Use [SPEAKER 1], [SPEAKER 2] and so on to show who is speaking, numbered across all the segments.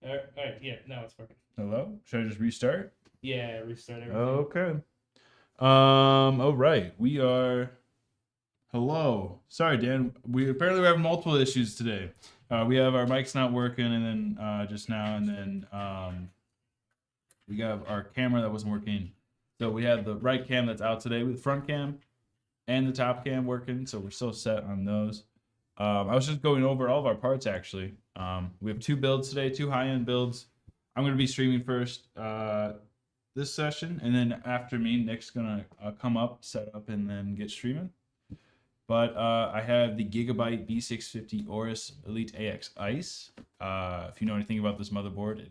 [SPEAKER 1] All right, yeah, now it's working.
[SPEAKER 2] Hello? Should I just restart?
[SPEAKER 1] Yeah, restart everything.
[SPEAKER 2] Okay. All right. We are. Hello. Sorry, Dan. We apparently we have multiple issues today. We have our mics not working, and then just now, and then we have our camera that wasn't working. So we have the right cam that's out today with the front cam and the top cam working. So we're still set on those. I was just going over all of our parts actually. We have 2 builds today, 2 high-end builds. I'm going to be streaming first this session, and then after me, Nick's going to come up, set up, and then get streaming. But I have the Gigabyte B650 Aorus Elite AX Ice. If you know anything about this motherboard,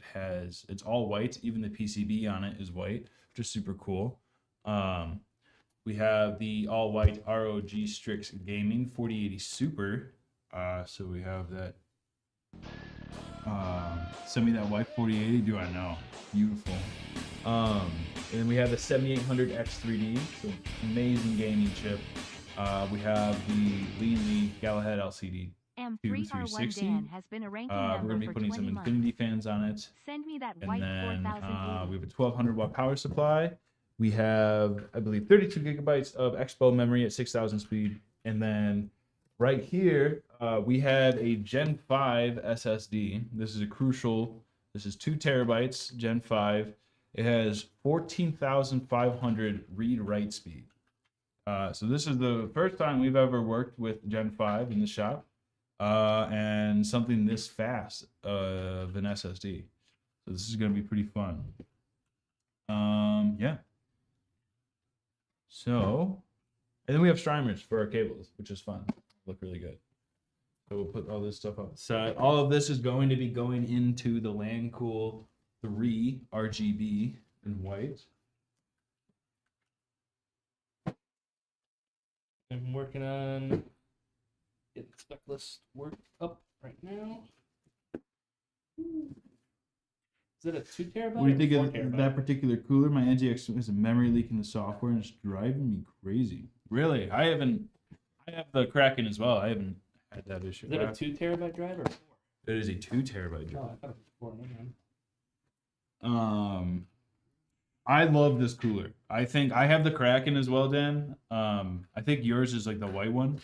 [SPEAKER 2] it's all white. Even the PCB on it is white, which is super cool. We have the all-white ROG Strix Gaming 4080 Super. So we have that. Send me that white 4080. Do I know? Beautiful. And then we have the 7800 X3D. So amazing gaming chip. We have the Leanly Galahad LCD.
[SPEAKER 3] M3R1Dan has been a ranking member
[SPEAKER 2] we're going to be putting some
[SPEAKER 3] months.
[SPEAKER 2] Infinity fans on it.
[SPEAKER 3] Send me that
[SPEAKER 2] And
[SPEAKER 3] white
[SPEAKER 2] then
[SPEAKER 3] 4080.
[SPEAKER 2] we have a 1200 watt power supply. We have, I believe, 32 gigabytes of Expo memory at 6,000 speed. And then right here, we have a Gen 5 SSD. This is this is 2 terabytes, Gen 5. It has 14,500 read-write speed. So this is the first time we've ever worked with Gen 5 in the shop. And something this fast of an SSD. So this is going to be pretty fun. Yeah. So, and then we have streamers for our cables, which is fun. Look really good. So we'll put all this stuff outside. All of this is going to be going into the LANcool 3 RGB in white.
[SPEAKER 1] I'm working on getting the spec list worked up right now. Is it a 2 terabyte?
[SPEAKER 2] What do you think
[SPEAKER 1] or
[SPEAKER 2] of
[SPEAKER 1] 4 terabyte?
[SPEAKER 2] that particular cooler? My NGX has a memory leak in the software and it's driving me crazy. Really? I have the Kraken as well. I haven't had that issue.
[SPEAKER 1] Is it a 2 terabyte drive or 4?
[SPEAKER 2] It is a 2 terabyte drive.
[SPEAKER 1] Oh, I thought it was 4. Man.
[SPEAKER 2] I love this cooler. I think I have the Kraken as well, Dan. I think yours is like the white one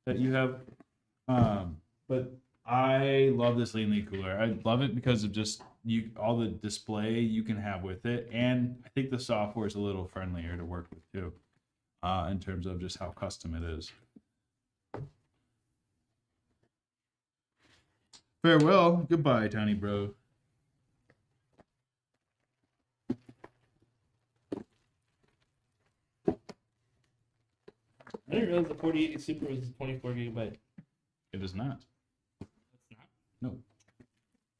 [SPEAKER 2] that you have. But I love this Leanly cooler. I love it because of just all the display you can have with it, and I think the software is a little friendlier to work with too, in terms of just how custom it is. Farewell, goodbye, tiny bro.
[SPEAKER 1] I didn't realize the 4080 Super was 24 gigabyte.
[SPEAKER 2] It is not.
[SPEAKER 1] It's not?
[SPEAKER 2] No.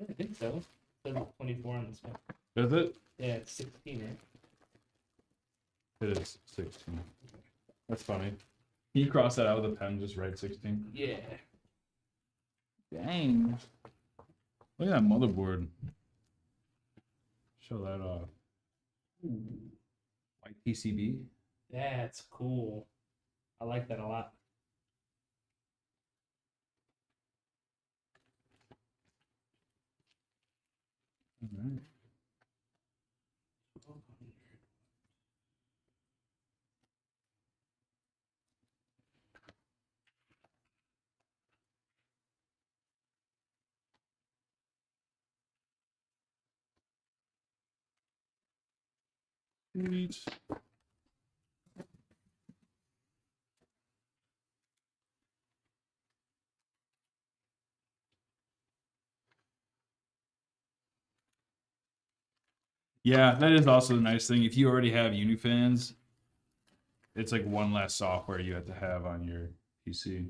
[SPEAKER 1] I don't think so. It says it's 24 on the spec.
[SPEAKER 2] Is it?
[SPEAKER 1] Yeah, it's 16, right?
[SPEAKER 2] It is 16. That's funny. Can you cross that out with a pen? Just write 16.
[SPEAKER 1] Yeah.
[SPEAKER 2] Dang. Look at that motherboard. Show that off.
[SPEAKER 1] Ooh,
[SPEAKER 2] White PCB.
[SPEAKER 1] that's cool. I like that a lot.
[SPEAKER 2] All right. Sweet. Yeah, that is also the nice thing. If you already have Unifans, it's like one less software you have to have on your PC.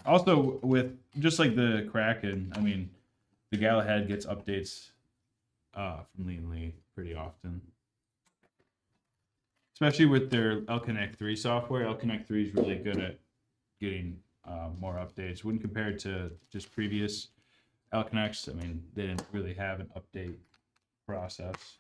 [SPEAKER 2] Also, with just like the Kraken, I mean, the Galahad gets updates from Leanly pretty often. Especially with their L-Connect 3 software. L-Connect 3 is really good at getting more updates. When compared to just previous L-Connects, I mean, they didn't really have an update process.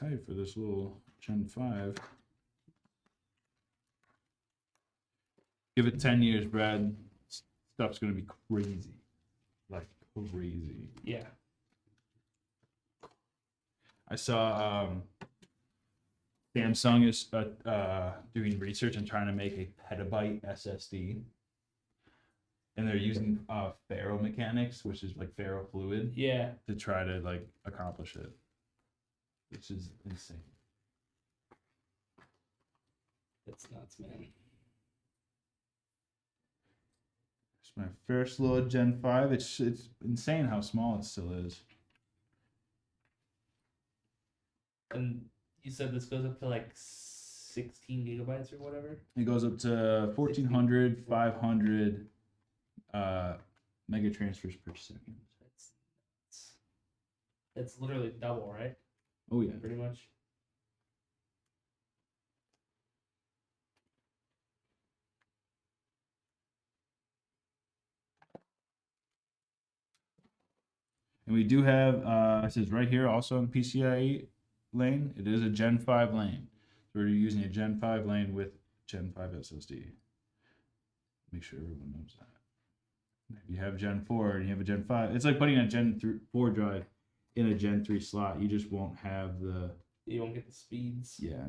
[SPEAKER 2] Excited for this little Gen 5. Give it 10 years, Brad. Stuff's gonna be crazy. Like crazy.
[SPEAKER 1] Yeah.
[SPEAKER 2] I saw Samsung is doing research and trying to make a petabyte SSD. And they're using ferromechanics, which is like ferrofluid,
[SPEAKER 1] Yeah.
[SPEAKER 2] to try to like accomplish it. Which is insane.
[SPEAKER 1] That's nuts, man.
[SPEAKER 2] It's my first little Gen 5. It's insane how small it still is.
[SPEAKER 1] And you said this goes up to like 16 gigabytes or whatever?
[SPEAKER 2] It goes up to 1400, 500 mega transfers per second.
[SPEAKER 1] That's literally double, right?
[SPEAKER 2] Oh yeah.
[SPEAKER 1] Pretty much.
[SPEAKER 2] And we do have it says right here also in PCIe lane, it is a Gen 5 lane. So we're using a Gen 5 lane with Gen 5 SSD. Make sure everyone knows that. If you have Gen 4 and you have a Gen 5, it's like putting a Gen 4 drive in a Gen 3 slot. You just won't have the...
[SPEAKER 1] You won't get the speeds.
[SPEAKER 2] Yeah.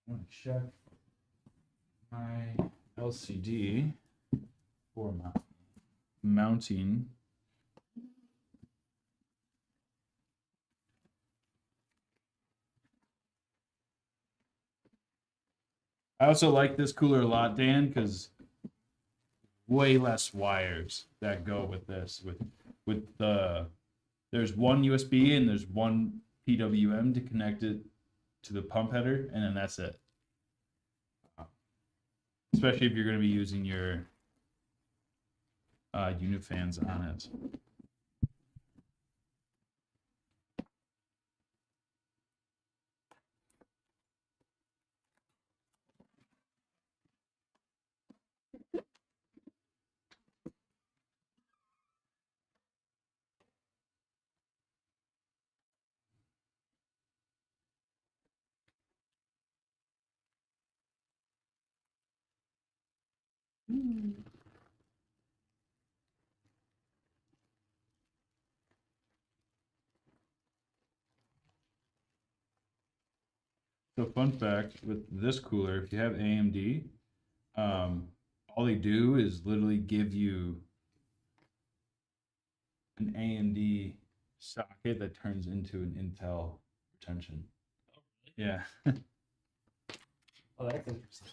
[SPEAKER 2] I want to check my LCD for mounting. I also like this cooler a lot, Dan, because way less wires that go with this. With the there's one USB and there's one PWM to connect it to the pump header, and then that's it. Especially if you're going to be using your unit fans on it. So fun fact with this cooler, if you have AMD, all they do is literally give you an AMD socket that turns into an Intel retention. Yeah.
[SPEAKER 1] Oh, that's interesting.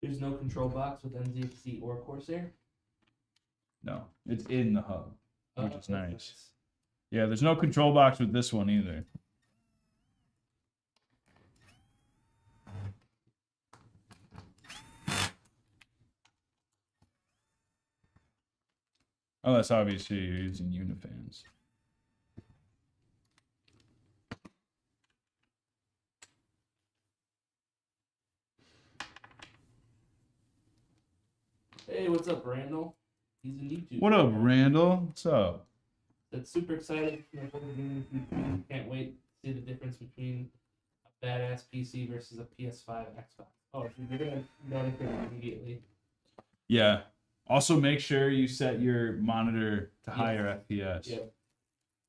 [SPEAKER 1] There's no control box with NZXT or Corsair?
[SPEAKER 2] No, it's in the hub, which is
[SPEAKER 1] that's
[SPEAKER 2] nice. Yeah, there's no control box with this one either. Unless obviously you're using Unifans.
[SPEAKER 1] Hey, what's up, Randall? He's in YouTube.
[SPEAKER 2] What up, Randall? What's up?
[SPEAKER 1] That's super excited. Can't wait to see the difference between a badass PC versus a PS5 Xbox. Oh, you're gonna notice it immediately.
[SPEAKER 2] Yeah. Also, make sure you set your monitor to higher FPS.
[SPEAKER 1] Yep.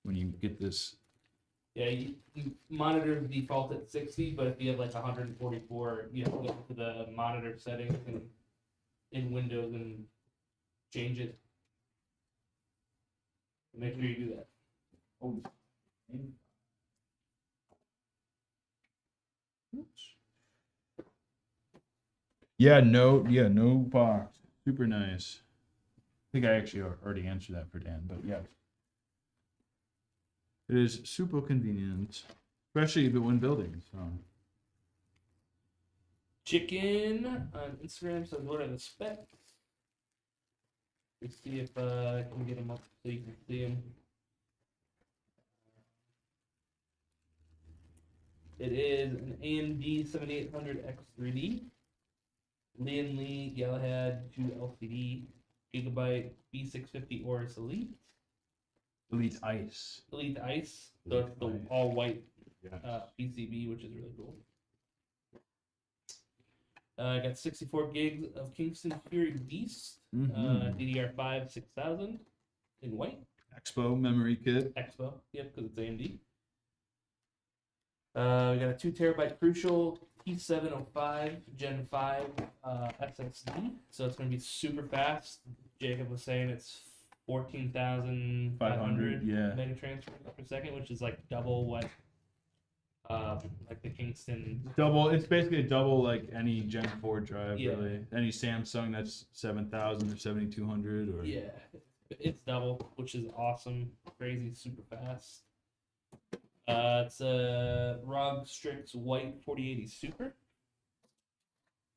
[SPEAKER 2] When you get this.
[SPEAKER 1] Yeah, you monitor default at 60, but if you have like 144, you have to go to the monitor settings and in Windows and change it. Make sure you do that.
[SPEAKER 2] Oh. Yeah, no box. Super nice. think I actually already answered that for Dan, but yeah. It is super convenient, especially when building. So.
[SPEAKER 1] Chicken on Instagram says, what are the specs? Let's see if I can get them up so you can see them. It is an AMD 7800 X3D, Lee Galahad 2 LCD, Gigabyte B650 Aorus Elite.
[SPEAKER 2] Elite Ice.
[SPEAKER 1] Elite Ice, so it's the all white
[SPEAKER 2] Yes.
[SPEAKER 1] PCB, which is really cool. I got 64 gigs of Kingston Fury Beast, DDR5 6000 in white.
[SPEAKER 2] Expo memory kit.
[SPEAKER 1] Expo, yep, because it's AMD. We got a 2 terabyte Crucial T705 Gen 5 SSD, so it's going to be super fast. Jacob was saying it's 14,500 mega transfers per second, which is like double what like the Kingston.
[SPEAKER 2] Double. It's basically a double like any Gen 4 drive, really. Any Samsung that's 7,000 or 7,200 or.
[SPEAKER 1] Yeah, it's double, which is awesome. Crazy, super fast. It's a ROG Strix White 4080 Super.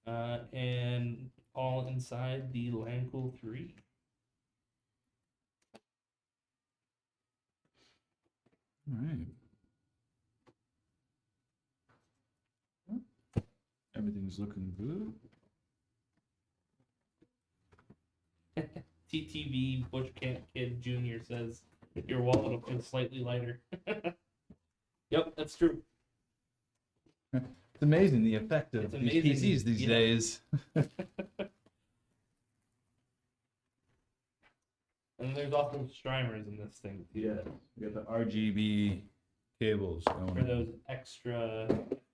[SPEAKER 1] And all inside the LANCool 3.
[SPEAKER 2] All right. Everything's looking good.
[SPEAKER 1] TTV Bush Camp Kid Jr. says your wallet will feel slightly lighter. Yep, that's true.
[SPEAKER 2] It's amazing the effect of these PCs these days.
[SPEAKER 1] And there's also streamers in this thing too.
[SPEAKER 2] Yeah, we got the RGB cables going.
[SPEAKER 1] For those extra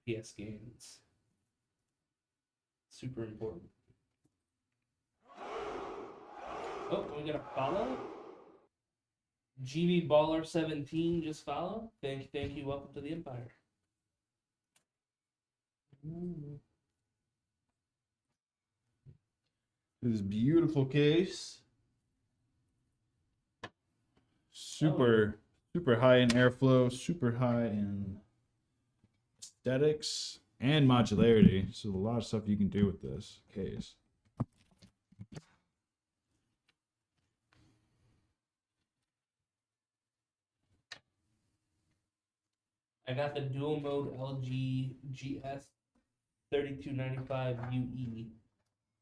[SPEAKER 1] FPS gains. Super important. Oh, we got a follow. GB Baller 17 just follow. Thank you. Welcome to the Empire.
[SPEAKER 2] This beautiful case. Super high in airflow, super high in aesthetics and modularity. So a lot of stuff you can do with this case.
[SPEAKER 1] I got the dual mode LG GS 3295 UE.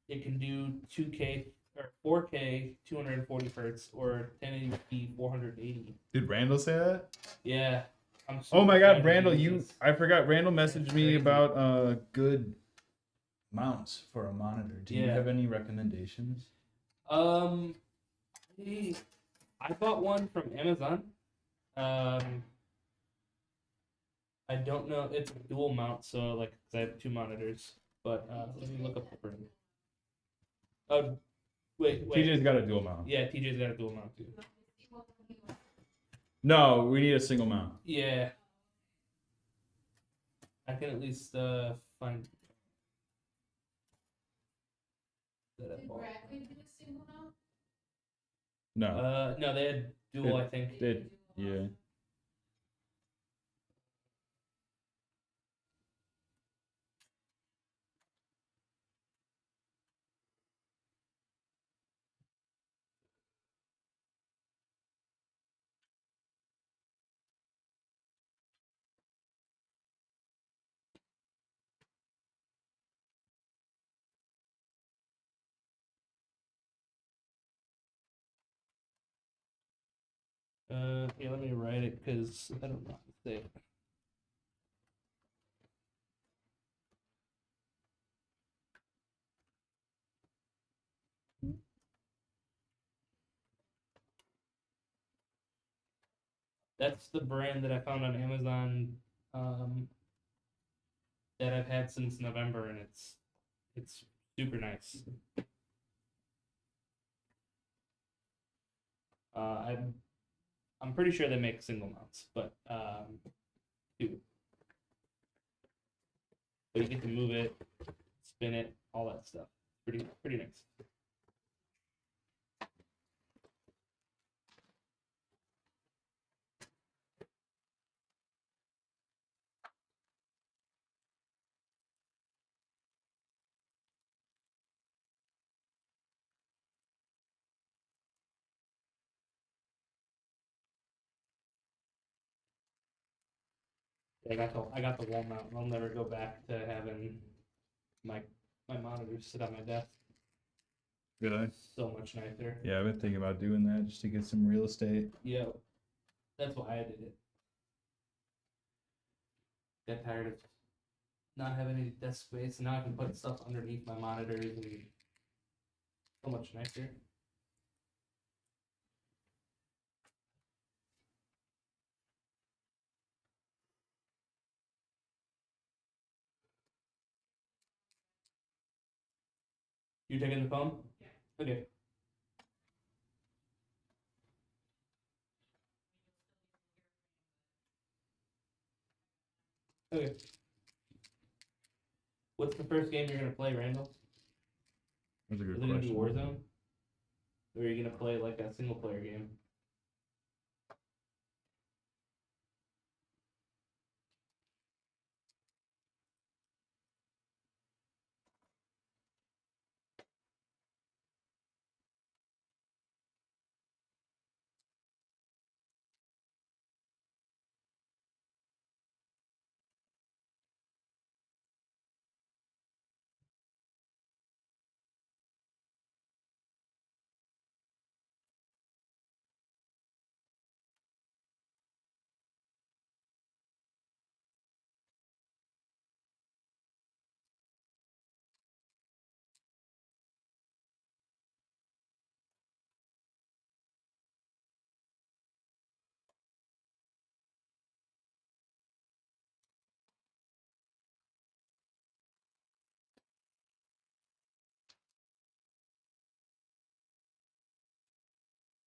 [SPEAKER 1] It can do 2K or 4K 240 hertz or 1080p 480.
[SPEAKER 2] Did Randall say that?
[SPEAKER 1] Yeah.
[SPEAKER 2] Oh my God, Randall! I forgot. Randall messaged me about good mounts for a monitor. Do you have any recommendations?
[SPEAKER 1] I bought one from Amazon. I don't know. It's a dual mount, so like I have two monitors. But let me look up the brand. Oh, wait.
[SPEAKER 2] TJ's got a dual mount.
[SPEAKER 1] Yeah, TJ's got a dual mount too.
[SPEAKER 2] No, we need a single mount.
[SPEAKER 1] Yeah. I can at least find that I bought.
[SPEAKER 2] No.
[SPEAKER 1] No, they had dual, I think.
[SPEAKER 2] Yeah.
[SPEAKER 1] Here, let me write it because I don't know how to say it. That's the brand that I found on Amazon that I've had since November, and it's super nice. I'm pretty sure they make single mounts, but two. But you get to move it, spin it, all that stuff. Pretty nice. I got the wall mount. I'll never go back to having my monitors sit on my desk.
[SPEAKER 2] Really?
[SPEAKER 1] So much nicer.
[SPEAKER 2] Yeah, I've been thinking about doing that just to get some real estate.
[SPEAKER 1] Yeah, that's why I did it. Got tired of not having any desk space, and now I can put stuff underneath my monitors and so much nicer. You taking the phone? Yeah. Okay. Okay. What's the first game you're gonna play, Randall?
[SPEAKER 2] That's a good
[SPEAKER 1] Is it gonna be
[SPEAKER 2] question.
[SPEAKER 1] Warzone? Or are you gonna play like a single player game?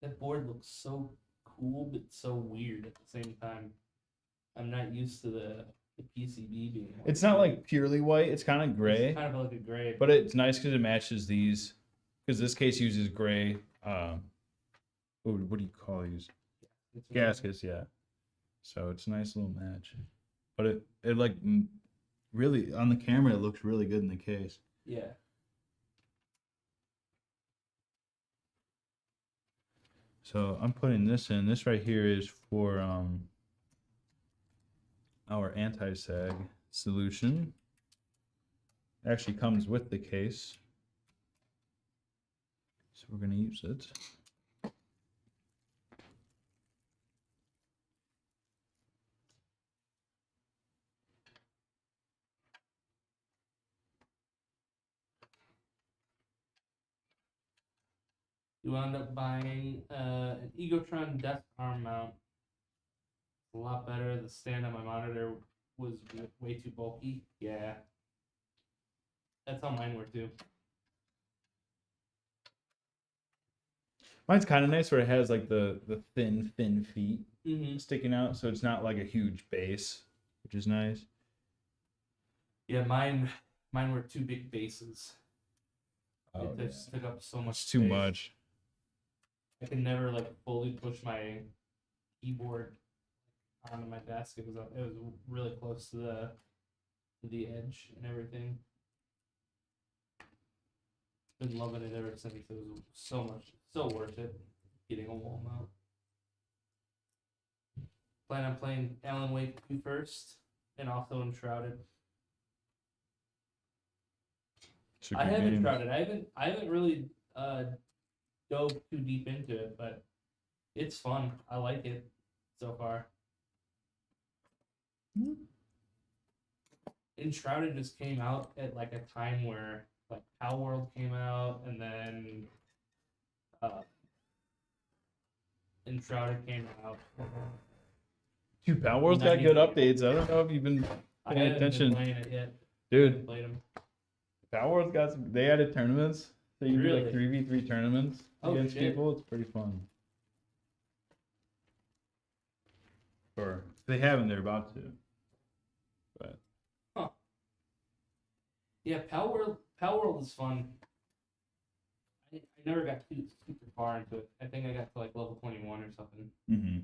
[SPEAKER 1] That board looks so cool, but so weird at the same time. I'm not used to the PCB being.
[SPEAKER 2] It's not like purely white. It's kind of gray,
[SPEAKER 1] It's kind of like a gray,
[SPEAKER 2] but it's nice because it matches these. Because this case uses gray. What do you call these?
[SPEAKER 1] it's
[SPEAKER 2] Gaskets, yeah. So it's a nice little match. But it like really on the camera it looks really good in the case.
[SPEAKER 1] Yeah.
[SPEAKER 2] So I'm putting this in. This right here is for our anti-sag solution. Actually comes with the case. So we're gonna use it.
[SPEAKER 1] You wound up buying an Egotron desk arm mount. A lot better. The stand on my monitor was way too bulky. Yeah. That's how mine were too.
[SPEAKER 2] Mine's kind of nice where it has like the thin feet
[SPEAKER 1] Mm-hmm.
[SPEAKER 2] sticking out, so it's not like a huge base, which is nice.
[SPEAKER 1] Yeah, mine were two big bases.
[SPEAKER 2] Oh,
[SPEAKER 1] It just took up so much.
[SPEAKER 2] it's too
[SPEAKER 1] space.
[SPEAKER 2] much.
[SPEAKER 1] I could never like fully push my keyboard onto my desk. It was really close to the edge and everything. Been loving it ever since. It was so worth it getting a wall mount. Plan on playing Alan Wake 2 first, and also Enshrouded. I have Enshrouded. I haven't really dove too deep into it, but it's fun. I like it so far. Enshrouded just came out at like a time where like Power World came out, and then Enshrouded came out.
[SPEAKER 2] Dude, Power World's got good updates. I don't know if you've been
[SPEAKER 1] I
[SPEAKER 2] paying
[SPEAKER 1] haven't
[SPEAKER 2] attention.
[SPEAKER 1] been playing it yet.
[SPEAKER 2] Dude,
[SPEAKER 1] Played them.
[SPEAKER 2] Power World's got some. They added tournaments. So you can do like
[SPEAKER 1] Really?
[SPEAKER 2] 3v3 tournaments against
[SPEAKER 1] shit.
[SPEAKER 2] people. It's pretty fun. Or they haven't. They're about to. But
[SPEAKER 1] Yeah, Power World is fun. I never got too super far into it. I think I got to like level 21 or something.
[SPEAKER 2] mm-hmm.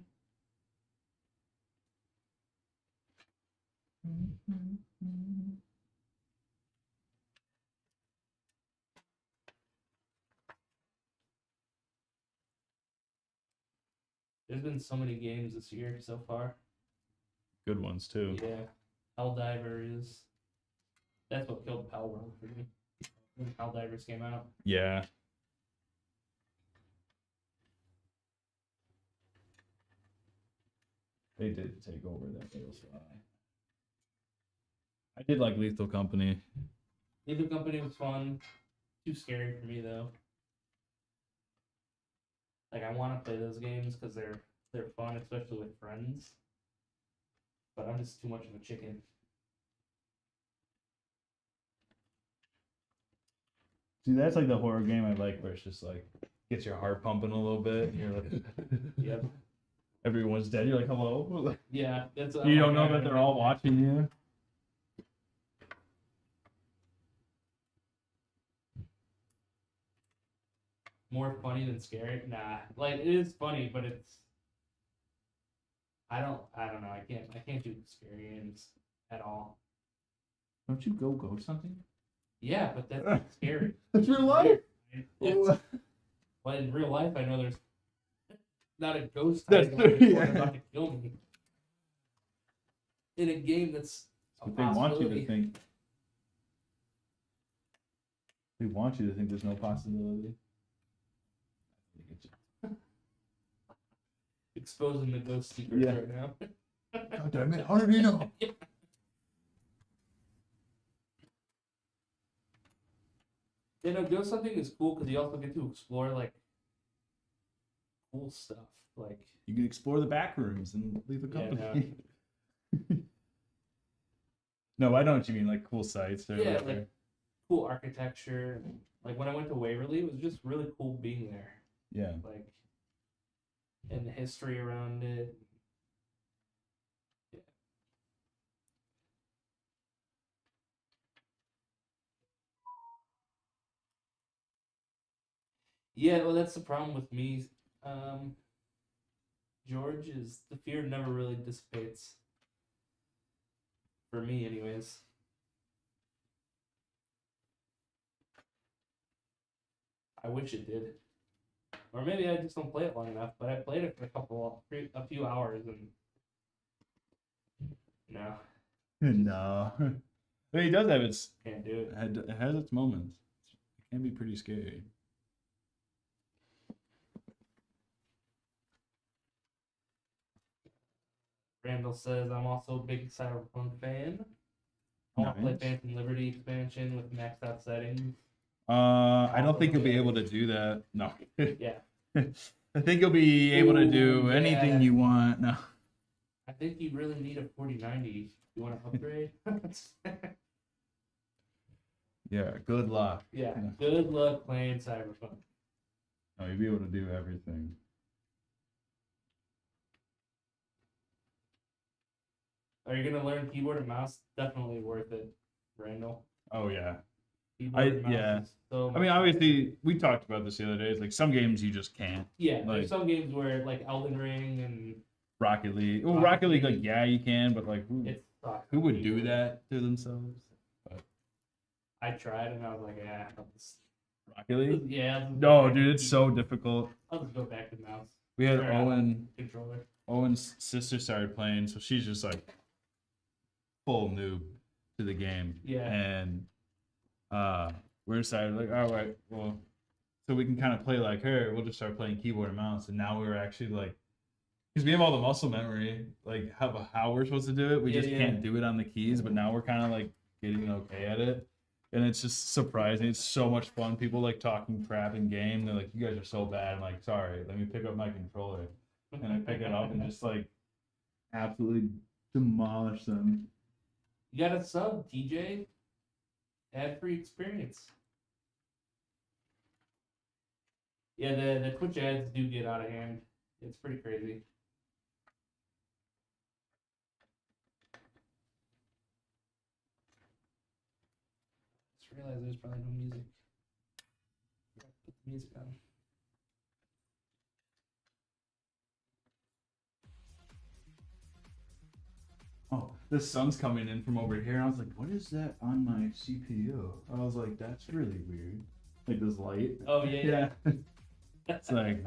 [SPEAKER 1] There's been so many games this year so far.
[SPEAKER 2] good ones too.
[SPEAKER 1] Yeah, Helldivers. That's what killed Pal World for me. When Helldivers came out.
[SPEAKER 2] Yeah. They did take over that little spot. I did like Lethal Company.
[SPEAKER 1] Lethal Company was fun. Too scary for me though. Like I want to play those games because they're fun, especially with friends. But I'm just too much of a chicken.
[SPEAKER 2] See, that's like the horror game I like, where it's just like gets your heart pumping a little bit. And you're like,
[SPEAKER 1] Yep.
[SPEAKER 2] everyone's dead. You're like, hello.
[SPEAKER 1] Yeah, that's.
[SPEAKER 2] You don't know that they're all watching you.
[SPEAKER 1] More funny than scary. Nah, like it is funny, but it's. I don't know. I can't do scary games at all.
[SPEAKER 2] Don't you go something?
[SPEAKER 1] Yeah, but that's not scary.
[SPEAKER 2] That's real life.
[SPEAKER 1] It's, well, in real life, I know there's not a ghost
[SPEAKER 2] That's
[SPEAKER 1] hiding around the
[SPEAKER 2] true,
[SPEAKER 1] corner
[SPEAKER 2] yeah.
[SPEAKER 1] about to kill me. In a game that's a
[SPEAKER 2] But they want you to
[SPEAKER 1] possibility.
[SPEAKER 2] think. They want you to think there's no possibility.
[SPEAKER 1] Exposing the ghost secrets
[SPEAKER 2] Yeah.
[SPEAKER 1] right now.
[SPEAKER 2] God damn it! How did you know?
[SPEAKER 1] You know, ghost hunting is cool because you also get to explore like cool stuff. Like
[SPEAKER 2] You can explore the back rooms and leave the
[SPEAKER 1] Yeah,
[SPEAKER 2] company. No, I know what you mean, like cool sites. Or
[SPEAKER 1] Yeah,
[SPEAKER 2] whatever.
[SPEAKER 1] like- cool architecture. Like when I went to Waverly, it was just really cool being there.
[SPEAKER 2] Yeah.
[SPEAKER 1] Like, and the history around it. Yeah, well, that's the problem with me. George, is the fear never really dissipates. For me, anyways. I wish it did. Or maybe I just don't play it long enough, but I played it for a few hours and no,
[SPEAKER 2] No. But he does have its.
[SPEAKER 1] can't do it.
[SPEAKER 2] It has its moments. It can be pretty scary.
[SPEAKER 1] Randall says I'm also a big Cyberpunk fan. I want to play
[SPEAKER 2] Nice.
[SPEAKER 1] Phantom Liberty expansion with maxed out settings.
[SPEAKER 2] I don't think you'll be able to do that. No.
[SPEAKER 1] Yeah,
[SPEAKER 2] I think you'll be able to do
[SPEAKER 1] Ooh,
[SPEAKER 2] anything
[SPEAKER 1] yeah.
[SPEAKER 2] you want. No.
[SPEAKER 1] I think you really need a 4090. You want to upgrade?
[SPEAKER 2] Yeah. Good luck.
[SPEAKER 1] Yeah. Good luck playing Cyberpunk.
[SPEAKER 2] No, you'll be able to do everything.
[SPEAKER 1] Are you gonna learn keyboard and mouse? Definitely worth it, Randall.
[SPEAKER 2] Oh yeah.
[SPEAKER 1] Keyboard and mouse
[SPEAKER 2] yeah.
[SPEAKER 1] is so
[SPEAKER 2] I mean,
[SPEAKER 1] much
[SPEAKER 2] obviously, we talked about this the other day. It's like some games you just can't.
[SPEAKER 1] Yeah,
[SPEAKER 2] Like-
[SPEAKER 1] there's some games where like Elden Ring and
[SPEAKER 2] Rocket League. Well,
[SPEAKER 1] Rocket
[SPEAKER 2] Rocket League, like,
[SPEAKER 1] League.
[SPEAKER 2] yeah, you can, but like,
[SPEAKER 1] it sucks.
[SPEAKER 2] who would do that to themselves?
[SPEAKER 1] I tried and I was like, yeah, I'll just,
[SPEAKER 2] Rocket League?
[SPEAKER 1] yeah. I'll just
[SPEAKER 2] No,
[SPEAKER 1] go back
[SPEAKER 2] dude,
[SPEAKER 1] to
[SPEAKER 2] it's
[SPEAKER 1] keyboard.
[SPEAKER 2] so difficult.
[SPEAKER 1] I'll just go back to mouse
[SPEAKER 2] We had
[SPEAKER 1] Sure, controller.
[SPEAKER 2] Owen's sister started playing, so she's just like full noob to the game.
[SPEAKER 1] Yeah.
[SPEAKER 2] And we're decided like, all right, well, so we can kind of play like her. We'll just start playing keyboard and mouse. And now we're actually like, because we have all the muscle memory, like how we're supposed to do it. We
[SPEAKER 1] Yeah,
[SPEAKER 2] just
[SPEAKER 1] yeah.
[SPEAKER 2] can't do it on the keys. But now we're kind of like getting okay at it. And it's just surprising. It's so much fun. People like talking crap in game. They're like, you guys are so bad. I'm like, sorry, let me pick up my controller. And I pick it up and just like absolutely demolish them.
[SPEAKER 1] You got a sub, TJ. Ad-free experience. Yeah, the Twitch ads do get out of hand. It's pretty crazy. Just realized there's probably no music. Put the music on.
[SPEAKER 2] Oh, the sun's coming in from over here. I was like, what is that on my CPU? I was like, that's really weird. Like this light.
[SPEAKER 1] Oh yeah, yeah.
[SPEAKER 2] It's like,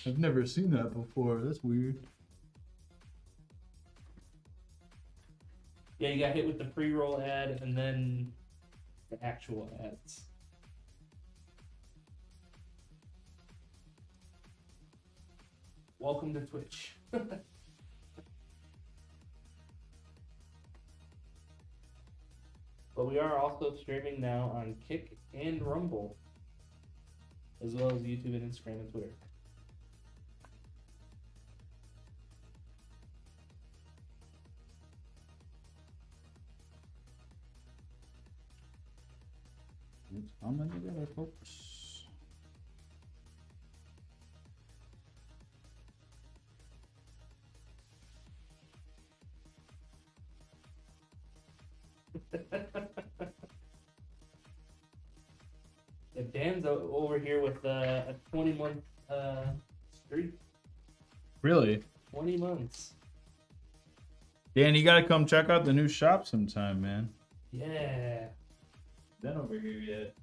[SPEAKER 2] I've never seen that before. That's weird.
[SPEAKER 1] Yeah, you got hit with the pre-roll ad and then the actual ads. Welcome to Twitch. But we are also streaming now on Kick and Rumble, as well as YouTube and Instagram and Twitter.
[SPEAKER 2] It's coming together, folks.
[SPEAKER 1] Yeah, Dan's over here with a 20-month streak.
[SPEAKER 2] Really?
[SPEAKER 1] 20 months.
[SPEAKER 2] Dan, you gotta come check out the new shop sometime, man.
[SPEAKER 1] Yeah.
[SPEAKER 2] Then over here yet.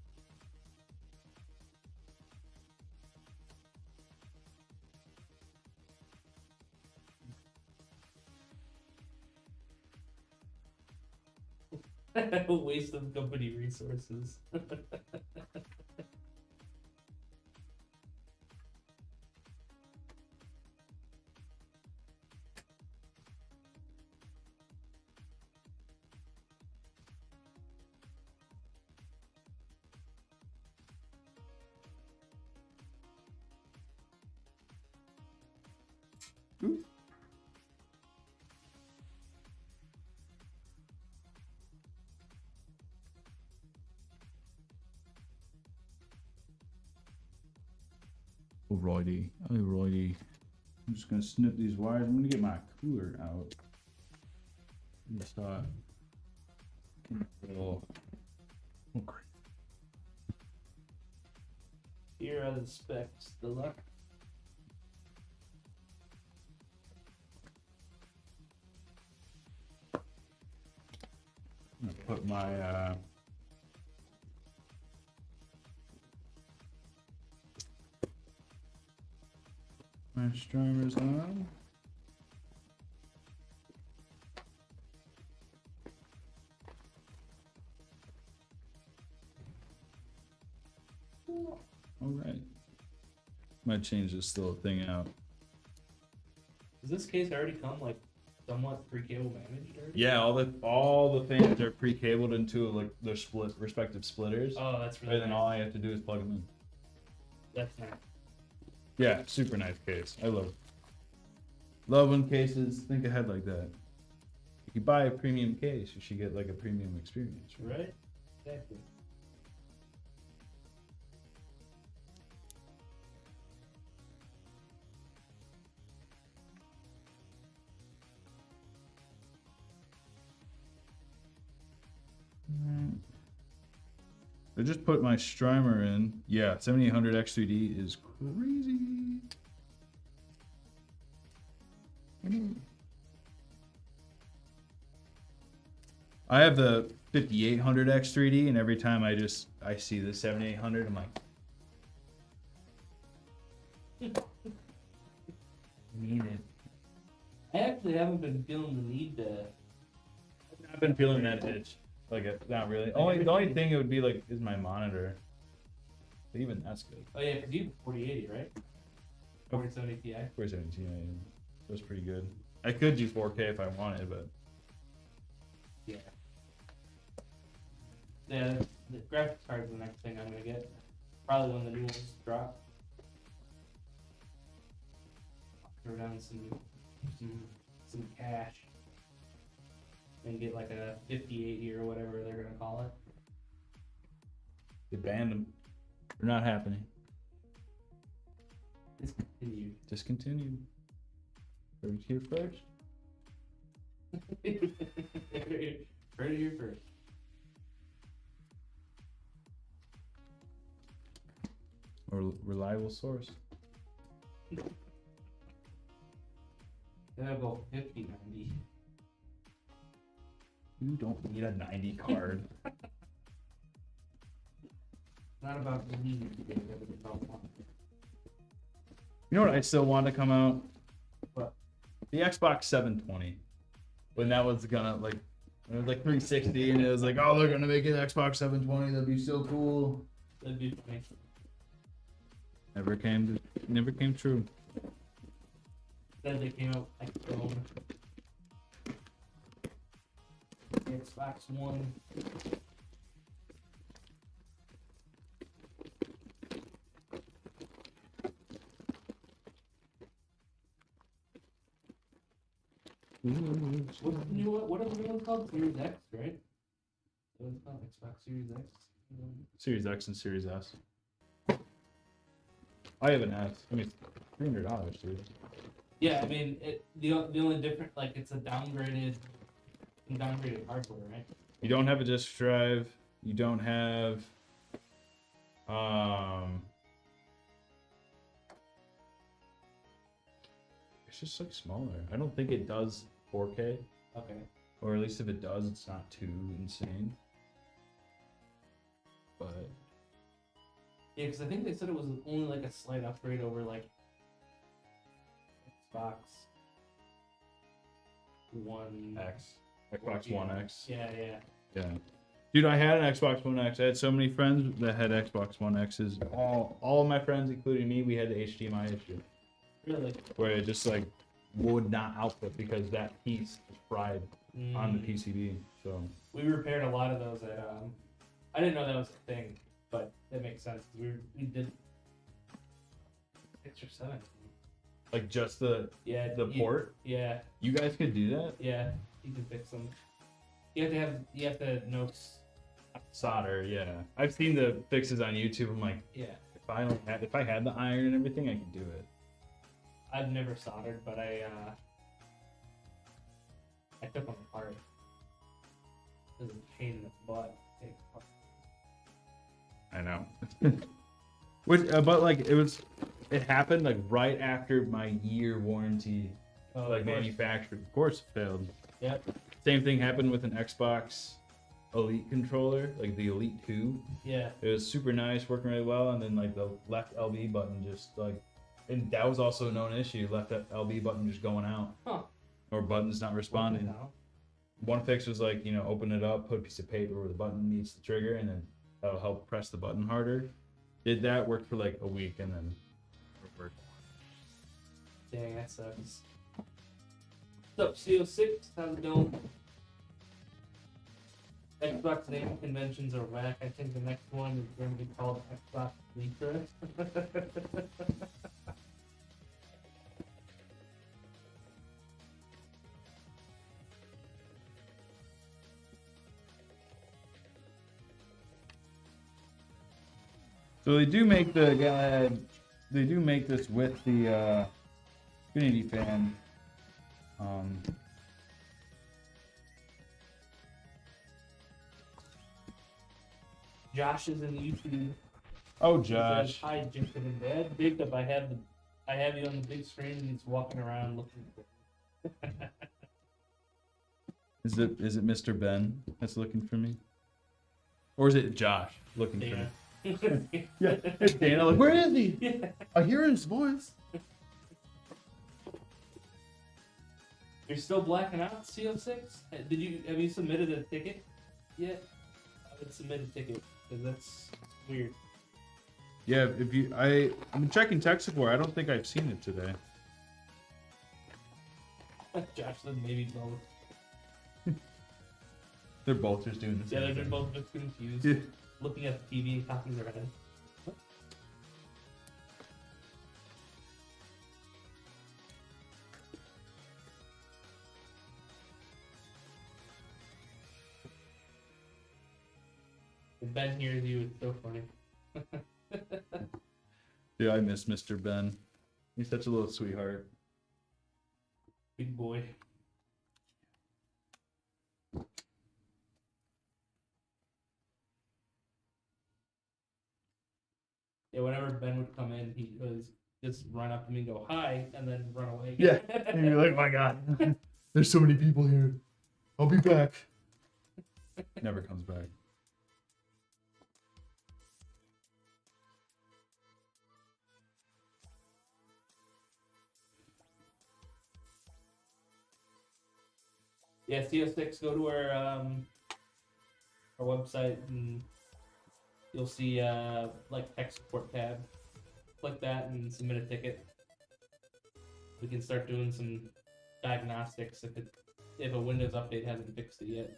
[SPEAKER 1] Waste of company resources.
[SPEAKER 2] Ooh. Alrighty, alrighty. I'm just gonna snip these wires. I'm gonna get my cooler out. And start. Oh, okay.
[SPEAKER 1] Here are the specs. The luck.
[SPEAKER 2] I'm gonna put my my streamers on. All right. Might change this little thing out.
[SPEAKER 1] Does this case already come like somewhat pre-cable managed already?
[SPEAKER 2] Yeah, all the fans are pre-cabled into like their respective splitters.
[SPEAKER 1] Oh, that's really
[SPEAKER 2] And then
[SPEAKER 1] nice.
[SPEAKER 2] all I have to do is plug them in.
[SPEAKER 1] That's nice.
[SPEAKER 2] Yeah, super nice case. I love when cases think ahead like that. If you buy a premium case, you should get like a premium experience.
[SPEAKER 1] Right? Exactly.
[SPEAKER 2] I just put my Strimer in. Yeah, 7800 X3D is crazy. I have the 5800 X3D, and every time I see the 7800, I'm like, need it.
[SPEAKER 1] I actually haven't been feeling the need to.
[SPEAKER 2] I've been feeling that itch. Like, not really. The only thing it would be like is my monitor. But even that's good.
[SPEAKER 1] Oh yeah, because you have 4080, right? 4070 Ti.
[SPEAKER 2] 470 Ti. That's pretty good. I could do 4K if I wanted, but
[SPEAKER 1] Yeah. Yeah, the graphics card is the next thing I'm gonna get. Probably when the new ones drop. Throw down some cash and get like a 5080 or whatever they're gonna call it.
[SPEAKER 2] they banned them. They're not happening.
[SPEAKER 1] Discontinued.
[SPEAKER 2] Discontinued. Heard it here first.
[SPEAKER 1] Right here first.
[SPEAKER 2] Or reliable source.
[SPEAKER 1] Then I'll go 5090.
[SPEAKER 2] You don't need a 90 card.
[SPEAKER 1] Not about the need to get everything else on.
[SPEAKER 2] You know what I still want to come out?
[SPEAKER 1] What?
[SPEAKER 2] The Xbox 720. When that was gonna like It was like 360, and it was like, oh, they're gonna make an Xbox 720. That'd be so cool.
[SPEAKER 1] That'd be funny.
[SPEAKER 2] Never came true.
[SPEAKER 1] Then they came out like phone. Xbox One. What's the new one? What are the new ones called? Series X, right? What is it called? Xbox Series X.
[SPEAKER 2] Series X and Series S. I have an S. I mean, $300, dude.
[SPEAKER 1] Yeah, I mean, the only difference, like, it's a downgraded hardware, right?
[SPEAKER 2] You don't have a disk drive. You don't have it's just like smaller. I don't think it does 4K,
[SPEAKER 1] Okay.
[SPEAKER 2] or at least if it does, it's not too insane. But
[SPEAKER 1] Yeah, because I think they said it was only like a slight upgrade over like Xbox One
[SPEAKER 2] Xbox One X.
[SPEAKER 1] Yeah, yeah.
[SPEAKER 2] Yeah. Dude, I had an Xbox One X. I had so many friends that had Xbox One X's. All of my friends, including me, we had the HDMI issue.
[SPEAKER 1] Really?
[SPEAKER 2] Where it just like would not output because that piece was fried on the PCB. So
[SPEAKER 1] We repaired a lot of those at I didn't know that was a thing, but that makes sense. We did 6 or 7.
[SPEAKER 2] like just the
[SPEAKER 1] Yeah,
[SPEAKER 2] port.
[SPEAKER 1] Yeah,
[SPEAKER 2] You guys could do that.
[SPEAKER 1] yeah. You can fix them. You have to know.
[SPEAKER 2] Solder, yeah. I've seen the fixes on YouTube. I'm like,
[SPEAKER 1] Yeah.
[SPEAKER 2] if I had the iron and everything, I could do it.
[SPEAKER 1] I've never soldered, but I took them apart. It was a pain in the butt. to take apart.
[SPEAKER 2] I know. But like it happened like right after my year warranty,
[SPEAKER 1] Oh,
[SPEAKER 2] like
[SPEAKER 1] of course.
[SPEAKER 2] manufactured. Of course, it failed.
[SPEAKER 1] Yep.
[SPEAKER 2] Same thing happened with an Xbox Elite controller, like the Elite 2.
[SPEAKER 1] Yeah.
[SPEAKER 2] It was super nice, working really well, and then like the left LB button just like, and that was also a known issue. Left LB button just going out,
[SPEAKER 1] Huh.
[SPEAKER 2] or buttons not responding.
[SPEAKER 1] Now.
[SPEAKER 2] One fix was like, open it up, put a piece of paper where the button meets the trigger, and then that'll help press the button harder. Did that, worked for like a week, and then it worked.
[SPEAKER 1] Dang, that sucks. What's up, CO6? How's it going? Xbox naming conventions are whack. I think the next one is going to be called Xbox Libra.
[SPEAKER 2] So they do make they do make this with the Infinity fan.
[SPEAKER 1] Josh is in YouTube.
[SPEAKER 2] Oh,
[SPEAKER 1] He says, hi, Jacob and Dad. Jacob, I have you on the big screen, and he's walking around looking for
[SPEAKER 2] Is it Mr. Ben that's looking for me? Or is it Josh looking for me?
[SPEAKER 1] Dana.
[SPEAKER 2] Yeah, it's Dana. Like, where is he?
[SPEAKER 1] Yeah.
[SPEAKER 2] I hear his voice.
[SPEAKER 1] You're still blacking out, CO6? Have you submitted a ticket yet? I would submit a ticket, because that's weird.
[SPEAKER 2] Yeah, I'm checking tech support. I don't think I've seen it today.
[SPEAKER 1] Josh said maybe both.
[SPEAKER 2] They're both just doing the
[SPEAKER 1] Yeah,
[SPEAKER 2] same
[SPEAKER 1] they're
[SPEAKER 2] thing.
[SPEAKER 1] both just confused.
[SPEAKER 2] Yeah.
[SPEAKER 1] Looking at the TV, cocking their head. If Ben hears you, it's so funny.
[SPEAKER 2] Yeah, I miss Mr. Ben. He's such a little sweetheart.
[SPEAKER 1] Big boy. Yeah, whenever Ben would come in, he was just run up to me and go, hi, and then run away.
[SPEAKER 2] Yeah, and you're like, oh my god, there's so many people here. I'll be back. Never comes back.
[SPEAKER 1] Yeah, CO6. Go to our website and you'll see like tech support tab. Click that and submit a ticket. We can start doing some diagnostics if a Windows update hasn't fixed it yet.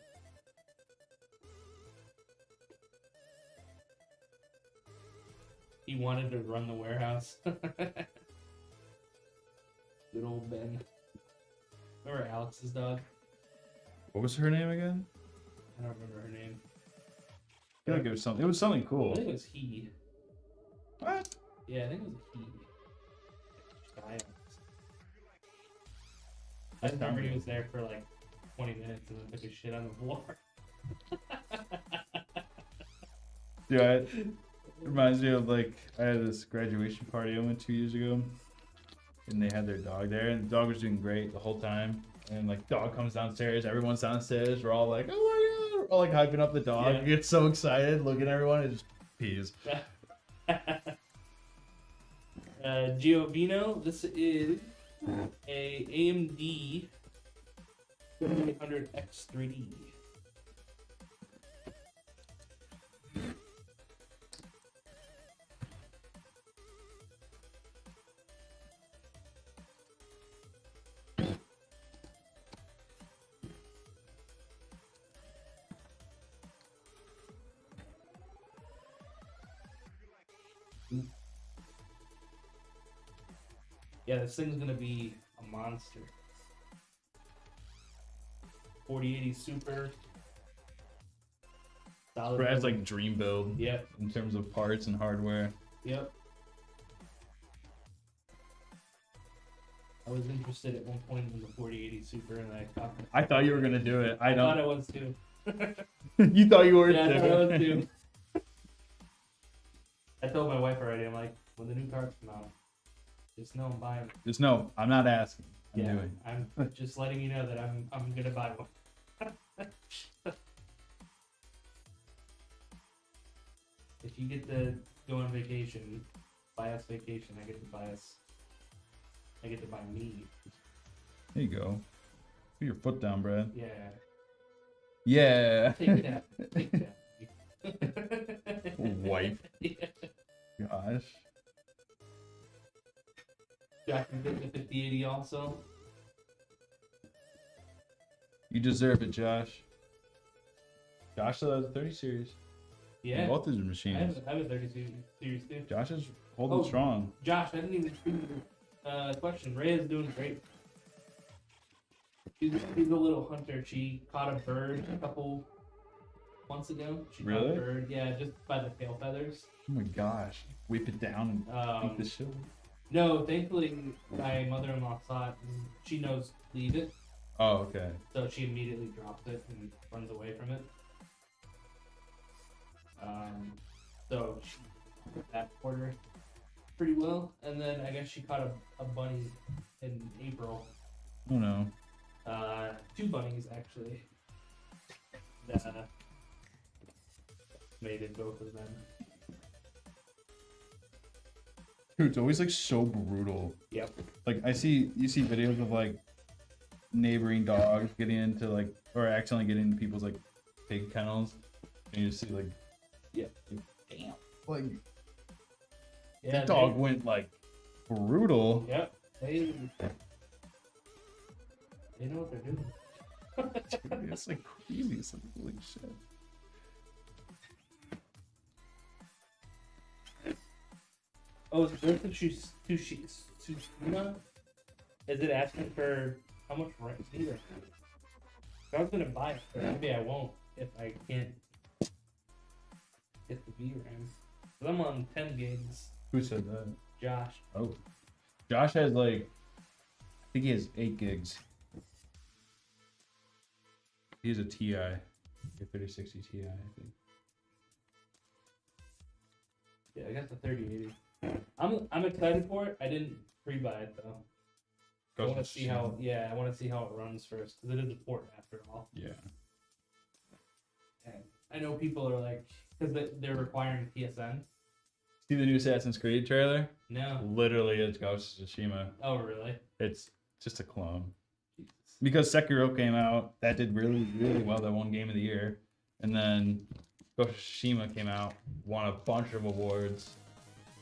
[SPEAKER 1] He wanted to run the warehouse. Good old Ben. Remember Alex's dog?
[SPEAKER 2] What was her name again?
[SPEAKER 1] I don't remember her name.
[SPEAKER 2] I feel like it was something. It was something
[SPEAKER 1] I
[SPEAKER 2] cool.
[SPEAKER 1] think it was he.
[SPEAKER 2] What?
[SPEAKER 1] Yeah, I think it was a he. Alex. I just remember he was there for like 20 minutes and then took his shit on the floor.
[SPEAKER 2] Yeah, it reminds me of like I had this graduation party I went 2 years ago, and they had their dog there, and the dog was doing great the whole time. And like dog comes downstairs, everyone's downstairs, we're all like, oh my god, we're all like hyping up the dog.
[SPEAKER 1] Yeah.
[SPEAKER 2] He gets so excited, looking at everyone, it just pees.
[SPEAKER 1] Giovino, this is a AMD 5800X3D. Yeah, this thing's gonna be a monster. 4080 Super. Solid
[SPEAKER 2] Brad's
[SPEAKER 1] build.
[SPEAKER 2] like dream build
[SPEAKER 1] Yep,
[SPEAKER 2] in terms of parts and hardware.
[SPEAKER 1] yep. I was interested at one point in the 4080 Super, and
[SPEAKER 2] I thought you were gonna do it. I
[SPEAKER 1] thought
[SPEAKER 2] don't.
[SPEAKER 1] I was too.
[SPEAKER 2] You thought you were
[SPEAKER 1] Yeah, I
[SPEAKER 2] too.
[SPEAKER 1] thought I was too. I told my wife already. I'm like, when the new cars come out, just know I'm buying.
[SPEAKER 2] Just no, I'm not asking. I'm
[SPEAKER 1] Yeah,
[SPEAKER 2] doing.
[SPEAKER 1] I'm just letting you know that I'm gonna buy one. If you get to go on vacation, buy us vacation. I get to buy me.
[SPEAKER 2] There you go. Put your foot down, Brad.
[SPEAKER 1] Yeah.
[SPEAKER 2] Yeah.
[SPEAKER 1] Take that. Take that.
[SPEAKER 2] Wife.
[SPEAKER 1] Yeah.
[SPEAKER 2] Gosh.
[SPEAKER 1] Jack, you get the 5080 also.
[SPEAKER 2] You deserve it, Josh. Josh still has a 30 series.
[SPEAKER 1] Yeah.
[SPEAKER 2] Both his
[SPEAKER 1] I
[SPEAKER 2] machines.
[SPEAKER 1] have a 30 series too.
[SPEAKER 2] Josh is holding
[SPEAKER 1] Oh.
[SPEAKER 2] strong.
[SPEAKER 1] Josh, I didn't even question. Ray is doing great. She's a little hunter. She caught a bird a couple months ago. She caught
[SPEAKER 2] Really?
[SPEAKER 1] a bird, yeah, just by the tail feathers.
[SPEAKER 2] Oh my gosh. Whip it down and eat the shit.
[SPEAKER 1] No, thankfully my mother-in-law saw it. And she knows leave it,
[SPEAKER 2] Oh, okay.
[SPEAKER 1] so she immediately drops it and runs away from it. So she did that quarter pretty well, and then I guess she caught a bunny in April.
[SPEAKER 2] Oh no.
[SPEAKER 1] 2 bunnies actually. That mated both of them.
[SPEAKER 2] Dude, it's always like so brutal.
[SPEAKER 1] Yep.
[SPEAKER 2] Like you see videos of like neighboring dogs getting into like or accidentally getting into people's like pig kennels, and you just see like,
[SPEAKER 1] Yeah.
[SPEAKER 2] damn, like
[SPEAKER 1] Yeah.
[SPEAKER 2] the dog went like brutal.
[SPEAKER 1] Yep. They know what they're doing.
[SPEAKER 2] Dude, it's like crazy. It's like holy shit.
[SPEAKER 1] Oh, is Earth of Tsushima? Is it asking for how much rent? Either. I was gonna buy it, but maybe I won't if I can't get the VRAM. Cause I'm on 10 gigs.
[SPEAKER 2] Who said that?
[SPEAKER 1] Josh.
[SPEAKER 2] Oh, Josh has like, I think he has 8 gigs. He has a TI, a 3060 Ti, I think.
[SPEAKER 1] Yeah, I got the 3080. I'm excited for it. I didn't pre-buy it though. I want to see how. Yeah, I want to see how it runs first because it is a port after all.
[SPEAKER 2] Yeah.
[SPEAKER 1] And I know people are like, because they're requiring PSN.
[SPEAKER 2] See the new Assassin's Creed trailer?
[SPEAKER 1] No.
[SPEAKER 2] Literally, it's Ghost of Tsushima.
[SPEAKER 1] Oh really?
[SPEAKER 2] It's just a clone.
[SPEAKER 1] Jesus.
[SPEAKER 2] because Sekiro came out, that did really, really well. That won Game of the Year, and then Ghost of Tsushima came out, won a bunch of awards,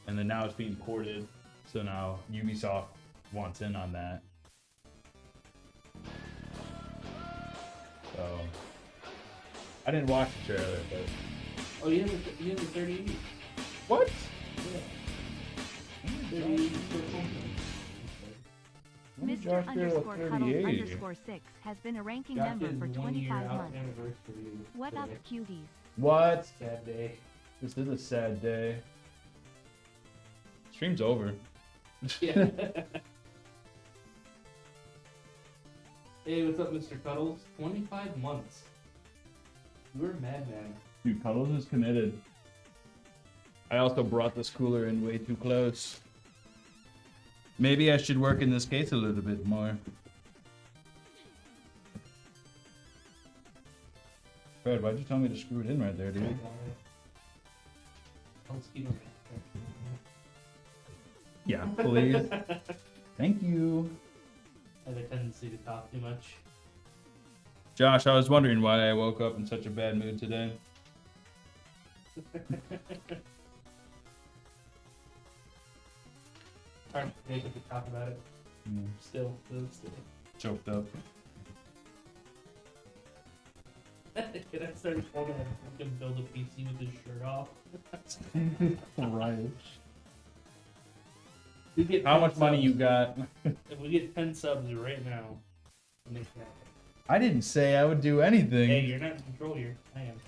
[SPEAKER 2] and then now it's being ported. So now Ubisoft wants in on that. So I didn't watch the trailer, but
[SPEAKER 1] Oh, you have the 38.
[SPEAKER 2] what?
[SPEAKER 1] Yeah. 38 for
[SPEAKER 3] Mr. Underscore Cuddles underscore 6 has been a ranking member for 25 months. What up, cuties?
[SPEAKER 2] What?
[SPEAKER 1] Sad day.
[SPEAKER 2] This is a sad day. Stream's over.
[SPEAKER 1] Yeah. Hey, what's up, Mr. Cuddles? 25 months. You're a madman.
[SPEAKER 2] Dude, Cuddles is committed. I also brought this cooler in way too close. Maybe I should work in this case a little bit more. Fred, why'd you tell me to screw it in right there, dude?
[SPEAKER 1] Let's keep it.
[SPEAKER 2] Yeah, please. Thank you.
[SPEAKER 1] I have a tendency to talk too much.
[SPEAKER 2] Josh, I was wondering why I woke up in such a bad mood today.
[SPEAKER 1] Hard to make it to talk about it. Still.
[SPEAKER 2] Choked up.
[SPEAKER 1] Can I start showing him I can build a PC with his shirt off?
[SPEAKER 2] Right.
[SPEAKER 1] We get
[SPEAKER 2] How
[SPEAKER 1] 10
[SPEAKER 2] much money
[SPEAKER 1] subs.
[SPEAKER 2] you got?
[SPEAKER 1] If we get 10 subs right now, I'll make that.
[SPEAKER 2] I didn't say I would do anything.
[SPEAKER 1] Hey, you're not in control here. I am.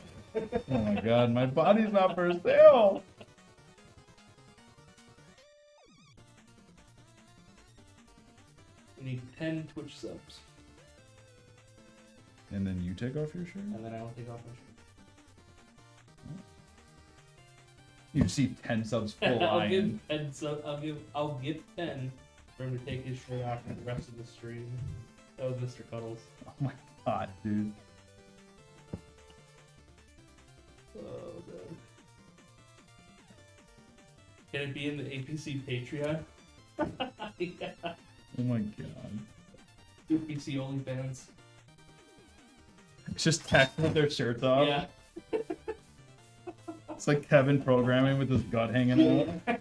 [SPEAKER 2] Oh my god, my body's not for sale.
[SPEAKER 1] We need 10 Twitch subs,
[SPEAKER 2] And then you take off your shirt?
[SPEAKER 1] and then I will take off my shirt.
[SPEAKER 2] You see 10 subs full
[SPEAKER 1] I'll
[SPEAKER 2] iron.
[SPEAKER 1] give 10 sub. I'll give 10 for him to take his shirt off for the rest of the stream. That was Mr. Cuddles.
[SPEAKER 2] Oh my god, dude.
[SPEAKER 1] Oh god. Can it be in the APC Patreon? Yeah.
[SPEAKER 2] Oh my god.
[SPEAKER 1] APC OnlyFans.
[SPEAKER 2] It's just tech with their shirts off.
[SPEAKER 1] Yeah.
[SPEAKER 2] It's like Kevin programming with his gut hanging out.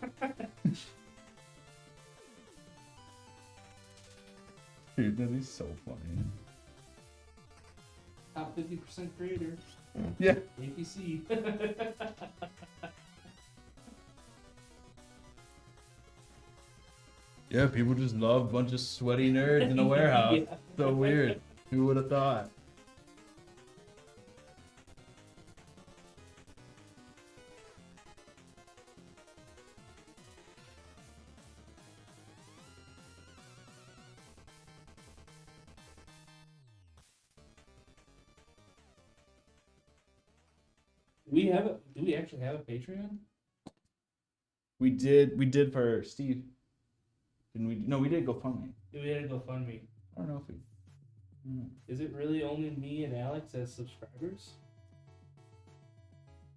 [SPEAKER 2] Dude, that'd be so funny.
[SPEAKER 1] Top 50% creator.
[SPEAKER 2] Yeah.
[SPEAKER 1] APC.
[SPEAKER 2] Yeah, people just love a bunch of sweaty nerds in a warehouse.
[SPEAKER 1] Yeah.
[SPEAKER 2] So weird. Who would have thought?
[SPEAKER 1] Do we actually have a Patreon?
[SPEAKER 2] We did for Steve. Didn't we? No, we did GoFundMe.
[SPEAKER 1] Do we had to GoFundMe?
[SPEAKER 2] I don't know if we.
[SPEAKER 1] Is it really only me and Alex as subscribers?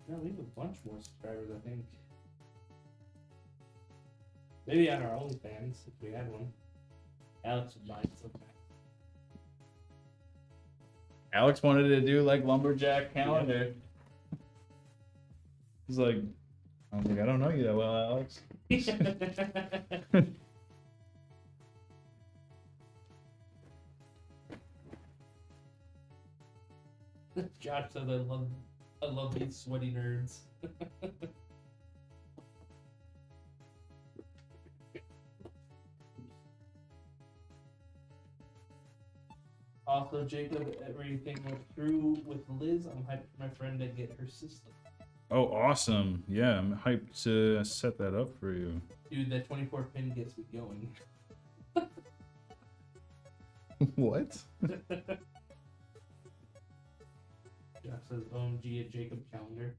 [SPEAKER 1] No, we have a bunch more subscribers, I think. Maybe on our OnlyFans, if we had one. Alex would buy it sometime.
[SPEAKER 2] Alex wanted to do like lumberjack calendar. He's like, I was like, I don't know you that well, Alex.
[SPEAKER 1] Josh says I love these sweaty nerds. Also, Jacob, everything went through with Liz. I'm hyped for my friend to get her system.
[SPEAKER 2] Oh, awesome. Yeah, I'm hyped to set that up for you.
[SPEAKER 1] Dude, that 24 pin gets me going.
[SPEAKER 2] What?
[SPEAKER 1] Josh says OMG at Jacob calendar.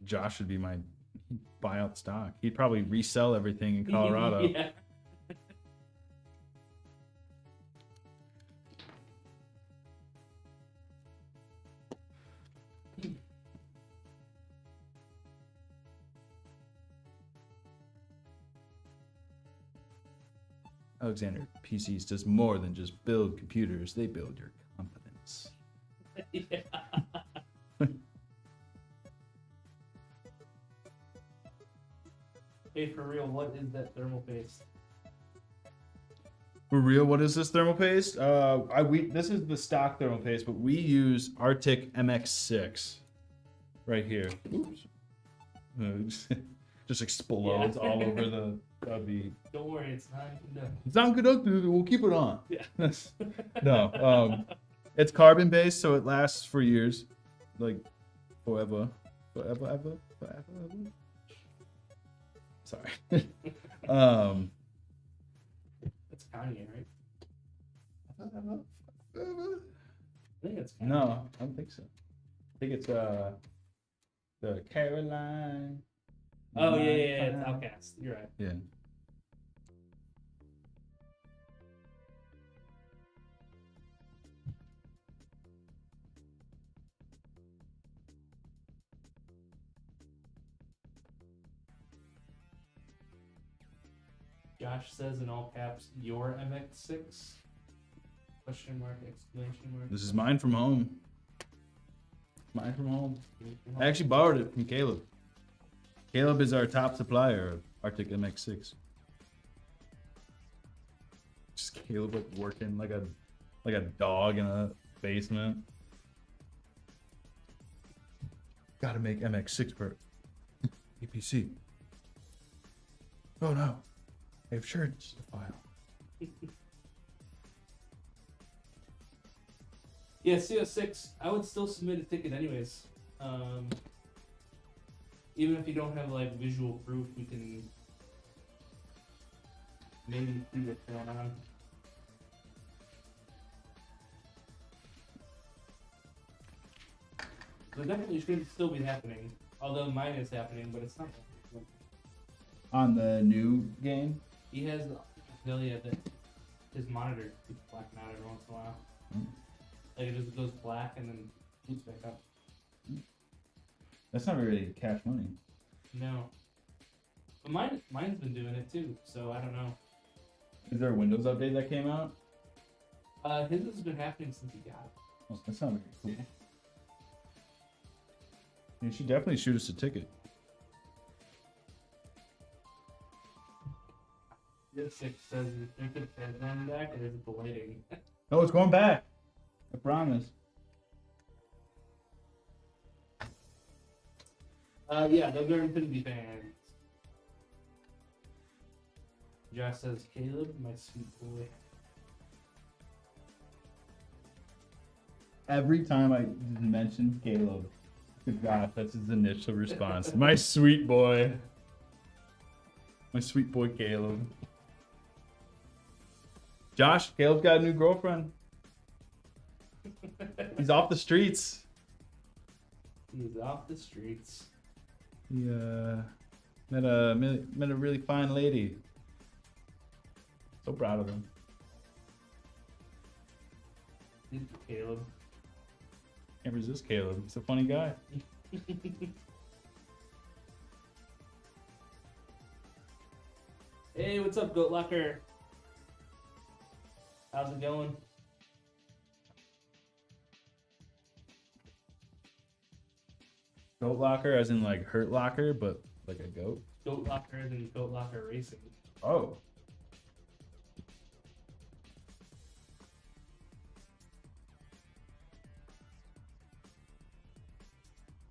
[SPEAKER 2] Josh would be my he'd buy out stock. He'd probably resell everything in Colorado.
[SPEAKER 1] Yeah.
[SPEAKER 2] Alexander PCs does more than just build computers. They build your confidence.
[SPEAKER 1] Yeah. Hey, for real, what is that thermal paste?
[SPEAKER 2] For real, what is this thermal paste? This is the stock thermal paste, but we use Arctic MX6 right here. Oops. Just explodes all over the. That'd be.
[SPEAKER 1] Don't worry, it's not enough.
[SPEAKER 2] It's not conductive. We'll keep it on.
[SPEAKER 1] Yeah.
[SPEAKER 2] No. It's carbon based, so it lasts for years, like forever. Sorry.
[SPEAKER 1] That's Kanye, right? I think it's Kanye.
[SPEAKER 2] No, I don't think so. I think it's the Caroline.
[SPEAKER 1] Oh yeah, it's Outcast. You're right.
[SPEAKER 2] Yeah.
[SPEAKER 1] Josh says in all caps, "Your MX6?" Question mark, exclamation mark.
[SPEAKER 2] This is mine from home. Mine from home. I actually borrowed it from Caleb. Caleb is our top supplier of Arctic MX6. Just Caleb like working like a dog in a basement. Gotta make MX6 for APC. Oh no. I have shirts to file.
[SPEAKER 1] Yeah, CO6, I would still submit a ticket anyways. Even if you don't have like visual proof, we can maybe see what's going on. So definitely should still be happening. Although mine is happening, but it's not happening.
[SPEAKER 2] On the new game?
[SPEAKER 1] He has Delia that his monitor keeps blacking out every once in a while. Like it just goes black and then boots back up.
[SPEAKER 2] That's not really cash money.
[SPEAKER 1] No. But mine's been doing it too, so I don't know.
[SPEAKER 2] Is there a Windows update that came out?
[SPEAKER 1] His has been happening since he got it.
[SPEAKER 2] Oh, that's not very cool. You should definitely shoot us a ticket.
[SPEAKER 1] This 6 says you think it's going back or is it the lighting?
[SPEAKER 2] No, it's going back. I promise.
[SPEAKER 1] Yeah, those are Infinity fans. Josh says, Caleb, my sweet boy.
[SPEAKER 2] Every time I mention Caleb, gosh, that's his initial response. My sweet boy. My sweet boy Caleb. Josh, Caleb's got a new girlfriend. He's off the streets.
[SPEAKER 1] He's off the streets.
[SPEAKER 2] He met a really fine lady. So proud of him.
[SPEAKER 1] Good for Caleb.
[SPEAKER 2] Can't resist Caleb. He's a funny guy.
[SPEAKER 1] Hey, what's up, Goat Locker? How's it going?
[SPEAKER 2] Goat Locker, as in like Hurt Locker, but like a goat.
[SPEAKER 1] Goat Locker and Goat Locker Racing.
[SPEAKER 2] Oh.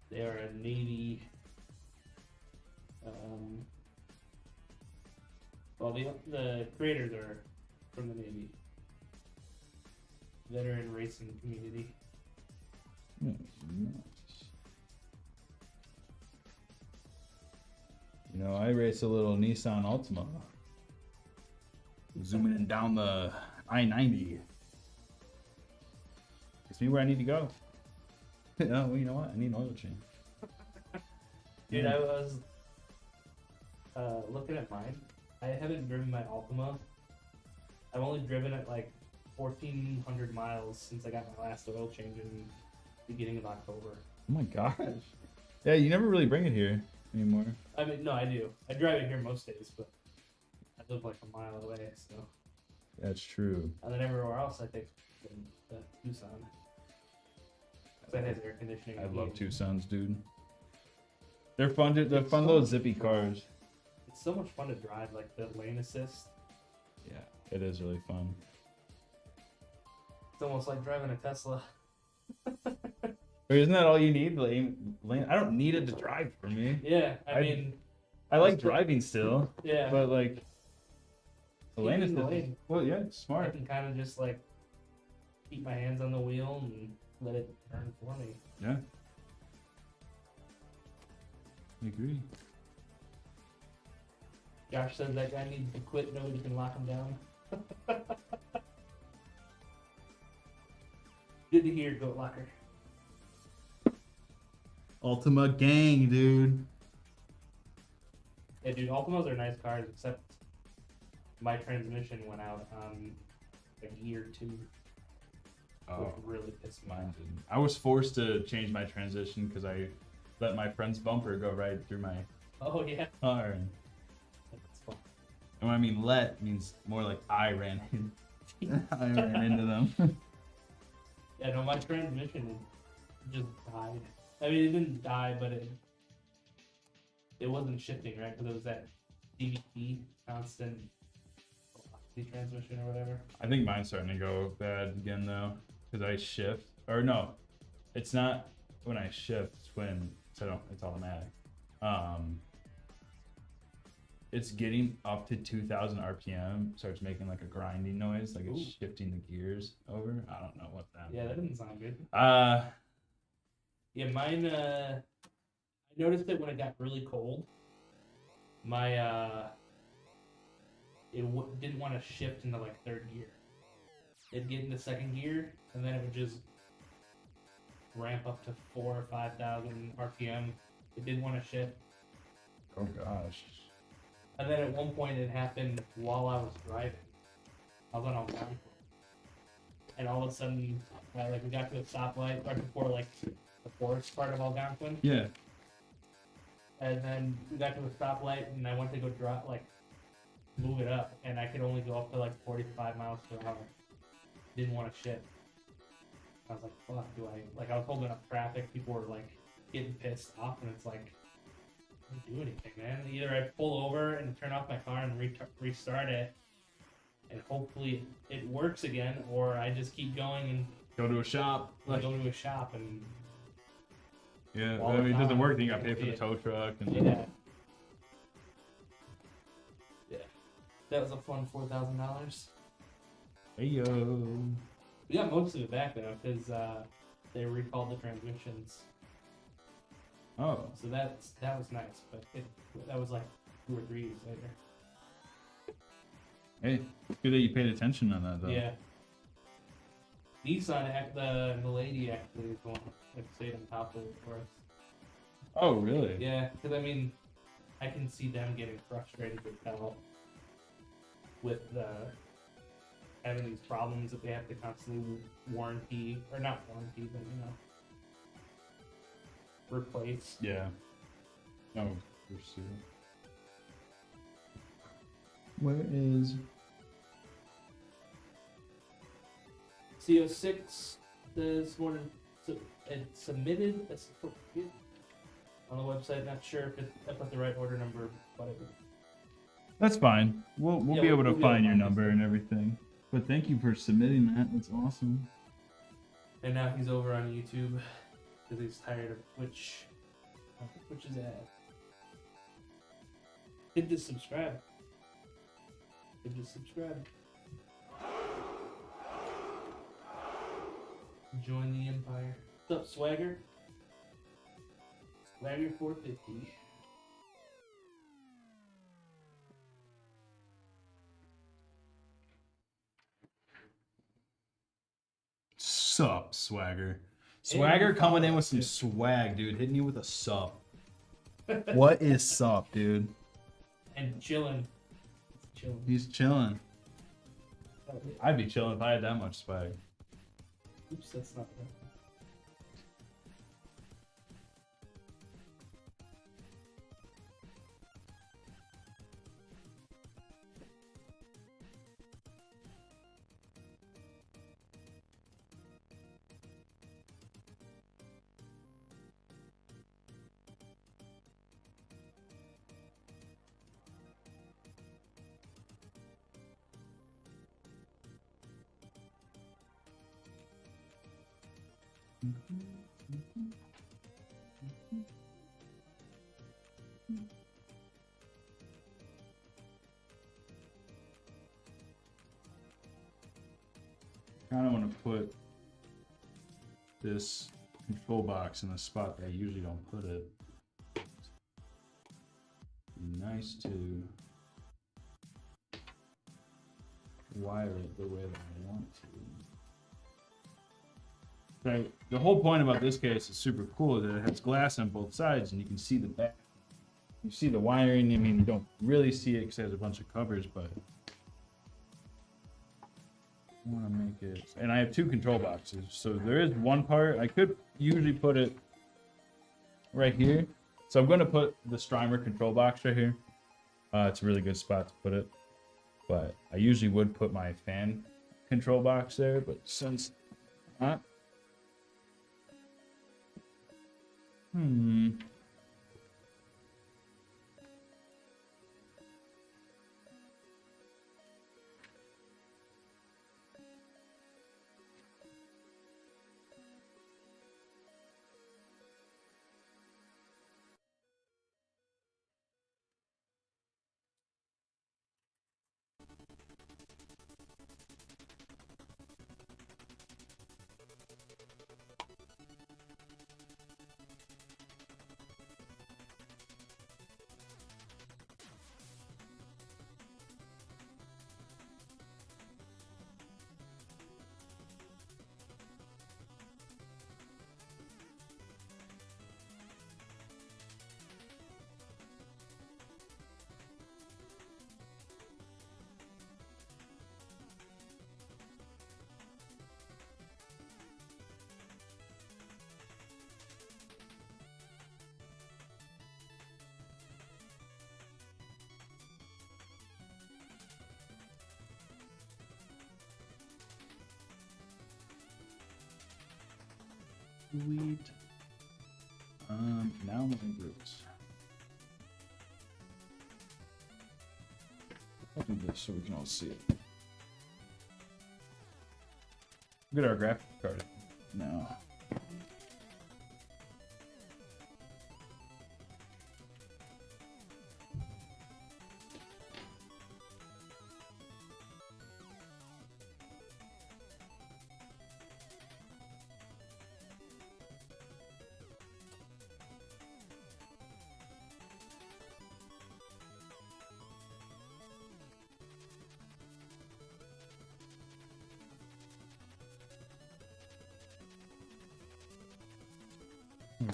[SPEAKER 1] They are a Navy. Well, the creators are from the Navy. Veteran racing community.
[SPEAKER 2] Nice. You know, I race a little Nissan Altima. Zooming in down the I-90. It's me where I need to go. Oh, well, you know what? I need an oil change.
[SPEAKER 1] Dude, I was looking at mine. I haven't driven my Altima. I've only driven it like 1,400 miles since I got my last oil change in the beginning of October.
[SPEAKER 2] Oh my gosh. Yeah, you never really bring it here anymore.
[SPEAKER 1] I mean, no, I do. I drive it here most days, but I live like a mile away, so.
[SPEAKER 2] That's true.
[SPEAKER 1] And then everywhere else, I think the Tucson. That has air conditioning.
[SPEAKER 2] I
[SPEAKER 1] and
[SPEAKER 2] love
[SPEAKER 1] heating.
[SPEAKER 2] Tucson's, dude. They're fun. They're
[SPEAKER 1] It's
[SPEAKER 2] fun
[SPEAKER 1] so
[SPEAKER 2] little
[SPEAKER 1] much
[SPEAKER 2] zippy
[SPEAKER 1] fun.
[SPEAKER 2] cars.
[SPEAKER 1] It's so much fun to drive, like the lane assist.
[SPEAKER 2] Yeah, it is really fun.
[SPEAKER 1] It's almost like driving a Tesla.
[SPEAKER 2] Wait, isn't that all you need? Lane? I don't need it to drive for me.
[SPEAKER 1] Yeah, I
[SPEAKER 2] I-
[SPEAKER 1] mean,
[SPEAKER 2] I like
[SPEAKER 1] Just put-
[SPEAKER 2] driving still,
[SPEAKER 1] yeah.
[SPEAKER 2] but like the
[SPEAKER 1] Keep
[SPEAKER 2] lane
[SPEAKER 1] in
[SPEAKER 2] is
[SPEAKER 1] the lane.
[SPEAKER 2] well, yeah, it's
[SPEAKER 1] I
[SPEAKER 2] smart.
[SPEAKER 1] can kind of just like keep my hands on the wheel and let it turn for me.
[SPEAKER 2] Yeah, I agree.
[SPEAKER 1] Josh says that guy needs to quit. Nobody can lock him down. Good to hear, Goat Locker.
[SPEAKER 2] Ultima gang, dude.
[SPEAKER 1] Yeah, dude, Ultimos are nice cars, except my transmission went out on like year 2, which
[SPEAKER 2] Oh,
[SPEAKER 1] really pissed me
[SPEAKER 2] mine
[SPEAKER 1] off.
[SPEAKER 2] didn't. I was forced to change my transition because I let my friend's bumper go right through my
[SPEAKER 1] Oh yeah,
[SPEAKER 2] car. And
[SPEAKER 1] that's fun.
[SPEAKER 2] when I mean let means more like I ran I ran into them.
[SPEAKER 1] Yeah, no, my transmission just died. I mean, it didn't die, but it wasn't shifting, right? Because it was that CVT, constant velocity transmission or whatever.
[SPEAKER 2] I think mine's starting to go bad again though, because I shift. Or no, it's not when I shift. It's when it's automatic. It's getting up to 2,000 RPM. Starts making like a grinding noise, like it's
[SPEAKER 1] Ooh.
[SPEAKER 2] shifting the gears over. I don't know what that.
[SPEAKER 1] Yeah, that didn't sound good.
[SPEAKER 2] Yeah,
[SPEAKER 1] mine. I noticed it when it got really cold. My didn't want to shift into like third gear. It'd get into second gear, and then it would just ramp up to 4,000 or 5,000 RPM. It didn't want to shift,
[SPEAKER 2] Oh gosh.
[SPEAKER 1] and then at one point it happened while I was driving. I was on Algonquin, and all of a sudden, like we got to a stoplight right before like the forest part of Algonquin.
[SPEAKER 2] Yeah.
[SPEAKER 1] And then we got to a stoplight, and I went to go drop, like, move it up, and I could only go up to like 45 miles per hour. Didn't want to shift. I was like, fuck, like, I was holding up traffic, people were like getting pissed off, and it's like, I don't do anything, man. Either I pull over and turn off my car and restart it, and hopefully it works again, or I just keep going and
[SPEAKER 2] Go to a shop.
[SPEAKER 1] go to a shop and
[SPEAKER 2] Yeah,
[SPEAKER 1] all
[SPEAKER 2] I
[SPEAKER 1] the
[SPEAKER 2] mean, it doesn't
[SPEAKER 1] time.
[SPEAKER 2] work. Then you got to pay for the
[SPEAKER 1] Yeah.
[SPEAKER 2] tow truck. And
[SPEAKER 1] yeah. Yeah. That was a fun $4,000.
[SPEAKER 2] Hey yo.
[SPEAKER 1] We got most of it back though, because they recalled the transmissions.
[SPEAKER 2] Oh.
[SPEAKER 1] So that was nice, but that was like 2 or 3 years later.
[SPEAKER 2] Hey, it's good that you paid attention on that though.
[SPEAKER 1] Yeah. Nissan, the lady actually is going to stay on top of it for us.
[SPEAKER 2] Oh really?
[SPEAKER 1] Yeah, because I mean, I can see them getting frustrated with Bell with having these problems that they have to constantly warranty, or not warranty, but replace.
[SPEAKER 2] Yeah. Oh, pursue. Where is?
[SPEAKER 1] CO6 this morning it submitted a certificate on the website. Not sure if I put the right order number, but it was.
[SPEAKER 2] That's fine. We'll
[SPEAKER 1] Yeah,
[SPEAKER 2] be able to
[SPEAKER 1] we'll be able to
[SPEAKER 2] find your
[SPEAKER 1] find
[SPEAKER 2] number
[SPEAKER 1] this.
[SPEAKER 2] and everything. But thank you for submitting that. That's awesome.
[SPEAKER 1] And now he's over on YouTube because he's tired of Twitch. Twitch is at. Hit the subscribe. Hit the subscribe. Join the empire. What's up, Swagger? Swagger 450.
[SPEAKER 2] Sup, Swagger. Swagger
[SPEAKER 1] Hey,
[SPEAKER 2] coming in with some
[SPEAKER 1] dude.
[SPEAKER 2] swag, dude. Hitting you with a sup. What is sup, dude?
[SPEAKER 1] And chilling. Chilling.
[SPEAKER 2] He's chilling. I'd be chilling if I had that much swag.
[SPEAKER 1] Oops, that's not right.
[SPEAKER 2] Kind of want to put this control box in the spot that I usually don't put it. Nice to wire it the way that I want to. Okay, the whole point about this case is super cool that it has glass on both sides and you can see the back. You see the wiring. I mean, you don't really see it because it has a bunch of covers, but I want to make it. And I have two control boxes, so there is one part I could usually put it right here. So I'm going to put the Strimer control box right here. It's a really good spot to put it, but I usually would put my fan control box there, but since not. Sweet. Now my groups. I'll do this so we can all see it. Look at our graphics card now.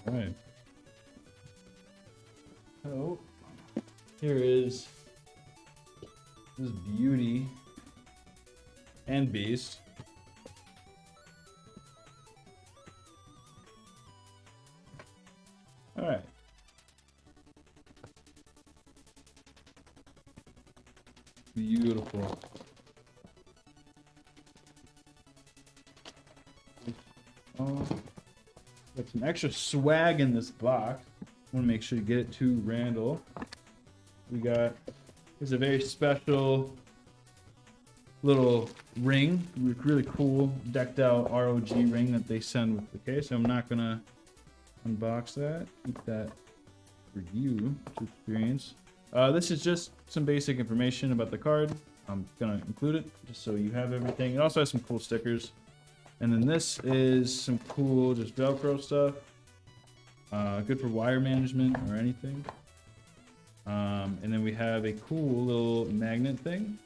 [SPEAKER 2] All right. So here is this Beauty and Beast. All right. Beautiful. Oh. Got some extra swag in this box. I want to make sure you get it to Randall. We got, it's a very special little ring, really cool decked out ROG ring that they send with the case. I'm not gonna unbox that. Keep that for you to experience. This is just some basic information about the card. I'm gonna include it just so you have everything. It also has some cool stickers. And then this is some cool just Velcro stuff. Good for wire management or anything. And then we have a cool little magnet thing.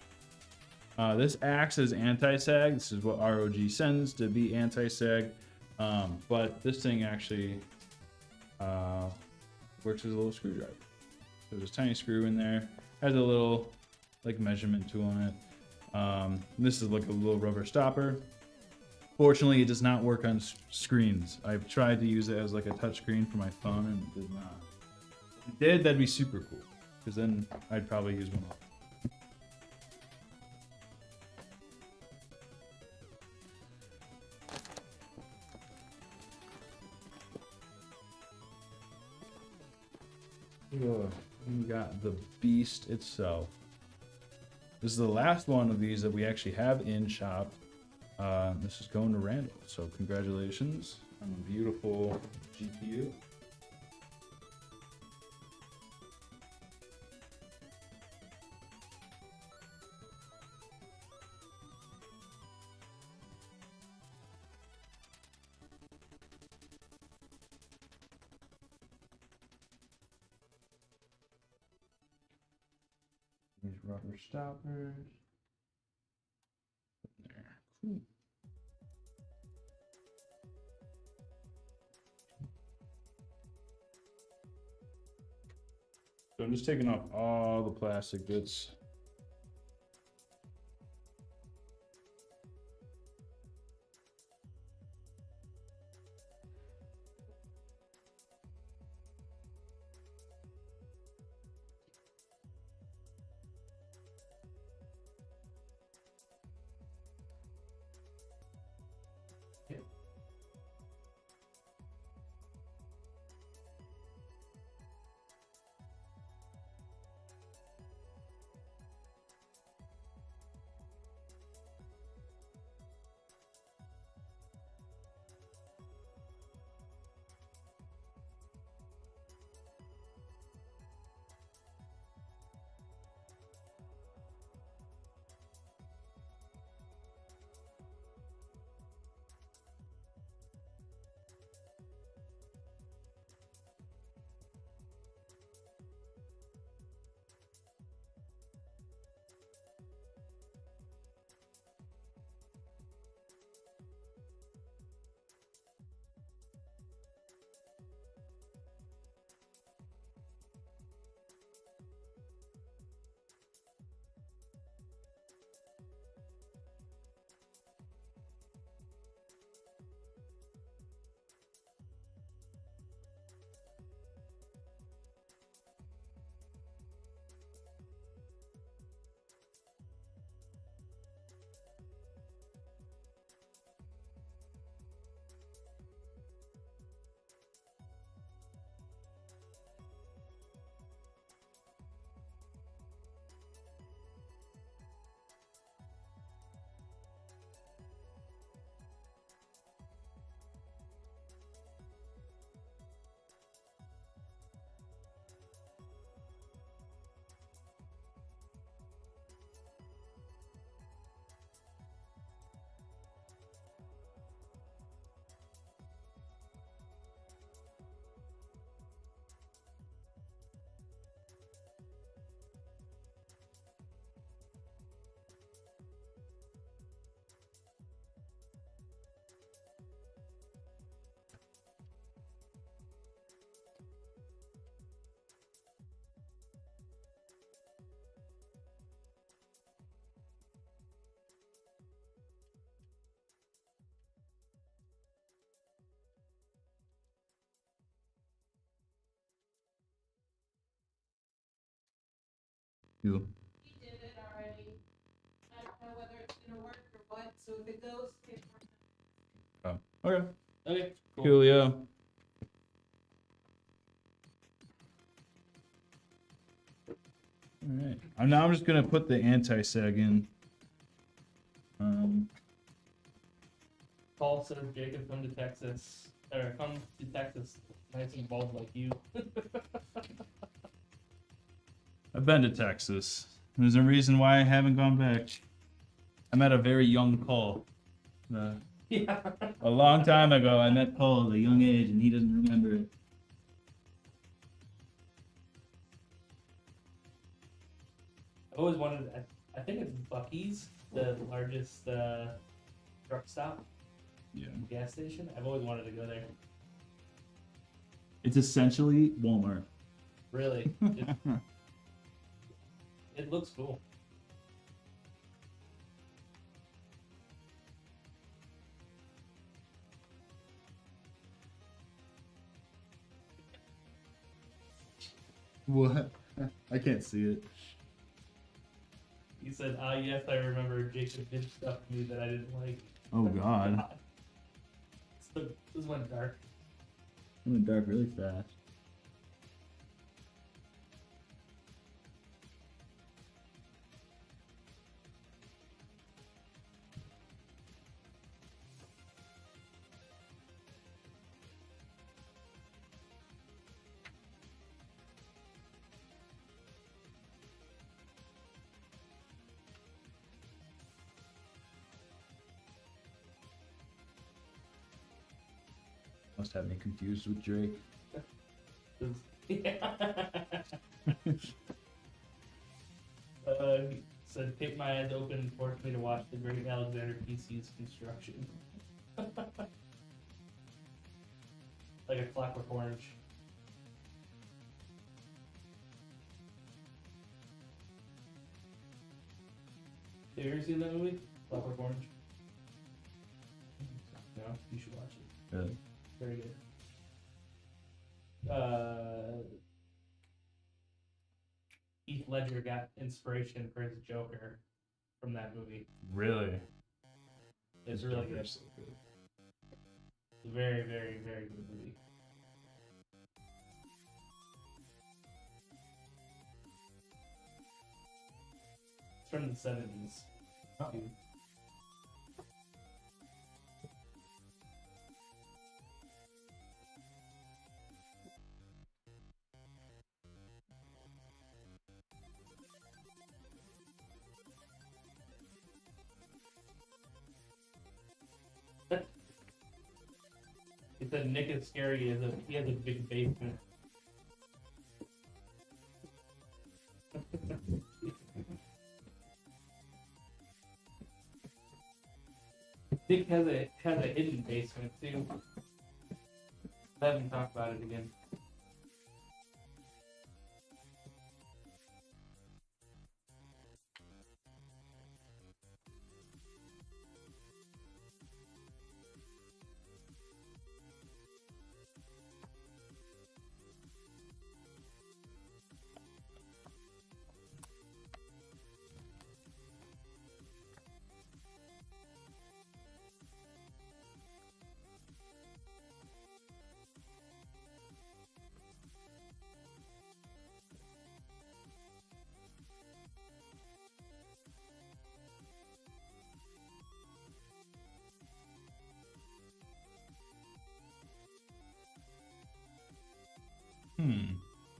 [SPEAKER 2] This acts as anti-sag. This is what ROG sends to be anti-sag. But this thing actually works as a little screwdriver. So there's a tiny screw in there. Has a little like measurement tool on it. This is like a little rubber stopper. Fortunately, it does not work on screens. I've tried to use it as like a touch screen for my phone and it did not. If it did, that'd be super cool. Because then I'd probably use one. We got the Beast itself. This is the last one of these that we actually have in shop. This is going to Randall, so congratulations. a beautiful GPU. These rubber stoppers. There. Cool. So I'm just taking off all the plastic bits. Cool.
[SPEAKER 4] He did it already. I don't know whether it's gonna work or what, so if it goes, it works.
[SPEAKER 2] Oh, okay.
[SPEAKER 1] Okay, cool.
[SPEAKER 2] Cool, yeah. All right. I'm just gonna put the anti-sag in.
[SPEAKER 1] Paul says Jacob come to Texas. Or come to Texas. Nice and bald like you.
[SPEAKER 2] I've been to Texas. There's a reason why I haven't gone back. I met a very young Paul.
[SPEAKER 1] Yeah.
[SPEAKER 2] A long time ago, I met Paul at a young age, and he doesn't remember it.
[SPEAKER 1] I've always wanted. I think it's Buc-ee's, the largest truck stop
[SPEAKER 2] Yeah.
[SPEAKER 1] gas station. I've always wanted to go there.
[SPEAKER 2] It's essentially Walmart.
[SPEAKER 1] Really, it looks cool.
[SPEAKER 2] What? I can't see it.
[SPEAKER 1] He said, "Ah, yes, I remember Jacob did stuff to me that I didn't like."
[SPEAKER 2] Oh God.
[SPEAKER 1] So this went dark.
[SPEAKER 2] It went dark really fast. Must have me confused with Drake.
[SPEAKER 1] Said, keep my eyes open and forced me to watch the great Alexander PC's construction. Like a Clockwork Orange. Have you ever seen that movie? Clockwork Orange? No, you should watch it.
[SPEAKER 2] Really?
[SPEAKER 1] Very good. Heath Ledger got inspiration for his Joker from that movie.
[SPEAKER 2] Really?
[SPEAKER 1] It's really good. It's a very, very, very good movie. It's from the 70s.
[SPEAKER 2] Oh.
[SPEAKER 1] Too. He said Nick is scary. He has a big basement. Nick has a hidden basement too. I haven't talked about it again.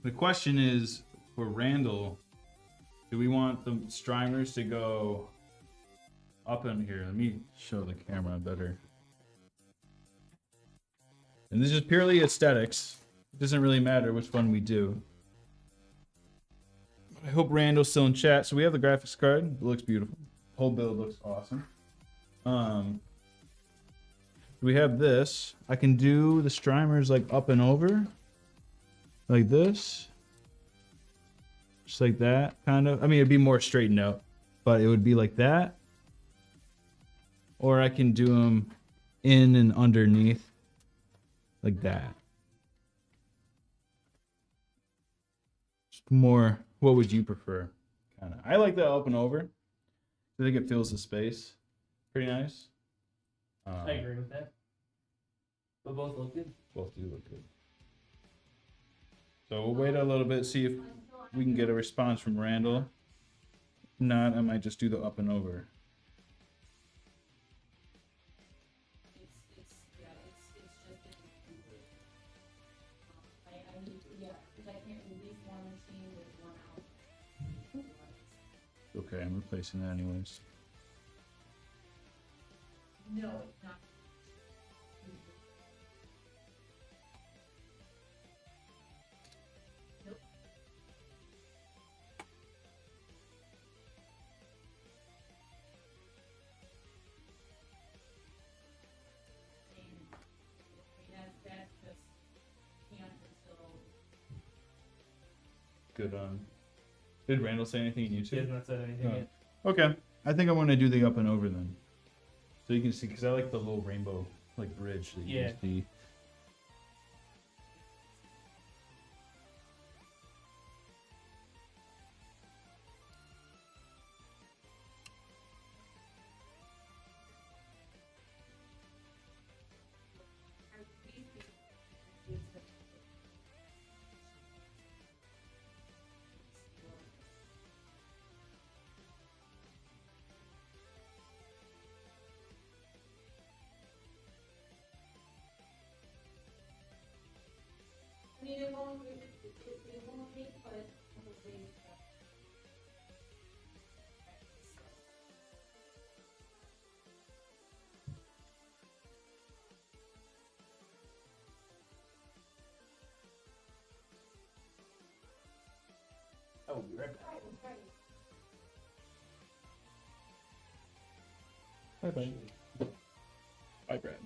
[SPEAKER 2] The question is, for Randall, do we want the streamers to go up in here? Let me show the camera better. And this is purely aesthetics. It doesn't really matter which one we do. I hope Randall's still in chat. So we have the graphics card. It looks beautiful. Whole build looks awesome. We have this. I can do the streamers like up and over. Like this. Just like that, kind of. I mean, it'd be more straightened out, but it would be like that. Or I can do them in and underneath. Like that. Just more, what would you prefer? Kind of. I like the up and over. I think it fills the space. Pretty nice.
[SPEAKER 1] I agree with that. But both look good.
[SPEAKER 2] Both do look good. So we'll wait a little bit, see if we can get a response from Randall. If not, I might just do the up and over.
[SPEAKER 4] It's just I need, because I can't release one machine with one out.
[SPEAKER 2] Okay, I'm replacing that anyways.
[SPEAKER 4] No, it's not. Nope. And that's just can't until.
[SPEAKER 2] Good. Did Randall say anything in
[SPEAKER 1] He has
[SPEAKER 2] YouTube?
[SPEAKER 1] not said anything
[SPEAKER 2] No.
[SPEAKER 1] yet.
[SPEAKER 2] Okay, I think I'm gonna do the up and over then, so you can see, because I like the little rainbow like bridge that you
[SPEAKER 1] Yeah.
[SPEAKER 2] can see. I'll be right back. Bye bye. Bye, Brad.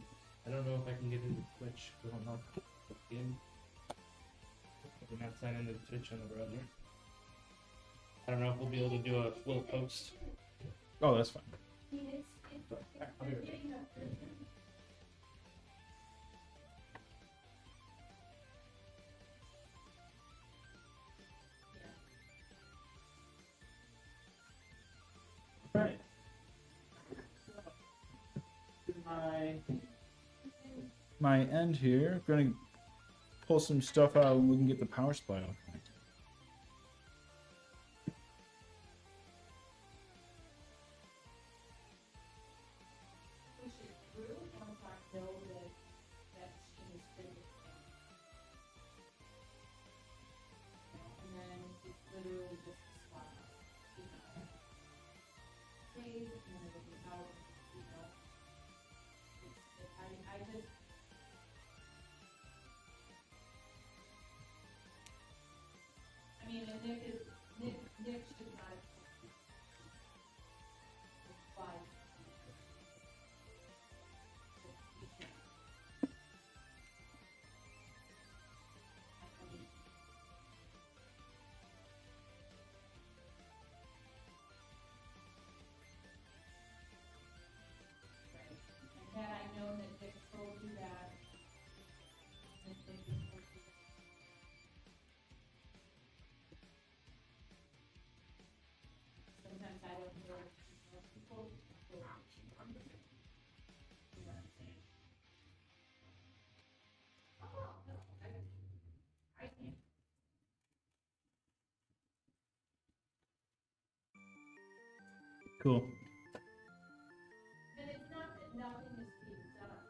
[SPEAKER 1] I don't know if I can get into Twitch. I don't know. In. I did not sign into Twitch on the browser. I don't know if we'll be able to do a full post.
[SPEAKER 2] Oh, that's fine.
[SPEAKER 1] But I'll be right back. Right.
[SPEAKER 2] My end here. I'm gonna pull some stuff out and we can get the power supply off.
[SPEAKER 4] Push it through once I know that that machine is finished. And then it's literally just a swap. You know. Save, and then it'll be out, you know. I just. I mean, and Nick should not have. Why? And had I known that Nick told you that, then Nick would told you. Sometimes I don't know people. You know what I'm saying? Oh, no, I can't.
[SPEAKER 2] Cool.
[SPEAKER 4] And it's not that nothing is being done.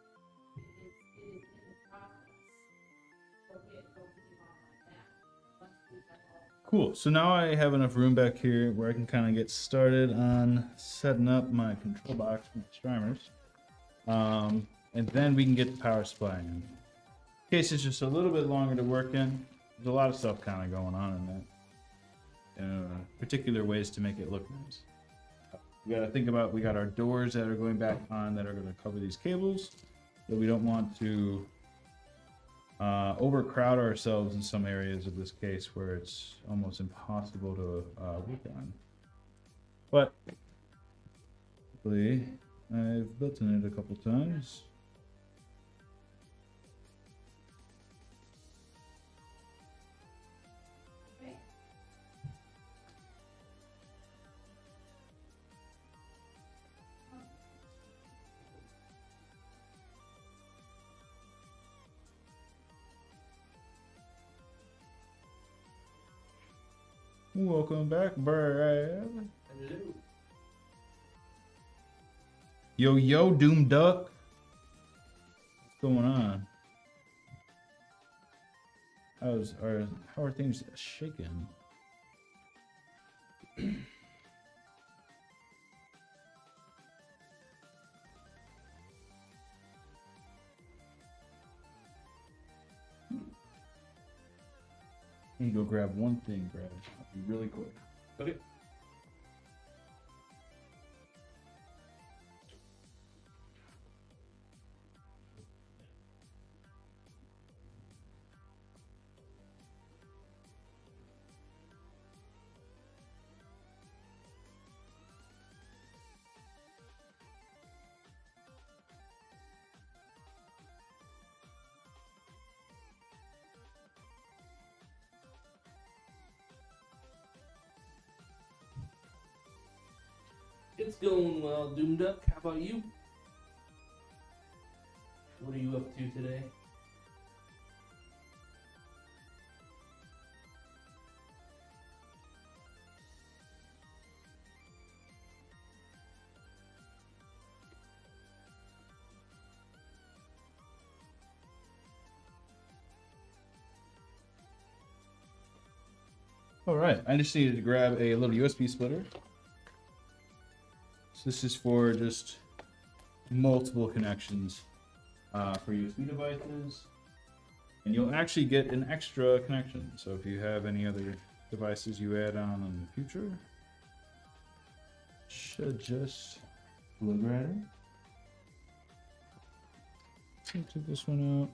[SPEAKER 4] It is in the process. But we don't leave on like that. Once we have all.
[SPEAKER 2] Cool. So now I have enough room back here where I can kind of get started on setting up my control box with streamers. And then we can get the power supply in. Case is just a little bit longer to work in. There's a lot of stuff kind of going on in that. Particular ways to make it look nice. We got to think about, we got our doors that are going back on that are going to cover these cables. So we don't want to overcrowd ourselves in some areas of this case where it's almost impossible to work on. But hopefully I've built in it a couple times. Welcome back, Brad.
[SPEAKER 1] Hello.
[SPEAKER 2] Yo, Doom Duck. What's going on? How are things shaking? I need to go grab one thing, Brad. I'll be really quick.
[SPEAKER 1] Okay. It's going well, Doom Duck. How about you? What are you up to today?
[SPEAKER 2] All right, I just needed to grab a little USB splitter. So this is for just multiple connections for USB devices. And you'll actually get an extra connection. So if you have any other devices you add on in the future. Should just look right in. Take this one out.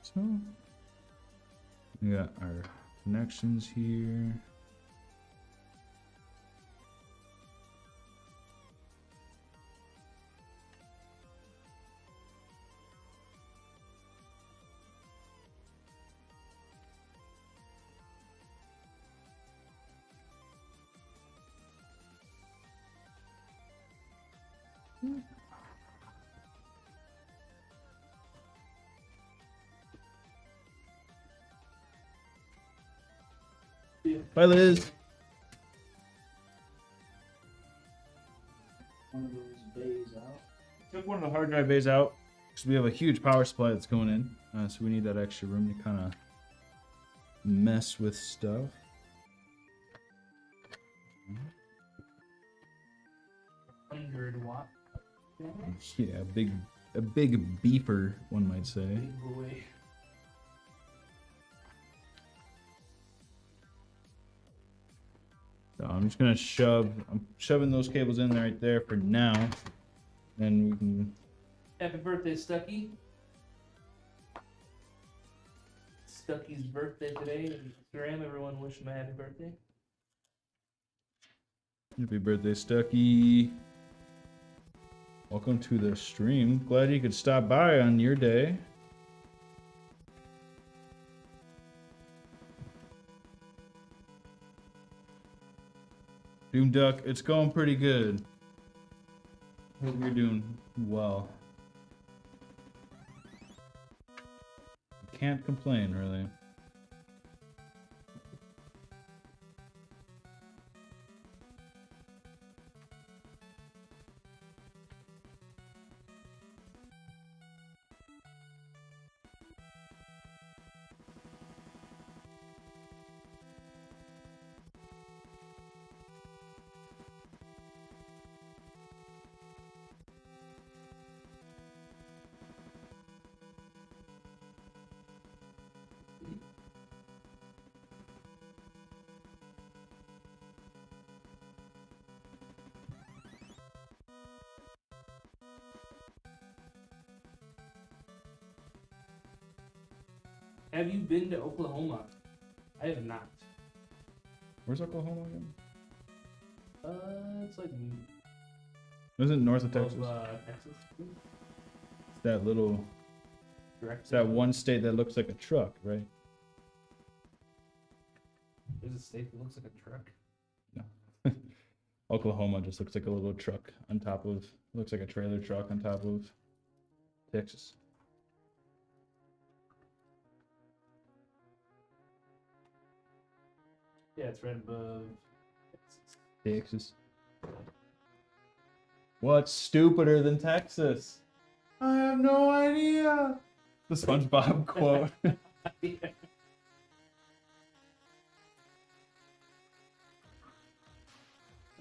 [SPEAKER 2] So we got our connections here. Bye, Liz.
[SPEAKER 1] One of those bays out.
[SPEAKER 2] Took one of the hard drive bays out because we have a huge power supply that's going in, so we need that extra room to kind of mess with stuff.
[SPEAKER 1] 100-watt.
[SPEAKER 2] Yeah, a big beeper, one might say.
[SPEAKER 1] Big boy.
[SPEAKER 2] So I'm just gonna I'm shoving those cables in right there for now. Then we can.
[SPEAKER 1] Happy birthday, Stucky. Stucky's birthday today. Instagram, everyone wish him a happy birthday.
[SPEAKER 2] Happy birthday, Stucky. Welcome to the stream. Glad you could stop by on your day. Doom Duck, it's going pretty good. Hope you're doing well. Can't complain, really.
[SPEAKER 1] Have you been to Oklahoma? I have not.
[SPEAKER 2] Where's Oklahoma again?
[SPEAKER 1] It's like
[SPEAKER 2] Isn't it north of
[SPEAKER 1] above,
[SPEAKER 2] Texas?
[SPEAKER 1] Texas.
[SPEAKER 2] It's that little.
[SPEAKER 1] Direct.
[SPEAKER 2] It's that one state that looks like a truck, right?
[SPEAKER 1] There's a state that looks like a truck.
[SPEAKER 2] No. Oklahoma just looks like a little truck on top of. Looks like a trailer truck on top of Texas.
[SPEAKER 1] Yeah, it's right above Texas.
[SPEAKER 2] Texas. What's stupider than Texas? I have no idea. The SpongeBob quote.
[SPEAKER 1] Yeah.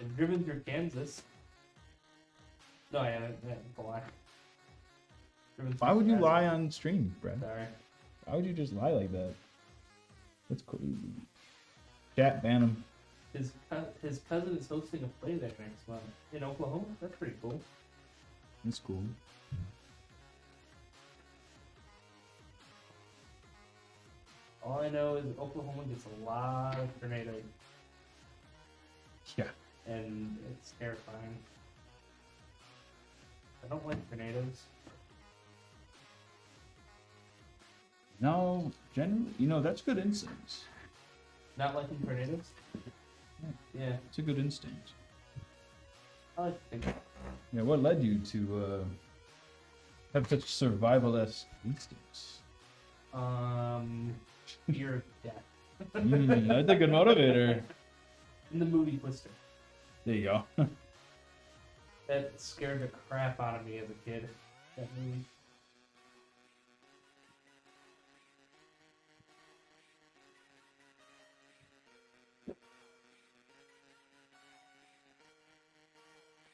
[SPEAKER 1] I've driven through Kansas. No, yeah, lie.
[SPEAKER 2] Why would you lie on stream, Brad?
[SPEAKER 1] Sorry.
[SPEAKER 2] Why would you just lie like that? That's crazy. Chat, ban him.
[SPEAKER 1] His cousin is hosting a play there next month in Oklahoma. That's pretty cool.
[SPEAKER 2] That's cool.
[SPEAKER 1] All I know is Oklahoma gets a lot of tornadoes,
[SPEAKER 2] Yeah.
[SPEAKER 1] and it's terrifying. I don't like tornadoes.
[SPEAKER 2] No, generally, that's good instincts.
[SPEAKER 1] Not liking tornadoes? Yeah,
[SPEAKER 2] It's a good instinct.
[SPEAKER 1] I like to think.
[SPEAKER 2] Yeah, what led you to have such survival-esque instincts?
[SPEAKER 1] Fear of death.
[SPEAKER 2] That's a good motivator.
[SPEAKER 1] In the movie Twister.
[SPEAKER 2] There you go.
[SPEAKER 1] That scared the crap out of me as a kid. That movie.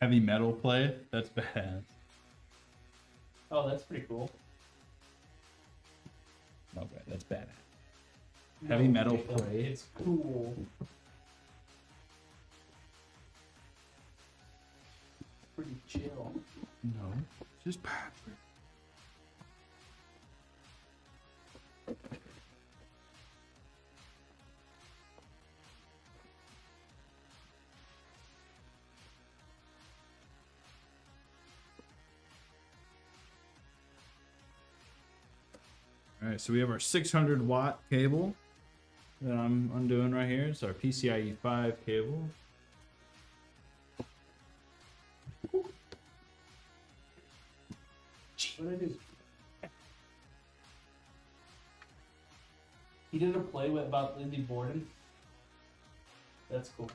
[SPEAKER 2] heavy metal play. That's bad.
[SPEAKER 1] Oh, that's pretty cool.
[SPEAKER 2] Okay, that's bad. Heavy metal
[SPEAKER 1] Jacob,
[SPEAKER 2] play.
[SPEAKER 1] It's cool. Pretty chill.
[SPEAKER 2] No, it's just bad. All right, so we have our 600 watt cable that I'm undoing right here. It's our PCIe 5 cable.
[SPEAKER 1] What did I do? He did a play with about Lizzie Borden. That's cool.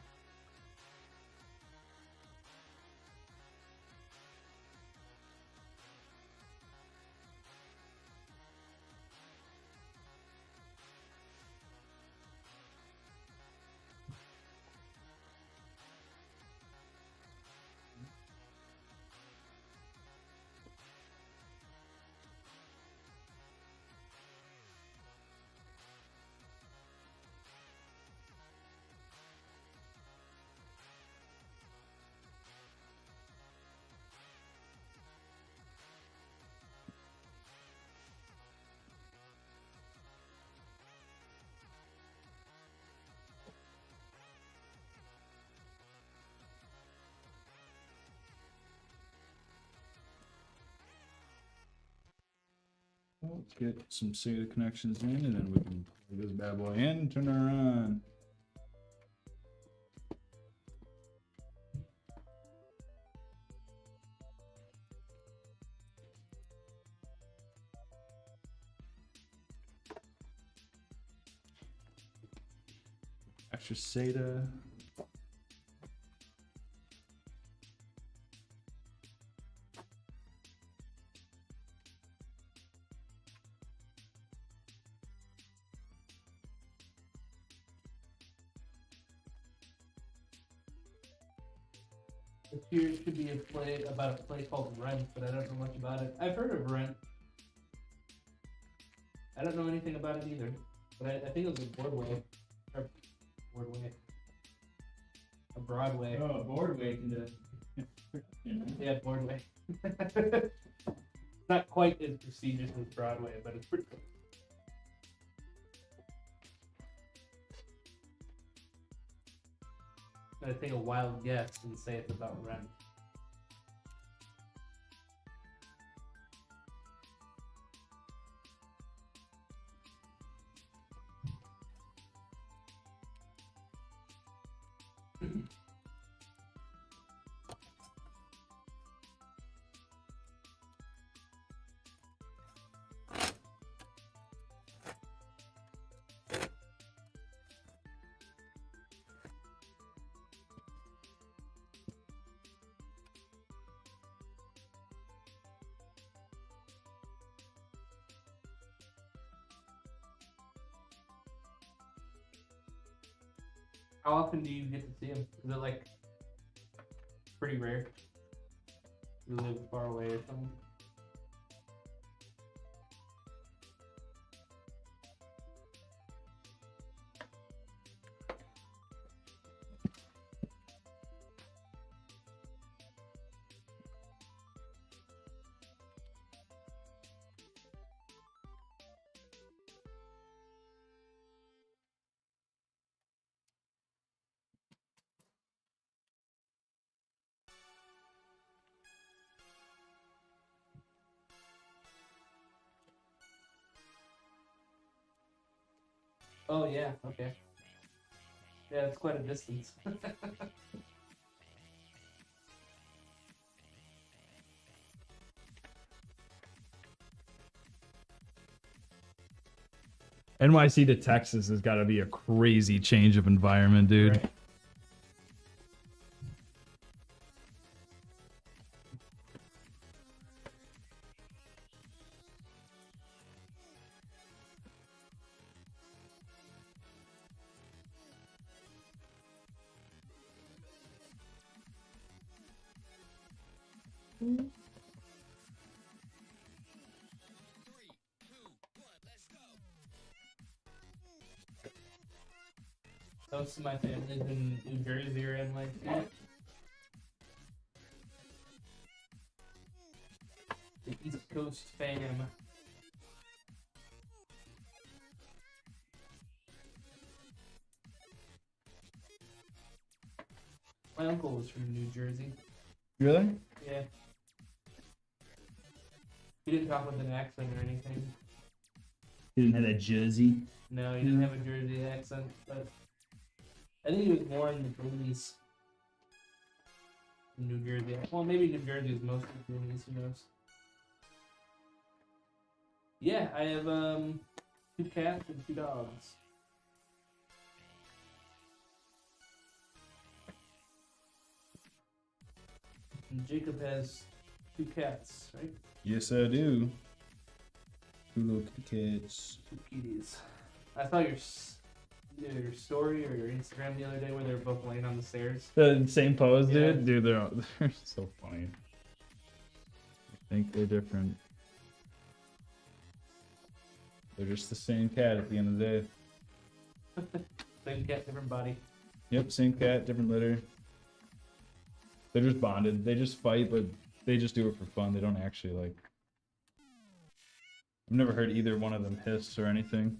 [SPEAKER 2] Let's get some SATA connections in, and then we can plug this bad boy in, turn her on. Extra SATA.
[SPEAKER 1] Here should be a play about a play called Rent, but I don't know much about it. I've heard of Rent. I don't know anything about it either, but I think it was a Broadway. Or Broadway. A Broadway.
[SPEAKER 2] Oh, Broadway can do it.
[SPEAKER 1] Yeah, Broadway. Not quite as prestigious as Broadway, but it's pretty cool. I'm gonna take a wild guess and say it's about Rent. How often do you get to see him? Is it like pretty rare? You live far away or something? Oh yeah, okay. Yeah, it's quite a distance.
[SPEAKER 2] NYC to Texas has got to be a crazy change of environment, dude.
[SPEAKER 1] Right. Most of my family's in New Jersey or NYC. The East Coast fam. My uncle was from New Jersey.
[SPEAKER 2] Really?
[SPEAKER 1] Yeah. He didn't talk with an accent or anything.
[SPEAKER 2] He didn't have that Jersey.
[SPEAKER 1] No, he didn't have a Jersey accent, but I think he was more in the Boonies. New Jersey. Well, maybe New Jersey is mostly Boonies, who knows? Yeah, I have 2 cats and 2 dogs. And Jacob has 2 cats, right?
[SPEAKER 2] Yes, I do. 2 little kids.
[SPEAKER 1] 2 kitties. I saw either your story or your Instagram the other day where they were both laying on the stairs.
[SPEAKER 2] The same pose,
[SPEAKER 1] Yeah.
[SPEAKER 2] dude? Dude, they're so funny. I think they're different. They're just the same cat at the end of the day.
[SPEAKER 1] Same cat, different body.
[SPEAKER 2] Yep, same cat, different litter. They're just bonded. They just fight, but they just do it for fun. They don't actually, like... I've never heard either one of them hiss or anything.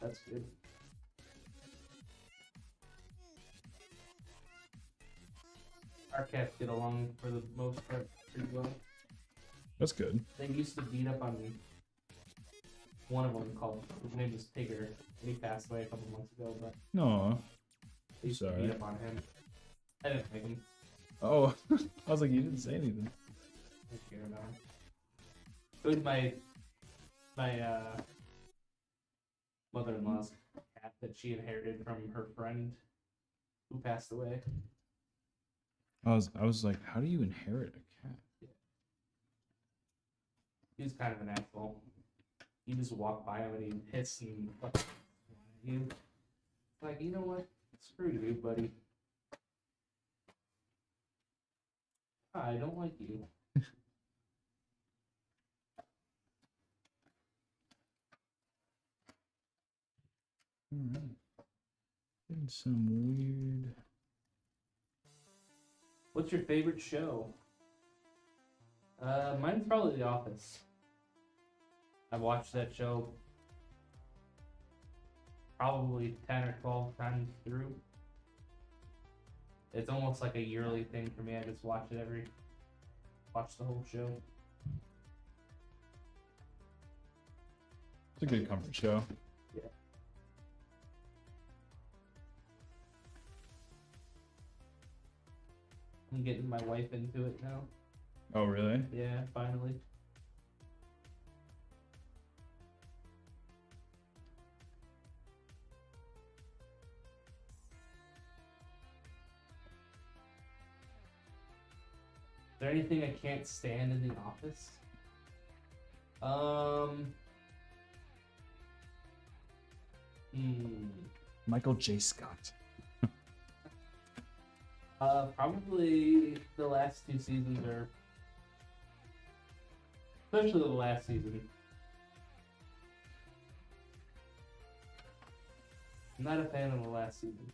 [SPEAKER 1] That's good. Our cats get along for the most part pretty well.
[SPEAKER 2] That's good.
[SPEAKER 1] They used to beat up on one of them his name was Tigger, and he passed away a couple months ago, but
[SPEAKER 2] No.
[SPEAKER 1] they used to
[SPEAKER 2] Sorry.
[SPEAKER 1] beat up on him. I didn't make him.
[SPEAKER 2] Oh, I was like, you didn't say anything.
[SPEAKER 1] I didn't care about him. It was my mother-in-law's cat that she inherited from her friend who passed away.
[SPEAKER 2] I was like, how do you inherit a cat?
[SPEAKER 1] He was kind of an asshole. You just walk by him and he'd hiss and fucking at you. Like, you know what? Screw you, buddy. I don't like you.
[SPEAKER 2] Alright. Getting some weird...
[SPEAKER 1] What's your favorite show? Mine's probably The Office. I've watched that show probably 10 or 12 times through. It's almost like a yearly thing for me. I just watch the whole show.
[SPEAKER 2] It's a good comfort show.
[SPEAKER 1] Yeah. I'm getting my wife into it now.
[SPEAKER 2] Oh, really?
[SPEAKER 1] Yeah, finally. Is there anything I can't stand in The Office?
[SPEAKER 2] Michael J. Scott.
[SPEAKER 1] Probably the last 2 seasons are, especially the last season. I'm not a fan of the last season.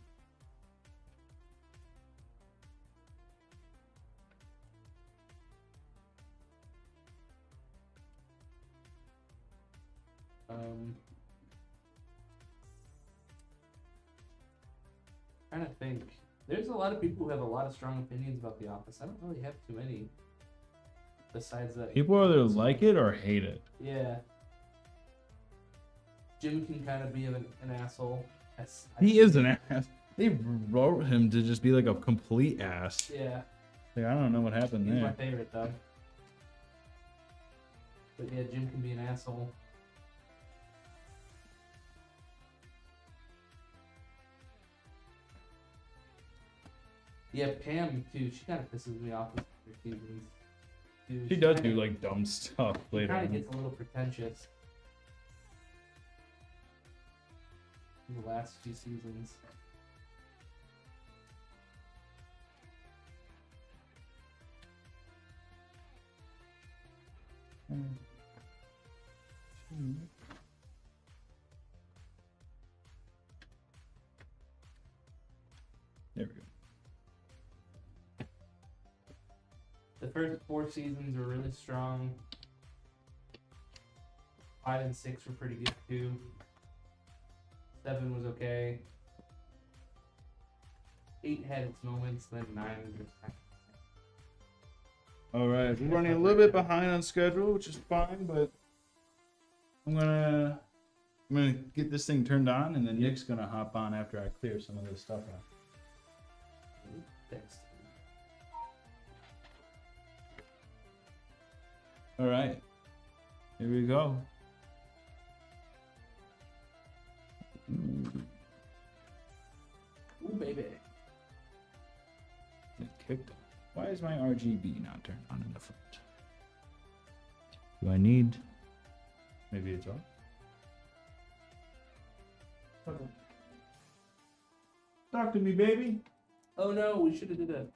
[SPEAKER 1] Trying to think. There's a lot of people who have a lot of strong opinions about The Office. I don't really have too many. Besides that,
[SPEAKER 2] People either like it or hate it.
[SPEAKER 1] yeah. Jim can kind of be an asshole.
[SPEAKER 2] He is an ass. They wrote him to just be like a complete ass.
[SPEAKER 1] Yeah,
[SPEAKER 2] Like, I don't know what happened
[SPEAKER 1] he's my
[SPEAKER 2] there.
[SPEAKER 1] favorite though. But yeah, Jim can be an asshole. Yeah, Pam too. She kind of pisses me off with her seasons. Dude,
[SPEAKER 2] She does do like dumb stuff later
[SPEAKER 1] Kind of
[SPEAKER 2] on.
[SPEAKER 1] gets a little pretentious. In the last few seasons.
[SPEAKER 2] There we go.
[SPEAKER 1] The first 4 seasons were really strong. 5 and 6 were pretty good too. 7 was okay. 8 had its moments, then 9 was kind
[SPEAKER 2] All right, we're running a little bit behind on schedule, which is fine, but I'm gonna get this thing turned on, and then Nick's gonna hop on after I clear some of this stuff out.
[SPEAKER 1] of text.
[SPEAKER 2] All right, here we go.
[SPEAKER 1] Ooh, baby.
[SPEAKER 2] It kicked off. Why is my RGB not turned on in the front? Do I need? Maybe it's on. Okay. Talk to me, baby.
[SPEAKER 1] Oh no, we should have did that.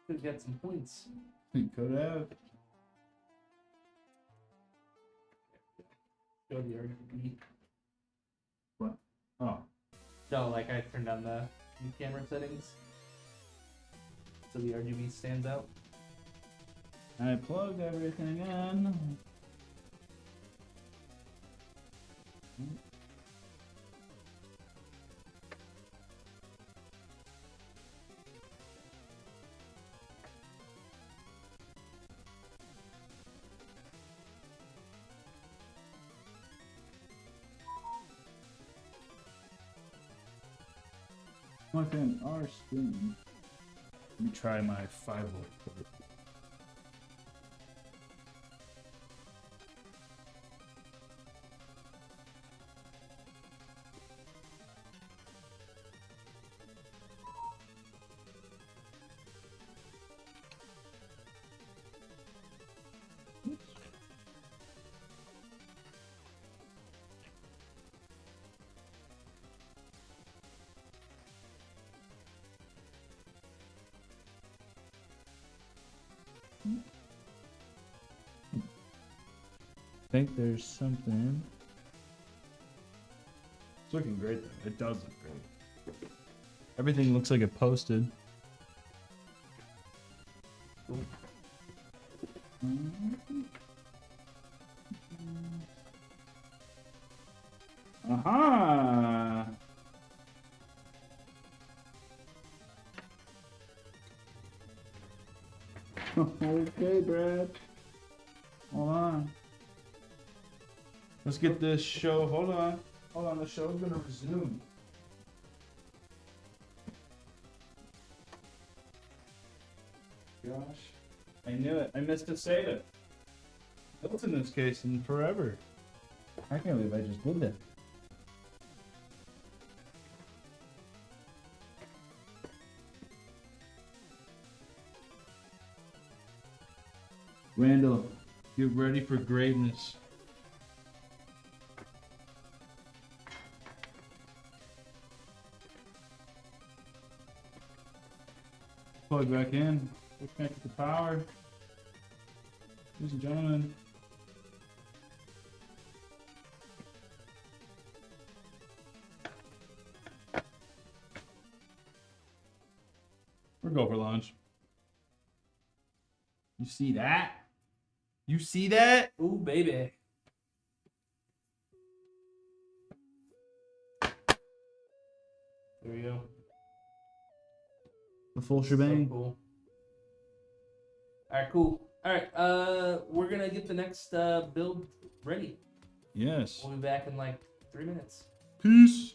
[SPEAKER 1] Could have got some points.
[SPEAKER 2] Could have.
[SPEAKER 1] Show the RGB.
[SPEAKER 2] What? Oh.
[SPEAKER 1] No, like I turned on the camera settings so the RGB stands out.
[SPEAKER 2] I plugged everything in. My fan R screen. Let me try my 5-volt port. I think there's something. It's looking great though. It does look great. Everything looks like it posted.
[SPEAKER 1] Cool.
[SPEAKER 2] Aha! Okay, Brad. Hold on. Let's get this show. Hold on. Hold on. The show's gonna resume. Gosh. I knew it. I missed to say it. Built in this case in forever. I can't believe I just did that. Randall, get ready for greatness. Plug back in. We'll connect the power. Ladies and gentlemen. We're go for lunch. You see that? You see that?
[SPEAKER 1] Ooh, baby. There we go.
[SPEAKER 2] The full
[SPEAKER 1] So
[SPEAKER 2] shebang.
[SPEAKER 1] cool. Alright, cool. Alright, we're gonna get the next build ready.
[SPEAKER 2] Yes.
[SPEAKER 1] We'll be back in like 3 minutes.
[SPEAKER 2] Peace.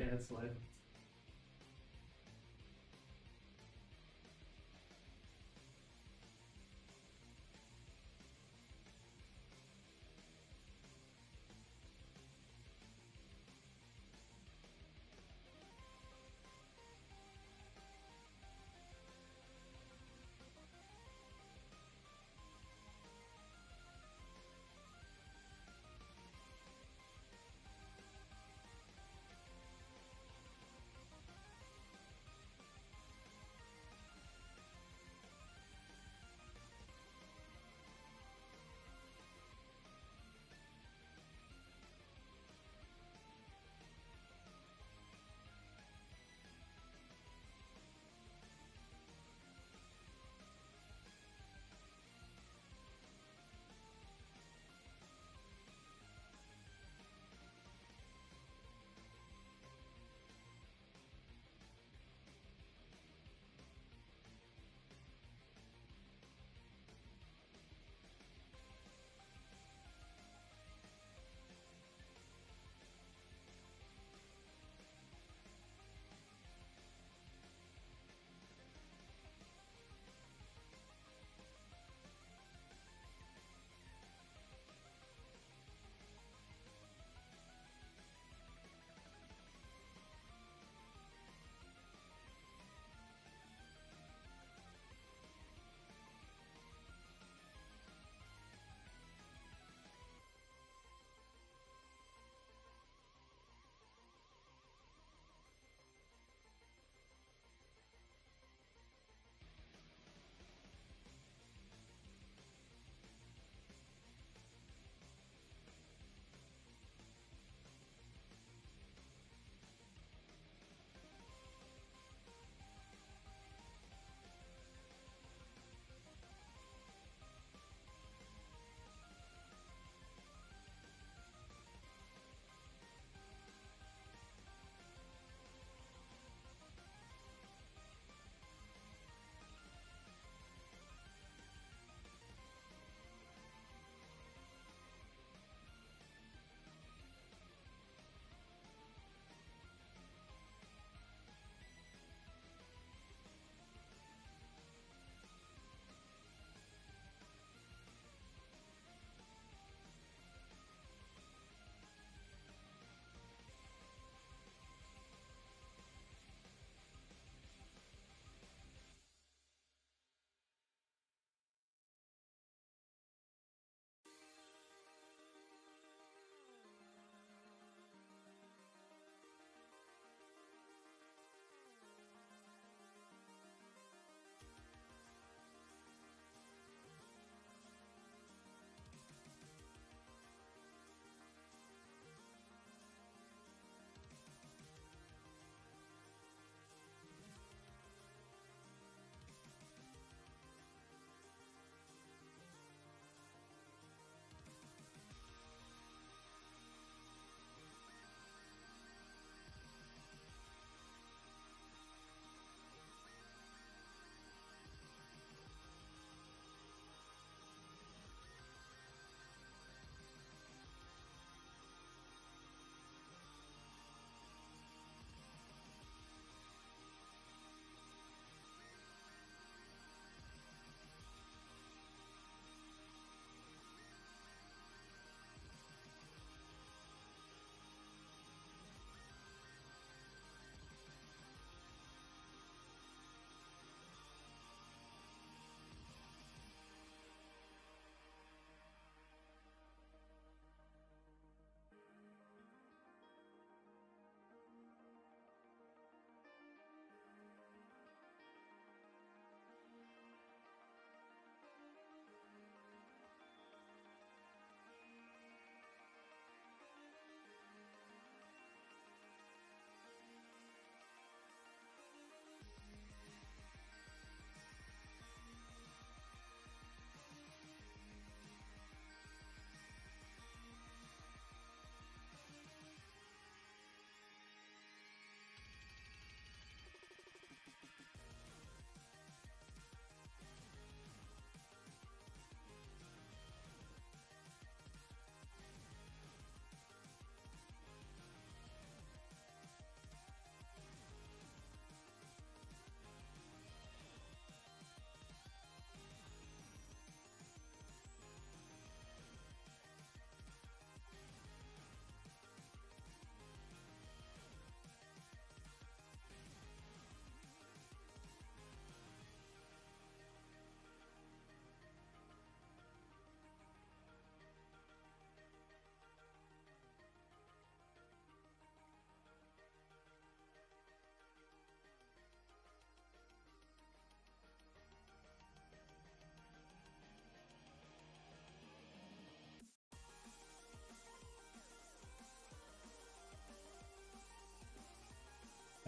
[SPEAKER 1] Dance life.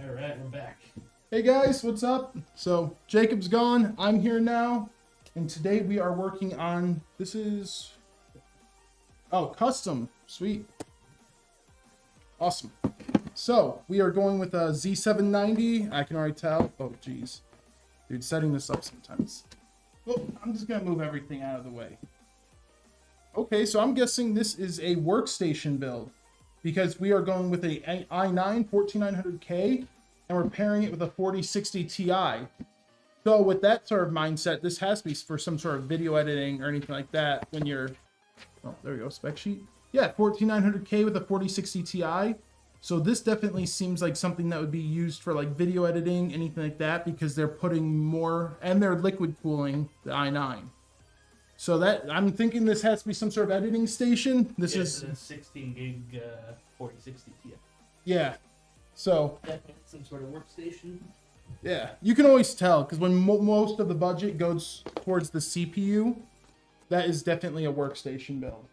[SPEAKER 1] All right, we're back.
[SPEAKER 5] Hey guys, what's up? So Jacob's gone, I'm here now, and today we are working on, this is, oh, custom, sweet. Awesome. So we are going with a Z790, I can already tell. Oh geez. Dude, setting this up sometimes. Well, I'm just gonna move everything out of the way. Okay, so I'm guessing this is a workstation build, because we are going with a i9 14900K, and we're pairing it with a 4060 Ti. So with that sort of mindset, this has to be for some sort of video editing or anything like that when you're, oh, there we go, spec sheet. Yeah, 14900K with a 4060 Ti. So this definitely seems like something that would be used for like video editing, anything like that, because they're putting more, and they're liquid cooling the i9. So that, I'm thinking this has to be some sort of editing station. This is
[SPEAKER 1] a 16 gig 4060 Ti.
[SPEAKER 5] Yeah. So
[SPEAKER 1] Definitely some sort of workstation.
[SPEAKER 5] yeah, you can always tell because when most of the budget goes towards the CPU, that is definitely a workstation build.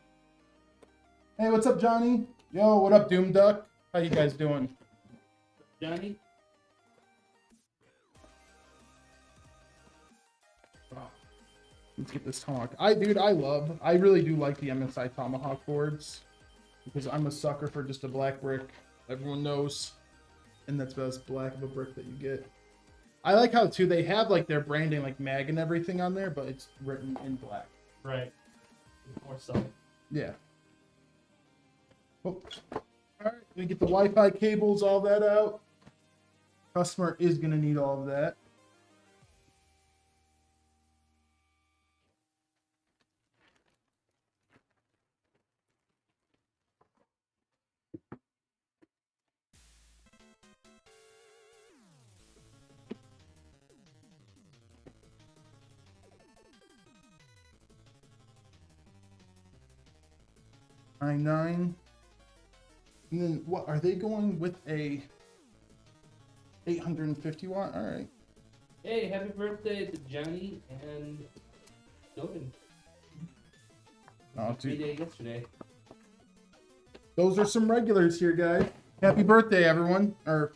[SPEAKER 5] Hey, what's up, Johnny? Yo, what up, Doom Duck? How you guys doing?
[SPEAKER 1] Johnny?
[SPEAKER 5] Let's get this Tomahawk. I really do like the MSI Tomahawk boards because I'm a sucker for just a black brick. Everyone knows. And that's about as black of a brick that you get. I like how, too, they have, like, their branding, like, mag and everything on there, but it's written in black.
[SPEAKER 1] Right. Or so.
[SPEAKER 5] Yeah. Oh. Alright, we get the Wi-Fi cables, all that out. Customer is going to need all of that. i9. And then what are they going with a 850 watt? All right.
[SPEAKER 1] Hey, happy birthday to Johnny and Gordon.
[SPEAKER 5] Oh, dude.
[SPEAKER 1] Day yesterday.
[SPEAKER 5] Those are some regulars here, guys. Happy birthday, everyone. Or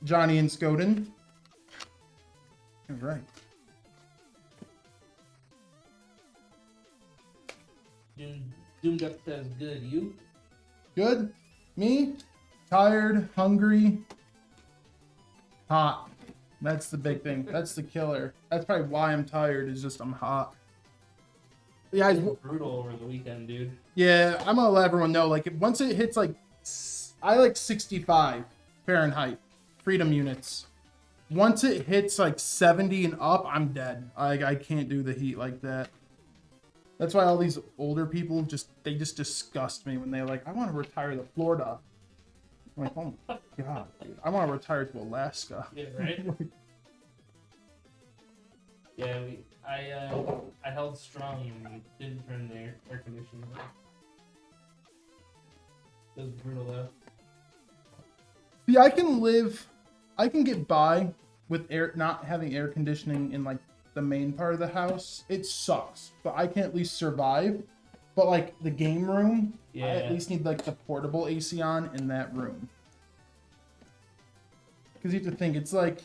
[SPEAKER 5] Johnny and Skoden. All right.
[SPEAKER 1] Doom Duck says good. You?
[SPEAKER 5] Good. Me? Tired, hungry, hot. That's the big thing. That's the killer. That's probably why I'm tired, is just I'm hot. Yeah,
[SPEAKER 1] It was brutal over the weekend, dude.
[SPEAKER 5] yeah, I'm gonna let everyone know, like, once it hits, like, I like 65 Fahrenheit, freedom units. Once it hits, like, 70 and up, I'm dead. I can't do the heat like that. That's why all these older people they just disgust me when they're like, I want to retire to Florida. I'm like, oh my god, dude. I want to retire to Alaska.
[SPEAKER 1] Yeah, right? Yeah, I held strong and didn't turn the air conditioning on. It was brutal though.
[SPEAKER 5] See, I can get by with not having air conditioning in like the main part of the house. It sucks, but I can at least survive. But like the game room, I at least need like the portable AC on in that room. Because you have to think, it's like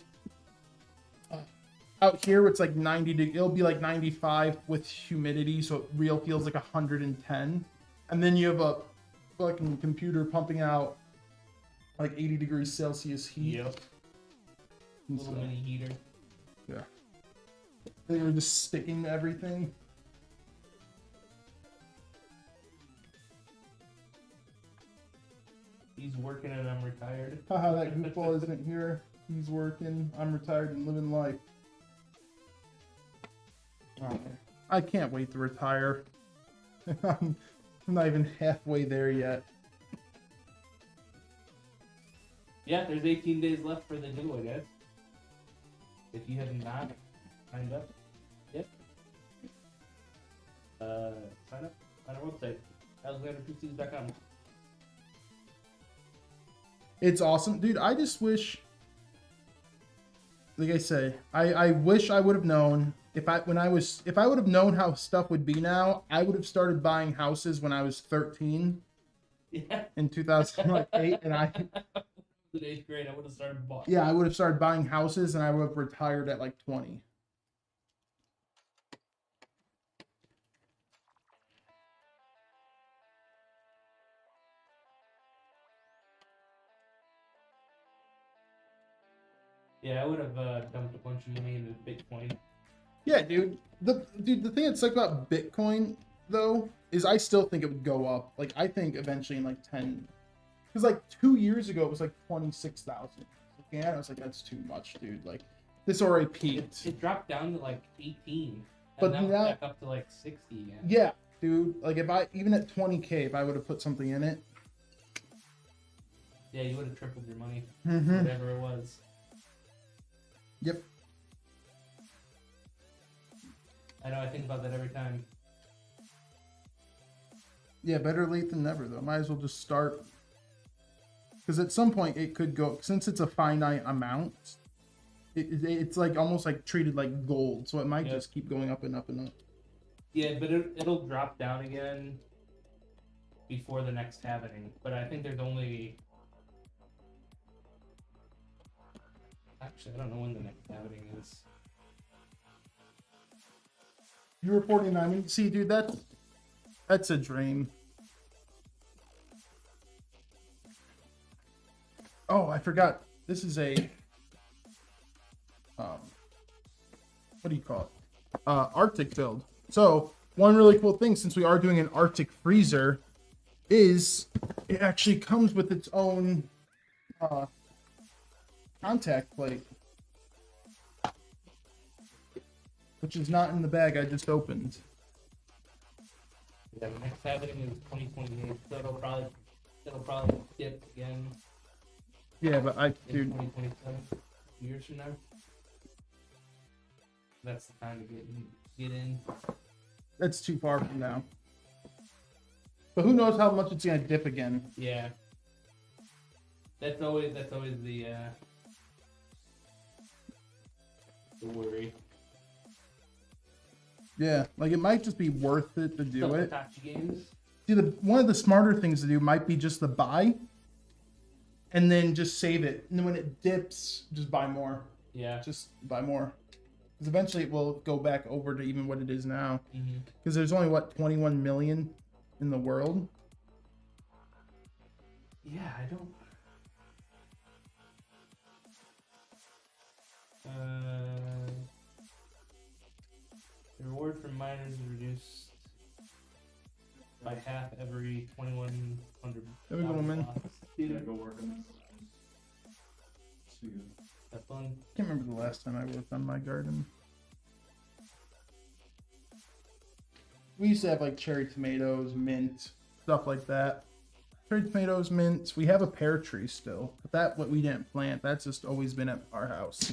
[SPEAKER 5] out here it's like 90, it'll be like 95 with humidity, so it real feels like 110. And then you have a fucking computer pumping out like 80 degrees Celsius heat.
[SPEAKER 1] Yep. Little mini heater.
[SPEAKER 5] Yeah. They were just sticking to everything.
[SPEAKER 1] He's working and I'm retired.
[SPEAKER 5] Haha, that goofball isn't here. He's working. I'm retired and living life. Oh, I can't wait to retire. I'm not even halfway there yet.
[SPEAKER 1] Yeah, there's 18 days left for the giveaway, guys. If you have not signed up yet, sign up on our website, AlexanderPCs.com.
[SPEAKER 5] It's awesome. Dude, I just wish, like I say, I wish I would have known if I would have known how stuff would be now, I would have started buying houses when I was 13
[SPEAKER 1] Yeah.
[SPEAKER 5] in 2008, and
[SPEAKER 1] in 8th grade, I would have started buying.
[SPEAKER 5] Yeah, I would have started buying houses and I would have retired at like 20.
[SPEAKER 1] Yeah, I would have dumped a bunch of money into Bitcoin.
[SPEAKER 5] Yeah, dude. The thing that's like about Bitcoin though is I still think it would go up. Like I think eventually in like 10, because like 2 years ago it was like 26,000. Yeah, I was like that's too much, dude. Like this already peaked.
[SPEAKER 1] It dropped down to like 18,
[SPEAKER 5] But
[SPEAKER 1] and
[SPEAKER 5] now-
[SPEAKER 1] back up to like 60 again.
[SPEAKER 5] Yeah, dude. Like if I even at 20K, if I would have put something in it.
[SPEAKER 1] Yeah, you would have tripled your money,
[SPEAKER 5] Mm-hmm.
[SPEAKER 1] whatever it was.
[SPEAKER 5] Yep.
[SPEAKER 1] I know. I think about that every time.
[SPEAKER 5] Yeah, better late than never though. Might as well just start. Because at some point it could go, since it's a finite amount, it's like almost like treated like gold. So it might
[SPEAKER 1] Yep.
[SPEAKER 5] just keep going up and up and up.
[SPEAKER 1] Yeah, but it'll drop down again before the next halving. But I think there's only. Actually, I don't know when the next halving is.
[SPEAKER 5] You were 49. See, dude, that's a dream. Oh, I forgot. This is a what do you call it? Arctic build. So one really cool thing, since we are doing an Arctic freezer, is it actually comes with its own contact plate, which is not in the bag I just opened.
[SPEAKER 1] Yeah, the next halving is 2028, so it'll probably dip again
[SPEAKER 5] Yeah, but I,
[SPEAKER 1] in
[SPEAKER 5] dude,
[SPEAKER 1] 2027, 2 years from now. That's the time to get in.
[SPEAKER 5] that's too far from now. But who knows how much it's gonna dip again?
[SPEAKER 1] Yeah. That's always the worry.
[SPEAKER 5] Yeah, like it might just be worth it to do
[SPEAKER 1] Stuff
[SPEAKER 5] it.
[SPEAKER 1] Hitachi games.
[SPEAKER 5] See, one of the smarter things to do might be just to buy, and then just save it, and then when it dips, just buy more.
[SPEAKER 1] Yeah.
[SPEAKER 5] Just buy more, because eventually it will go back over to even what it is now.
[SPEAKER 1] Mm-hmm.
[SPEAKER 5] Because there's only what 21 million in the world.
[SPEAKER 1] Yeah, I don't. The reward for miners is reduced by half every 2,100.
[SPEAKER 5] There we go, man.
[SPEAKER 2] Yeah, go work on this. See you.
[SPEAKER 1] Have fun.
[SPEAKER 5] Can't remember the last time I worked on my garden. We used to have like cherry tomatoes, mint, stuff like that. Cherry tomatoes, mint. We have a pear tree still, but that what we didn't plant. That's just always been at our house.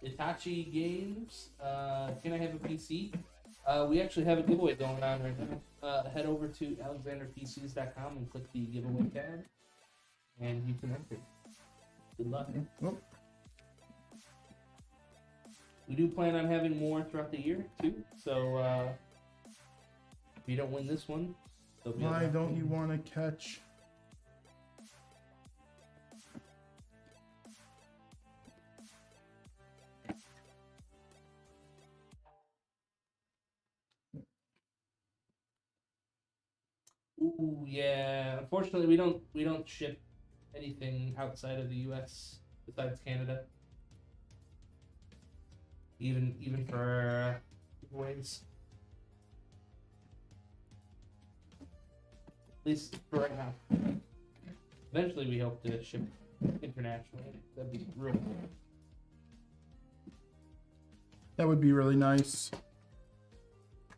[SPEAKER 1] Hitachi Games. Can I have a PC? We actually have a giveaway going on right now. Head over to alexanderpcs.com and click the giveaway tab, and you can enter. Good luck.
[SPEAKER 5] Oh,
[SPEAKER 1] We do plan on having more throughout the year too. So if you don't win this one, there'll be
[SPEAKER 5] why
[SPEAKER 1] another
[SPEAKER 5] don't you
[SPEAKER 1] one.
[SPEAKER 5] want to catch?
[SPEAKER 1] Ooh, yeah. Unfortunately, we don't ship anything outside of the U.S. besides Canada. Even for giveaways. At least for right now. Eventually, we hope to ship internationally. That'd be real cool.
[SPEAKER 5] That would be really nice.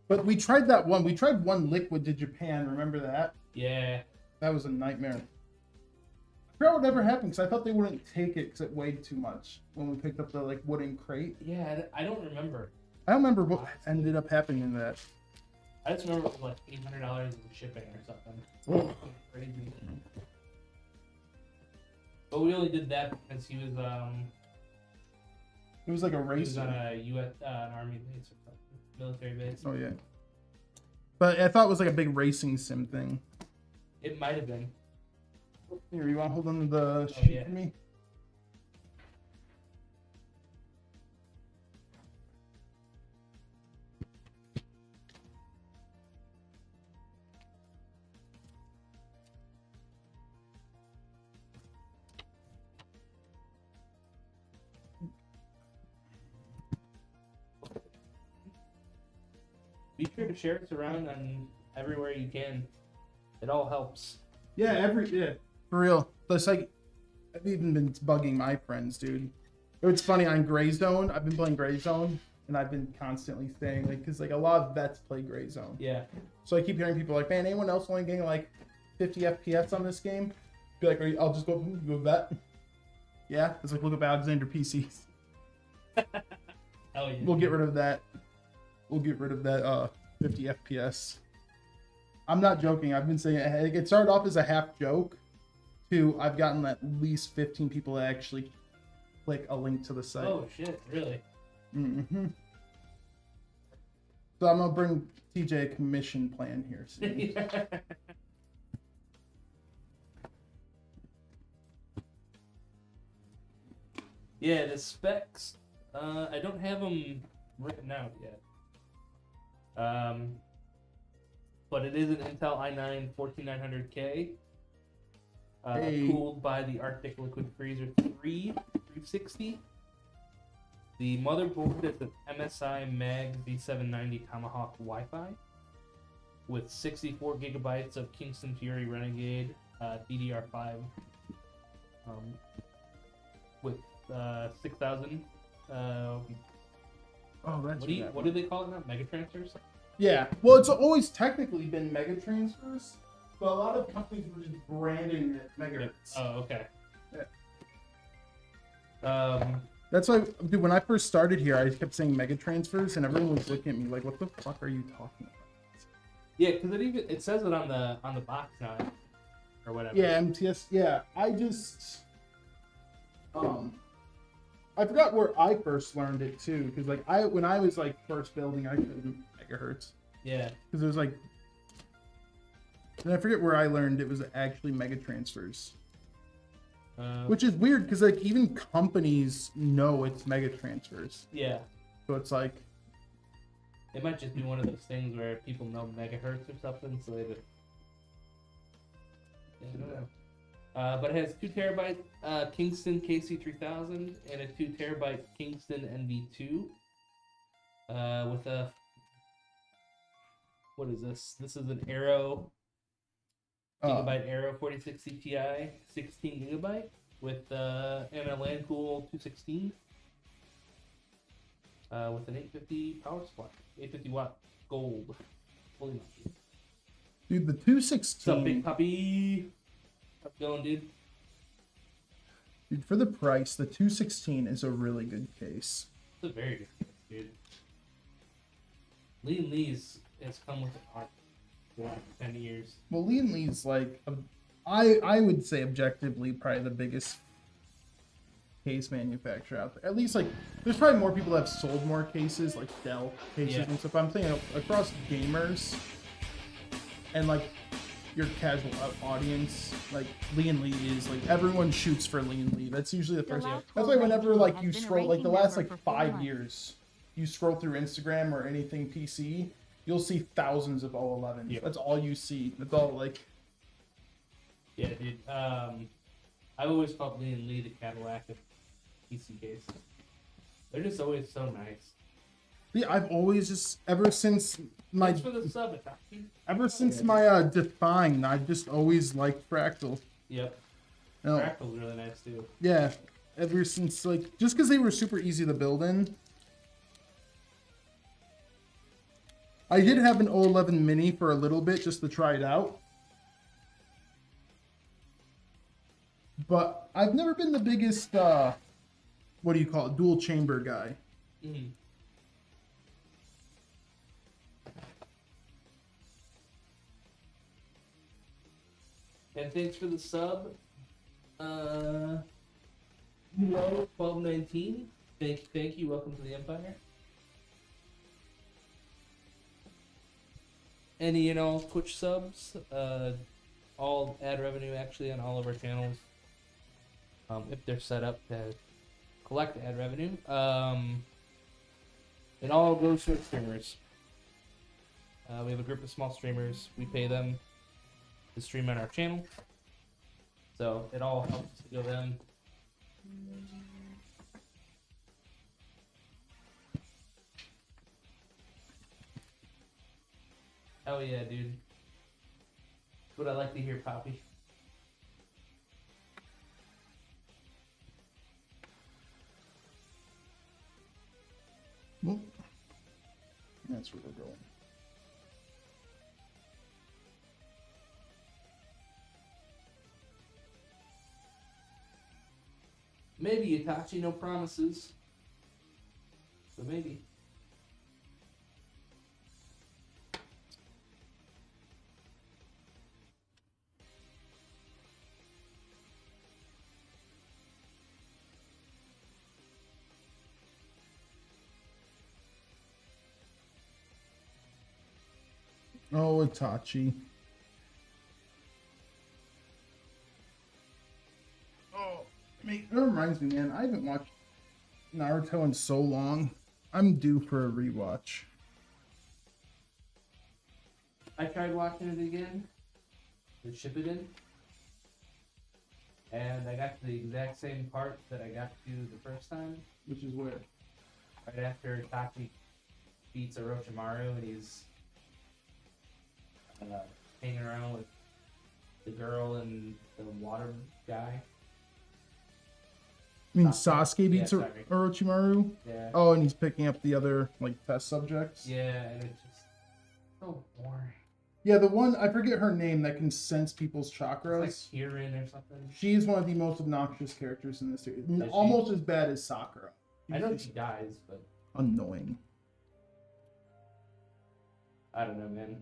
[SPEAKER 5] But we tried that one. We tried one liquid to Japan. Remember that?
[SPEAKER 1] Yeah.
[SPEAKER 5] That was a nightmare. I forgot whatever happened because I thought they wouldn't take it because it weighed too much when we picked up the like wooden crate.
[SPEAKER 1] Yeah, I don't remember.
[SPEAKER 5] I don't remember what ended up happening in that.
[SPEAKER 1] I just remember it was like $800 in shipping or something. Crazy. But we only did that because he was
[SPEAKER 5] It was like a
[SPEAKER 1] he was
[SPEAKER 5] race.
[SPEAKER 1] on a U.S. An army base or something, military base.
[SPEAKER 5] Oh yeah. But I thought it was like a big racing sim thing.
[SPEAKER 1] It might have been.
[SPEAKER 5] Here, you want to hold on to the
[SPEAKER 1] Oh,
[SPEAKER 5] sheet
[SPEAKER 1] yeah.
[SPEAKER 5] for me?
[SPEAKER 1] Be sure to share us around on everywhere you can. It all helps.
[SPEAKER 5] Yeah, for real. That's like, I've even been bugging my friends, dude. It's funny on Gray Zone. I've been playing Gray Zone, and I've been constantly saying like, because like a lot of vets play Gray Zone.
[SPEAKER 1] Yeah.
[SPEAKER 5] So I keep hearing people like, man, anyone else only getting like 50 FPS on this game? Be like, I'll just go vet. Yeah, it's like look up Alexander PCs.
[SPEAKER 1] Oh yeah.
[SPEAKER 5] We'll get rid of that. We'll get rid of that 50 FPS. I'm not joking. I've been saying it started off as a half joke to I've gotten at least 15 people to actually click a link to the site.
[SPEAKER 1] Oh shit! Really?
[SPEAKER 5] Mm-hmm. So I'm gonna bring TJ a commission plan here soon.
[SPEAKER 1] Yeah, the specs. I don't have them written out yet. But it is an Intel i9 14900K,
[SPEAKER 5] Hey.
[SPEAKER 1] cooled by the Arctic Liquid Freezer 360. The motherboard is an MSI Mag V790 Tomahawk Wi-Fi with 64 gigabytes of Kingston Fury Renegade DDR5 with 6,000.
[SPEAKER 5] Oh, that's
[SPEAKER 1] What do they call it now? Megatransfers?
[SPEAKER 5] Yeah. Well, it's always technically been mega transfers, but a lot of companies were just branding it megahertz.
[SPEAKER 1] Oh, okay.
[SPEAKER 5] Yeah. That's why, dude, when I first started here, I kept saying mega transfers, and everyone was looking at me like, "What the fuck are you talking about?"
[SPEAKER 1] Yeah, because it says it on the box now, or whatever.
[SPEAKER 5] Yeah, MTS. Yeah, I just, I forgot where I first learned it too, because like when I was like first building, I couldn't megahertz
[SPEAKER 1] Yeah.
[SPEAKER 5] because it was like, and I forget where I learned it was actually mega transfers. Which is weird because like even companies know it's mega transfers,
[SPEAKER 1] Yeah.
[SPEAKER 5] so it's like,
[SPEAKER 1] It might just be one of those things where people know megahertz or something, so they just. Yeah, I don't know. But it has 2 terabyte Kingston KC3000 and a 2 terabyte Kingston NV2 with a. What is this? This is an Aero Gigabyte Aero 4060 Ti, 16 gigabyte with and a LAN cool 216 with an 850 power supply, 850 watt gold, fully mounted.
[SPEAKER 5] dude, the
[SPEAKER 1] What's up,
[SPEAKER 5] 216,
[SPEAKER 1] big puppy? How's it going, dude?
[SPEAKER 5] dude, for the price, the 216 is a really good case.
[SPEAKER 1] It's a very good case, dude. Lee & Lee's has come with an art for the last 10 years.
[SPEAKER 5] Well, Lee & Lee's like, I would say objectively probably the biggest case manufacturer out there. At least like, there's probably more people that have sold more cases, like Dell cases
[SPEAKER 1] Yeah.
[SPEAKER 5] and stuff. I'm thinking across gamers and like your casual audience, like Lee & Lee is like, everyone shoots for Lee & Lee. That's usually the first.
[SPEAKER 3] last
[SPEAKER 5] That's why whenever
[SPEAKER 3] 12
[SPEAKER 5] like
[SPEAKER 3] has
[SPEAKER 5] you
[SPEAKER 3] been a
[SPEAKER 5] scroll, like the
[SPEAKER 3] ranking
[SPEAKER 5] last
[SPEAKER 3] member
[SPEAKER 5] like
[SPEAKER 3] for 4
[SPEAKER 5] 5
[SPEAKER 3] months.
[SPEAKER 5] years, you scroll through Instagram or anything PC, you'll see thousands of 011s.
[SPEAKER 1] Yeah.
[SPEAKER 5] That's all you see. That's all like.
[SPEAKER 1] Yeah, dude. I've always called Lee & Lee the Cadillac of PC cases. They're just always so nice.
[SPEAKER 5] Yeah, I've always just ever since my
[SPEAKER 1] Thanks for the sub, Itachi.
[SPEAKER 5] ever since my Define, I've just always liked Fractal.
[SPEAKER 1] Yep.
[SPEAKER 5] You know,
[SPEAKER 1] Fractal's really nice too.
[SPEAKER 5] yeah, ever since like just because they were super easy to build in. I did have an 011 Mini for a little bit just to try it out, but I've never been the biggest what do you call it, dual chamber guy.
[SPEAKER 1] Mm. And thanks for the sub. Hello, 1219. Thank you. Welcome to the Empire. Any and all Twitch subs, all ad revenue actually on all of our channels, if they're set up to collect ad revenue. It all goes to our streamers. We have a group of small streamers. We pay them to stream on our channel. So it all helps to go them. Hell yeah, dude. That's what I like to hear, Poppy.
[SPEAKER 5] Well, that's where we're going.
[SPEAKER 1] Maybe Itachi, no promises. But maybe.
[SPEAKER 5] Oh, Itachi. Oh, that reminds me, man. I haven't watched Naruto in so long. I'm due for a rewatch.
[SPEAKER 1] I tried watching it again. The Shippuden. And I got to the exact same part that I got to the first time.
[SPEAKER 5] Which is where?
[SPEAKER 1] Right after Itachi beats Orochimaru and he's hanging around with the girl and the water guy.
[SPEAKER 5] I mean, Sasuke beats
[SPEAKER 1] Yeah, sorry.
[SPEAKER 5] Orochimaru.
[SPEAKER 1] Yeah.
[SPEAKER 5] Oh, and he's picking up the other like test subjects.
[SPEAKER 1] Yeah, and it's just so boring.
[SPEAKER 5] Yeah, the one I forget her name that can sense people's chakras.
[SPEAKER 1] It's like Kirin or something.
[SPEAKER 5] She's one of the most obnoxious characters in this series.
[SPEAKER 1] Is she?
[SPEAKER 5] Almost as bad as Sakura.
[SPEAKER 1] I know she dies, but
[SPEAKER 5] Annoying.
[SPEAKER 1] I don't know, man.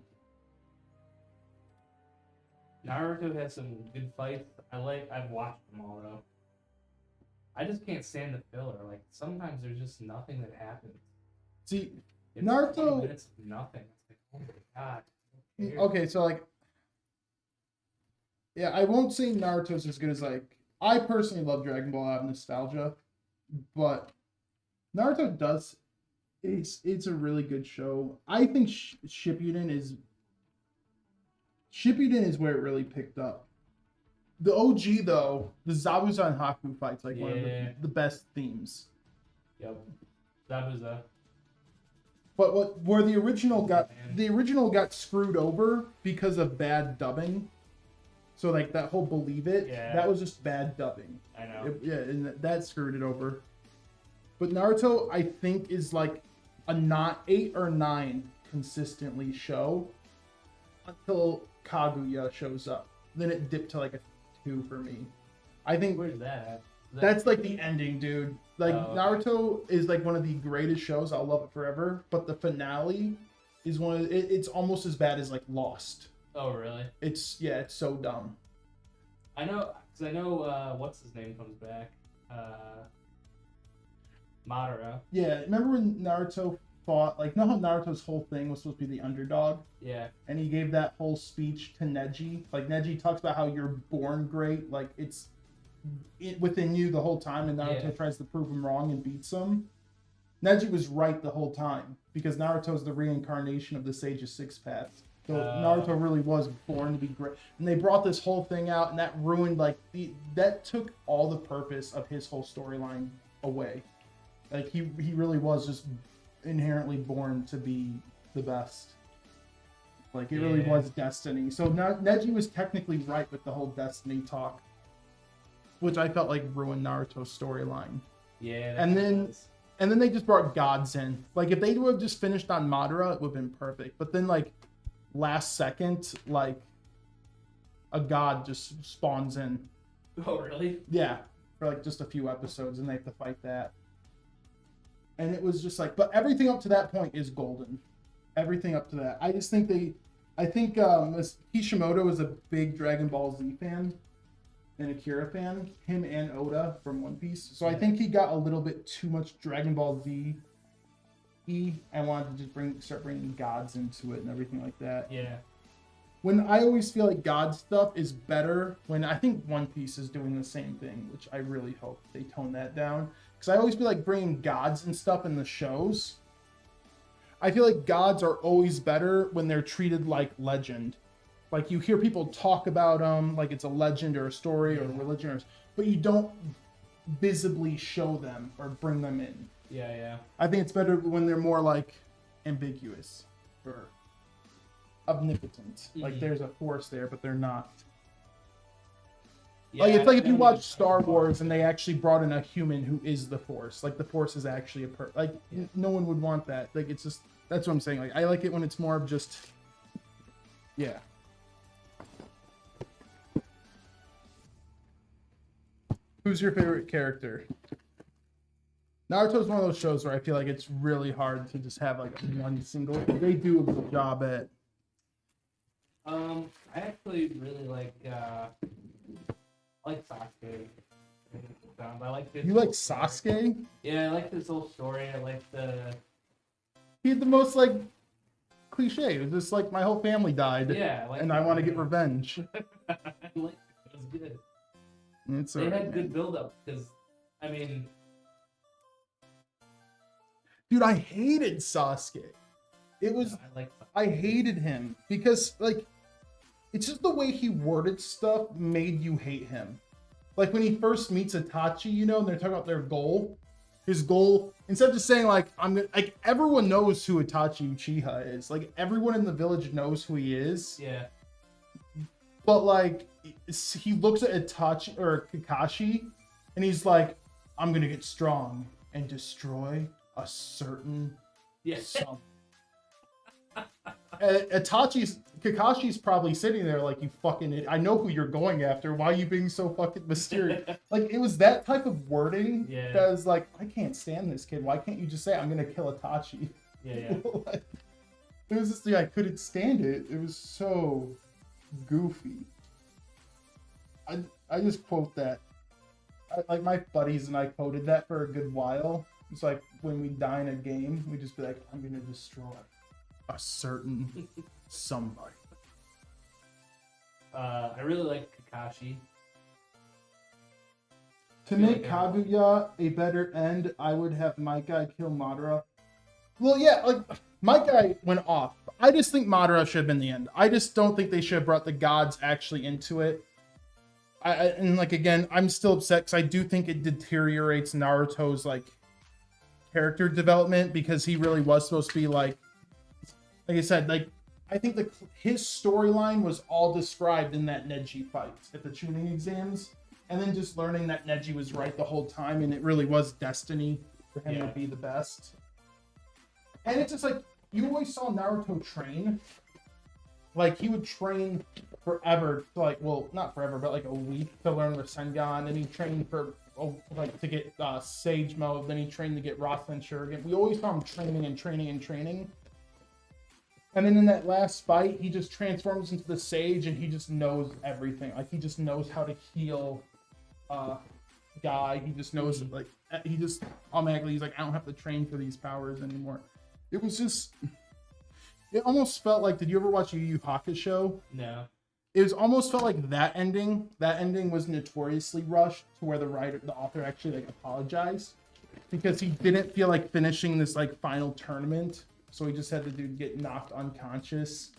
[SPEAKER 1] Naruto has some good fights. I've watched them all though. I just can't stand the filler. Like sometimes there's just nothing that happens.
[SPEAKER 5] See,
[SPEAKER 1] It's
[SPEAKER 5] Naruto-
[SPEAKER 1] 20 minutes of nothing. It's like, oh my god.
[SPEAKER 5] okay, so like, yeah, I won't say Naruto's as good as like. I personally love Dragon Ball out of nostalgia, but Naruto does. It's a really good show. I think Shippuden is where it really picked up. The OG though, the Zabuza and Haku fight's like one of the best themes.
[SPEAKER 1] Yep. Zabuza.
[SPEAKER 5] But where the original got screwed over because of bad dubbing. So like that whole Believe It,
[SPEAKER 1] Yeah.
[SPEAKER 5] that was just bad dubbing.
[SPEAKER 1] I know.
[SPEAKER 5] And that screwed it over. But Naruto, I think, is like a not 8 or 9 consistently show until Kaguya shows up. Then it dipped to like a 2 for me. I think
[SPEAKER 1] Where's that?
[SPEAKER 5] that's like the ending, dude. Like
[SPEAKER 1] Oh, okay.
[SPEAKER 5] Naruto is like one of the greatest shows. I'll love it forever. But the finale is it's almost as bad as like Lost.
[SPEAKER 1] Oh really?
[SPEAKER 5] It's so dumb.
[SPEAKER 1] I know, because I know what's his name comes back. Madara.
[SPEAKER 5] Yeah, remember when Naruto fought? Like, know how Naruto's whole thing was supposed to be the underdog,
[SPEAKER 1] Yeah.
[SPEAKER 5] and he gave that whole speech to Neji. Like Neji talks about how you're born great, like it's within you the whole time, and Naruto
[SPEAKER 1] Yeah.
[SPEAKER 5] tries to prove him wrong and beats him. Neji was right the whole time because Naruto's the reincarnation of the Sage of Six Paths. So Naruto really was born to be great, and they brought this whole thing out, and that ruined that took all the purpose of his whole storyline away. Like he really was just inherently born to be the best. Like it really
[SPEAKER 1] Yeah.
[SPEAKER 5] was destiny. So now Neji was technically right with the whole destiny talk, which I felt like ruined Naruto's storyline.
[SPEAKER 1] Yeah.
[SPEAKER 5] And
[SPEAKER 1] that
[SPEAKER 5] then-
[SPEAKER 1] does.
[SPEAKER 5] And then they just brought gods in. Like if they would have just finished on Madara, it would have been perfect. But then like last second, like a god just spawns in.
[SPEAKER 1] Oh really?
[SPEAKER 5] Yeah, for like just a few episodes, and they have to fight that. And it was just like, but everything up to that point is golden. Everything up to that. I just think Kishimoto is a big Dragon Ball Z fan and Akira fan. Him and Oda from One Piece. So I
[SPEAKER 1] Yeah.
[SPEAKER 5] think he got a little bit too much Dragon Ball Z. I wanted to just start bringing gods into it and everything like that.
[SPEAKER 1] Yeah.
[SPEAKER 5] when I always feel like God stuff is better when I think One Piece is doing the same thing, which I really hope they tone that down. Because I always feel like bringing gods and stuff in the shows. I feel like gods are always better when they're treated like legend. Like you hear people talk about them like it's a legend or a story or a religion, but you don't visibly show them or bring them in.
[SPEAKER 1] Yeah.
[SPEAKER 5] I think it's better when they're more like ambiguous or omnipotent. Like there's a force there, but they're not.
[SPEAKER 1] Yeah,
[SPEAKER 5] Like it's like if you
[SPEAKER 1] I
[SPEAKER 5] watch
[SPEAKER 1] mean,
[SPEAKER 5] Star Wars and they actually brought in a human who is the Force. Like the Force is actually no one would want that. Like it's just that's what I'm saying. Like I like it when it's more of just yeah. Who's your favorite character? Naruto's one of those shows where I feel like it's really hard to just have like one single. They do a good job at.
[SPEAKER 1] I actually really like Sasuke. I like this.
[SPEAKER 5] You like
[SPEAKER 1] whole story.
[SPEAKER 5] Sasuke?
[SPEAKER 1] Yeah, I like this whole story. I like the.
[SPEAKER 5] He had the most like cliche. It was just like my whole family died.
[SPEAKER 1] Yeah, like
[SPEAKER 5] and I want to get revenge.
[SPEAKER 1] I like it. It was good.
[SPEAKER 5] It's
[SPEAKER 1] They
[SPEAKER 5] alright,
[SPEAKER 1] had good
[SPEAKER 5] man.
[SPEAKER 1] build up because, I mean,
[SPEAKER 5] Dude, I hated Sasuke. It was
[SPEAKER 1] I like.
[SPEAKER 5] I hated him because like it's just the way he worded stuff made you hate him. Like when he first meets Itachi, you know, and they're talking about their goal. His goal, instead of just saying like I'm gonna, like everyone knows who Itachi Uchiha is. Like everyone in the village knows who he is.
[SPEAKER 1] Yeah.
[SPEAKER 5] But like he looks at Itachi or Kakashi and he's like, I'm gonna get strong and destroy a certain
[SPEAKER 1] Yeah.
[SPEAKER 5] something. Kakashi's probably sitting there like, you fucking idiot. I know who you're going after. Why are you being so fucking mysterious? Like it was that type of wording
[SPEAKER 1] Yeah.
[SPEAKER 5] that was like, I can't stand this kid. Why can't you just say I'm gonna kill Itachi?
[SPEAKER 1] Yeah.
[SPEAKER 5] Like, it was just I couldn't stand it. It was so goofy. I just quote that. Like my buddies and I quoted that for a good while. It's like when we die in a game, we just be like, I'm gonna destroy a certain somebody.
[SPEAKER 1] I really like Kakashi.
[SPEAKER 5] To
[SPEAKER 1] feel
[SPEAKER 5] make
[SPEAKER 1] like
[SPEAKER 5] Kaguya a better end, I would have my guy kill Madara. Well, yeah, like my guy went off. I just think Madara should have been the end. I just don't think they should have brought the gods actually into it. And like again, I'm still upset because I do think it deteriorates Naruto's like character development because he really was supposed to be like I said, like I think his storyline was all described in that Neji fight at the tuning exams, and then just learning that Neji was right the whole time, and it really was destiny for him to be the best. And it's just like you always saw Naruto train. Like he would train forever, like well, not forever, but like a week to learn the Sengan. Then he trained for like to get Sage mode. Then he trained to get Rasen Shuriken. We always saw him training and training and training. And then in that last fight, he just transforms into the Sage, and he just knows everything. Like he just knows how to heal Guy. He just knows like he just automatically he's like I don't have to train for these powers anymore. It was just. It almost felt like, did you ever watch Yu Yu Hakusho?
[SPEAKER 1] No.
[SPEAKER 5] It was almost felt like that ending. That ending was notoriously rushed to where the author actually like apologized because he didn't feel like finishing this like final tournament. So he just had the dude get knocked unconscious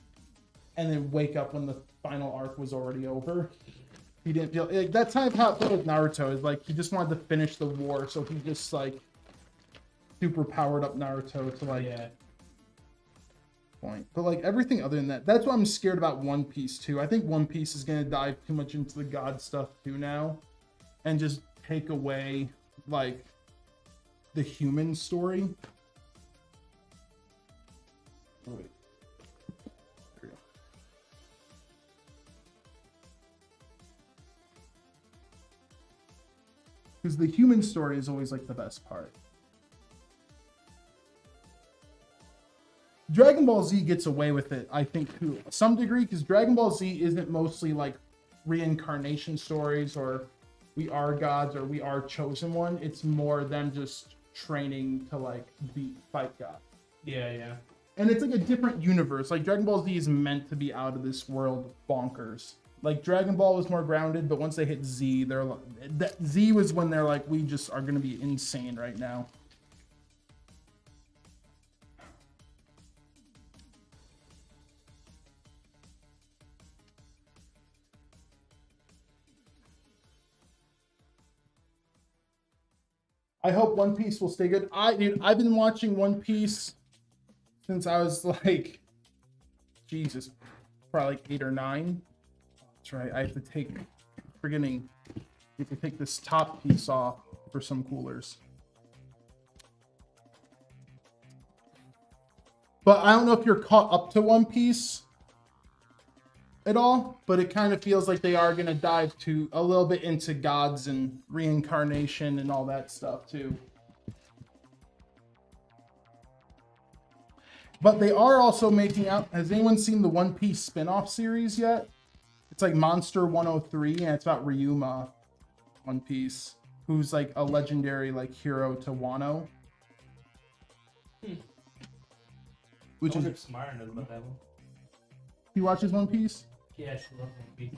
[SPEAKER 5] and then wake up when the final arc was already over. He didn't feel like that's kind of how it felt with Naruto. Is like he just wanted to finish the war, so he just like super powered up Naruto to like.
[SPEAKER 1] Yeah.
[SPEAKER 5] Point. But like everything other than that, that's what I'm scared about One Piece too. I think One Piece is gonna dive too much into the god stuff too now, and just take away like the human story. Oh, wait. There we go. Because the human story is always like the best part. Dragon Ball Z gets away with it, I think, to some degree, because Dragon Ball Z isn't mostly like reincarnation stories or we are gods or we are chosen one. It's more them just training to like fight God.
[SPEAKER 1] Yeah.
[SPEAKER 5] And it's like a different universe. Like Dragon Ball Z is meant to be out of this world bonkers. Like Dragon Ball was more grounded, but once they hit Z, Z was when they're like, we just are gonna be insane right now. I hope One Piece will stay good. Dude, I've been watching One Piece since I was like, Jesus, probably like 8 or 9. That's right. I have to take, forgetting, you have to take this top piece off for some coolers. But I don't know if you're caught up to One Piece at all, but it kind of feels like they are going to dive to a little bit into gods and reincarnation and all that stuff too. But they are also making out, has anyone seen the One Piece spin-off series yet? It's like Monster 103, and it's about Ryuma, One Piece, who's like a legendary like hero to Wano. Which is
[SPEAKER 1] smart knows about that one.
[SPEAKER 5] He watches One Piece?
[SPEAKER 1] Yeah, she loves One Piece.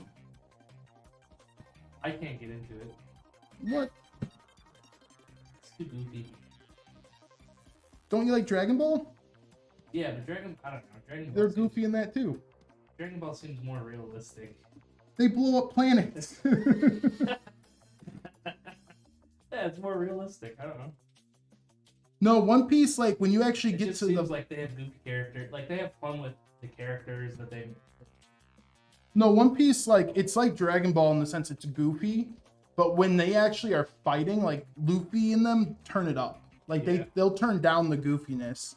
[SPEAKER 1] I can't get into it.
[SPEAKER 5] What?
[SPEAKER 1] It's too goofy.
[SPEAKER 5] Don't you like Dragon Ball?
[SPEAKER 1] Yeah, but I don't know. Dragon Ball
[SPEAKER 5] They're
[SPEAKER 1] seems,
[SPEAKER 5] goofy in that too.
[SPEAKER 1] Dragon Ball seems more realistic.
[SPEAKER 5] They blow up planets.
[SPEAKER 1] Yeah, it's more realistic. I don't know.
[SPEAKER 5] No, One Piece, like when you actually
[SPEAKER 1] It
[SPEAKER 5] get
[SPEAKER 1] just
[SPEAKER 5] to
[SPEAKER 1] seems
[SPEAKER 5] the
[SPEAKER 1] like they have goofy characters. Like they have fun with the characters that they.
[SPEAKER 5] No, One Piece, like, it's like Dragon Ball in the sense it's goofy, but when they actually are fighting, like, Luffy and them turn it up. Like, they'll turn down the goofiness.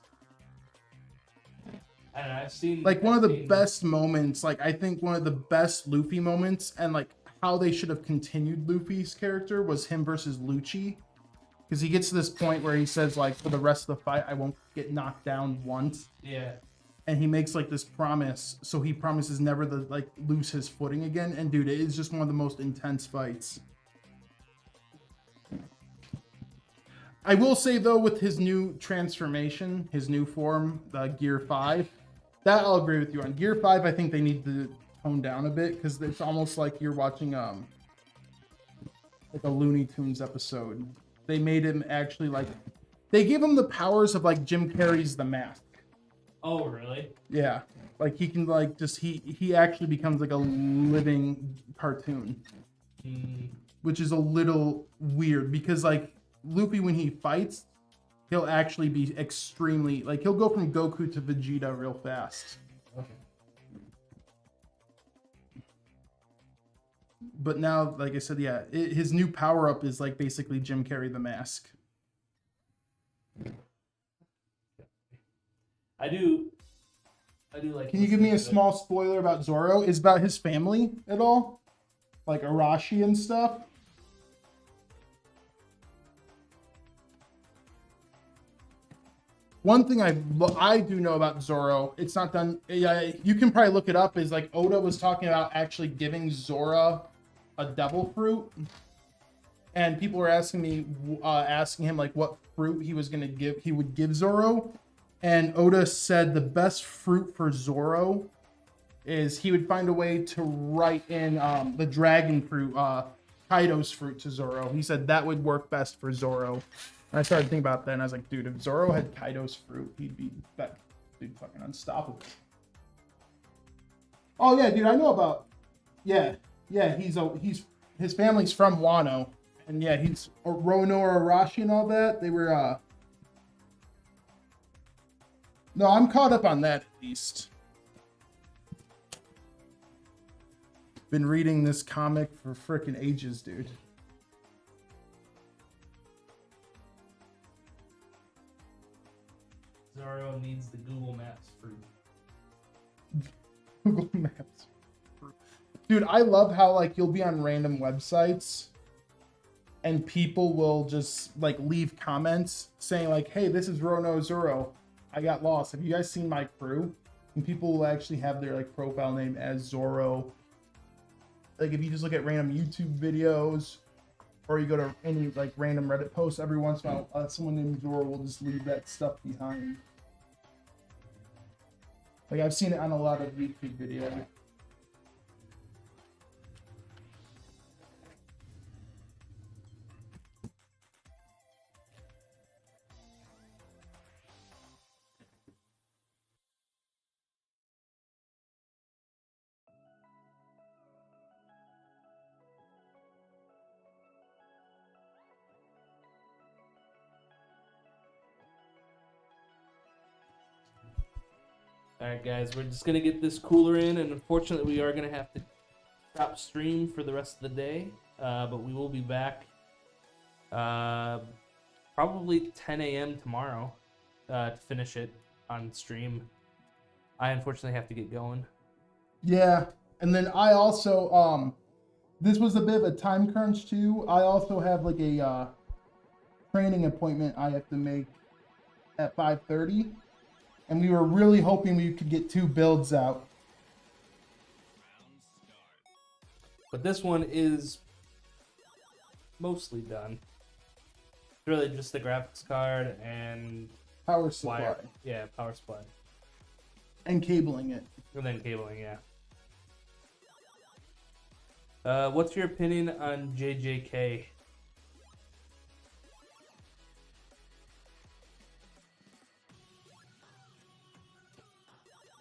[SPEAKER 1] I don't know, I've seen...
[SPEAKER 5] Like, one of the best moments, like, I think one of the best Luffy moments, and, like, how they should have continued Luffy's character was him versus Lucci. Because he gets to this point where he says, like, for the rest of the fight, I won't get knocked down once.
[SPEAKER 1] Yeah.
[SPEAKER 5] And he makes like this promise, so he promises never to like lose his footing again. And dude, it is just one of the most intense fights. I will say though, with his new transformation, his new form, Gear 5, that I'll agree with you on. Gear 5, I think they need to tone down a bit because it's almost like you're watching like a Looney Tunes episode. They made him actually like, they give him the powers of like Jim Carrey's The Mask.
[SPEAKER 1] Oh, really?
[SPEAKER 5] Yeah, like he can like just he actually becomes like a living cartoon, which is a little weird because like Luffy when he fights, he'll actually be extremely like he'll go from Goku to Vegeta real fast.
[SPEAKER 1] Okay.
[SPEAKER 5] But now, like I said, yeah, his new power up is like basically Jim Carrey The Mask.
[SPEAKER 1] I do like.
[SPEAKER 5] Can you give me a small spoiler about Zoro? Is about his family at all? Like Arashi and stuff? One thing I do know about Zoro, it's not done. Yeah, you can probably look it up. Is like Oda was talking about actually giving Zoro a devil fruit, and people were asking him like what fruit he was gonna give. He would give Zoro. And Oda said the best fruit for Zoro is he would find a way to write in the dragon fruit, Kaido's fruit to Zoro. He said that would work best for Zoro. And I started thinking about that, and I was like, dude, if Zoro had Kaido's fruit, he'd be that dude fucking unstoppable. Oh yeah, dude, I know about. Yeah, he's his family's from Wano, and yeah, he's Rono Arashi and all that. They were. No, I'm caught up on that at least. Been reading this comic for frickin' ages, dude.
[SPEAKER 1] Zoro needs the Google Maps fruit.
[SPEAKER 5] Google Maps. Dude, I love how like you'll be on random websites and people will just like leave comments saying like, hey, this is Rono Zoro. I got lost. Have you guys seen my crew? And people will actually have their like profile name as Zoro. Like if you just look at random YouTube videos or you go to any like random Reddit posts, every once in a while someone named Zoro will just leave that stuff behind. Like I've seen it on a lot of YouTube videos.
[SPEAKER 1] All right, guys, we're just gonna get this cooler in, and unfortunately, we are gonna have to stop stream for the rest of the day. But we will be back probably 10 a.m. tomorrow to finish it on stream. I unfortunately have to get going.
[SPEAKER 5] Yeah, and then I also this was a bit of a time crunch too. I also have like a training appointment I have to make at 5:30, and we were really hoping we could get 2 builds out.
[SPEAKER 1] But this one is mostly done. It's really just the graphics card and
[SPEAKER 5] Power supply
[SPEAKER 1] wire. Yeah, power supply.
[SPEAKER 5] and cabling it.
[SPEAKER 1] And then cabling, yeah. What's your opinion on JJK?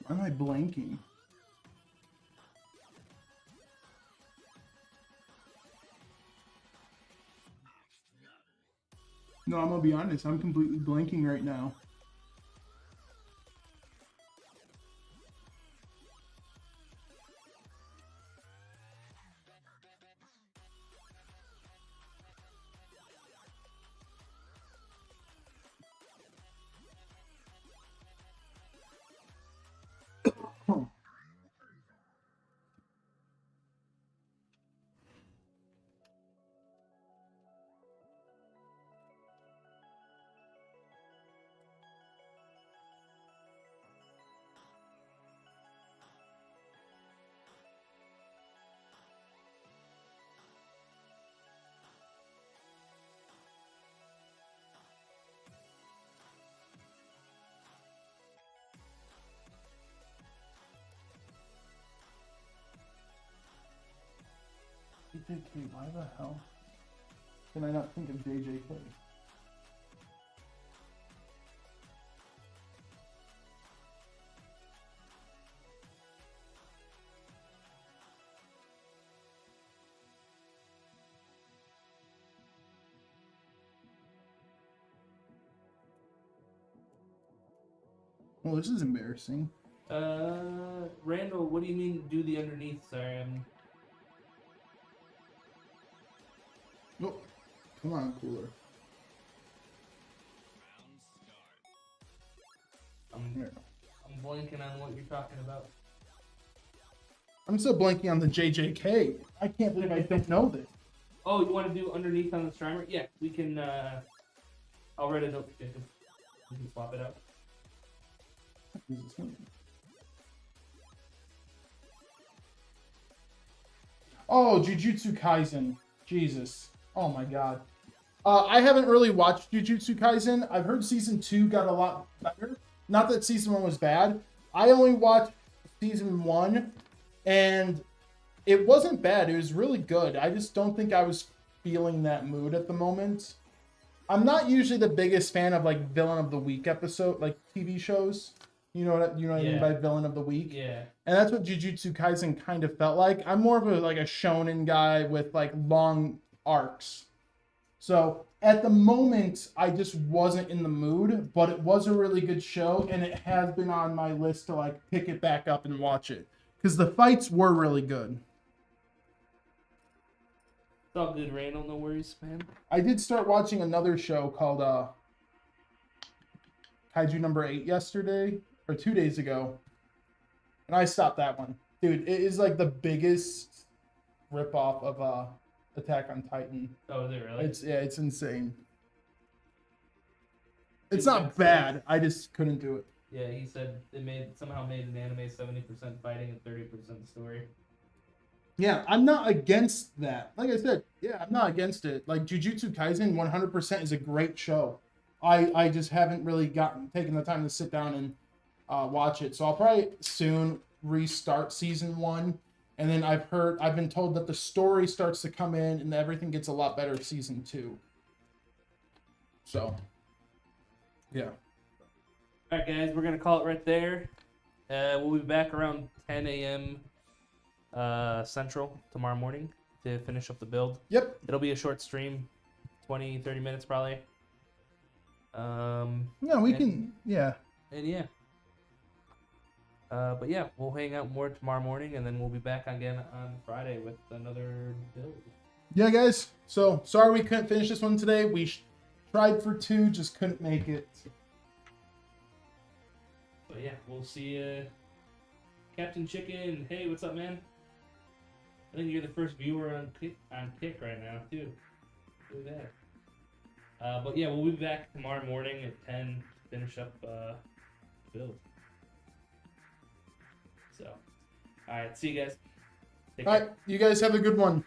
[SPEAKER 5] Why am I blanking? No, I'm gonna be honest. I'm completely blanking right now. JJK, why the hell can I not think of JJK? Well, this is embarrassing.
[SPEAKER 1] Randall, what do you mean do the underneath? Sorry,
[SPEAKER 5] Oh, come on, cooler. Here.
[SPEAKER 1] I'm blanking on what you're talking about.
[SPEAKER 5] I'm still blanking on the JJK. I can't believe I don't know this.
[SPEAKER 1] Oh, you want to do underneath on the strimer? Yeah, we can. I'll write a note for Jacob. We can swap it out.
[SPEAKER 5] What does this mean? Oh, Jujutsu Kaisen. Jesus. Oh my god. I haven't really watched Jujutsu Kaisen. I've heard season 2 got a lot better. Not that season 1 was bad. I only watched season 1, and it wasn't bad. It was really good. I just don't think I was feeling that mood at the moment. I'm not usually the biggest fan of like villain of the week episode, like TV shows. You know what I mean by villain of the week?
[SPEAKER 1] Yeah.
[SPEAKER 5] And that's what Jujutsu Kaisen kind of felt like. I'm more of a shonen guy with like long arcs. So at the moment, I just wasn't in the mood, but it was a really good show, and it has been on my list to like pick it back up and watch it because the fights were really good.
[SPEAKER 1] It's all good, Randall. No worries, man.
[SPEAKER 5] I did start watching another show called Kaiju number 8 yesterday or 2 days ago, and I stopped that one. Dude, it is like the biggest ripoff of Attack on Titan.
[SPEAKER 1] Oh, is it really?
[SPEAKER 5] It's insane. It's not bad. I just couldn't do it.
[SPEAKER 1] Yeah, he said it somehow made an anime 70% fighting and 30% story.
[SPEAKER 5] Yeah, I'm not against that. Like I said, yeah, I'm not against it. Like Jujutsu Kaisen 100% is a great show. I just haven't really taken the time to sit down and watch it. So I'll probably soon restart season 1. And then I've been told that the story starts to come in and everything gets a lot better season 2. So, yeah.
[SPEAKER 1] All right, guys, we're gonna call it right there. We'll be back around 10 a.m. Central tomorrow morning to finish up the build.
[SPEAKER 5] Yep.
[SPEAKER 1] It'll be a short stream, 20, 30 minutes probably.
[SPEAKER 5] No, we can. Yeah.
[SPEAKER 1] And yeah. But yeah, we'll hang out more tomorrow morning, and then we'll be back again on Friday with another build.
[SPEAKER 5] Yeah, guys. So sorry we couldn't finish this one today. We tried for 2, just couldn't make it.
[SPEAKER 1] But yeah, we'll see Captain Chicken. Hey, what's up, man? I think you're the first viewer on Kick right now, too. Look at that. But yeah, we'll be back tomorrow morning at 10 to finish up build. So, alright, see you guys. Take
[SPEAKER 5] All right, you guys have a good one.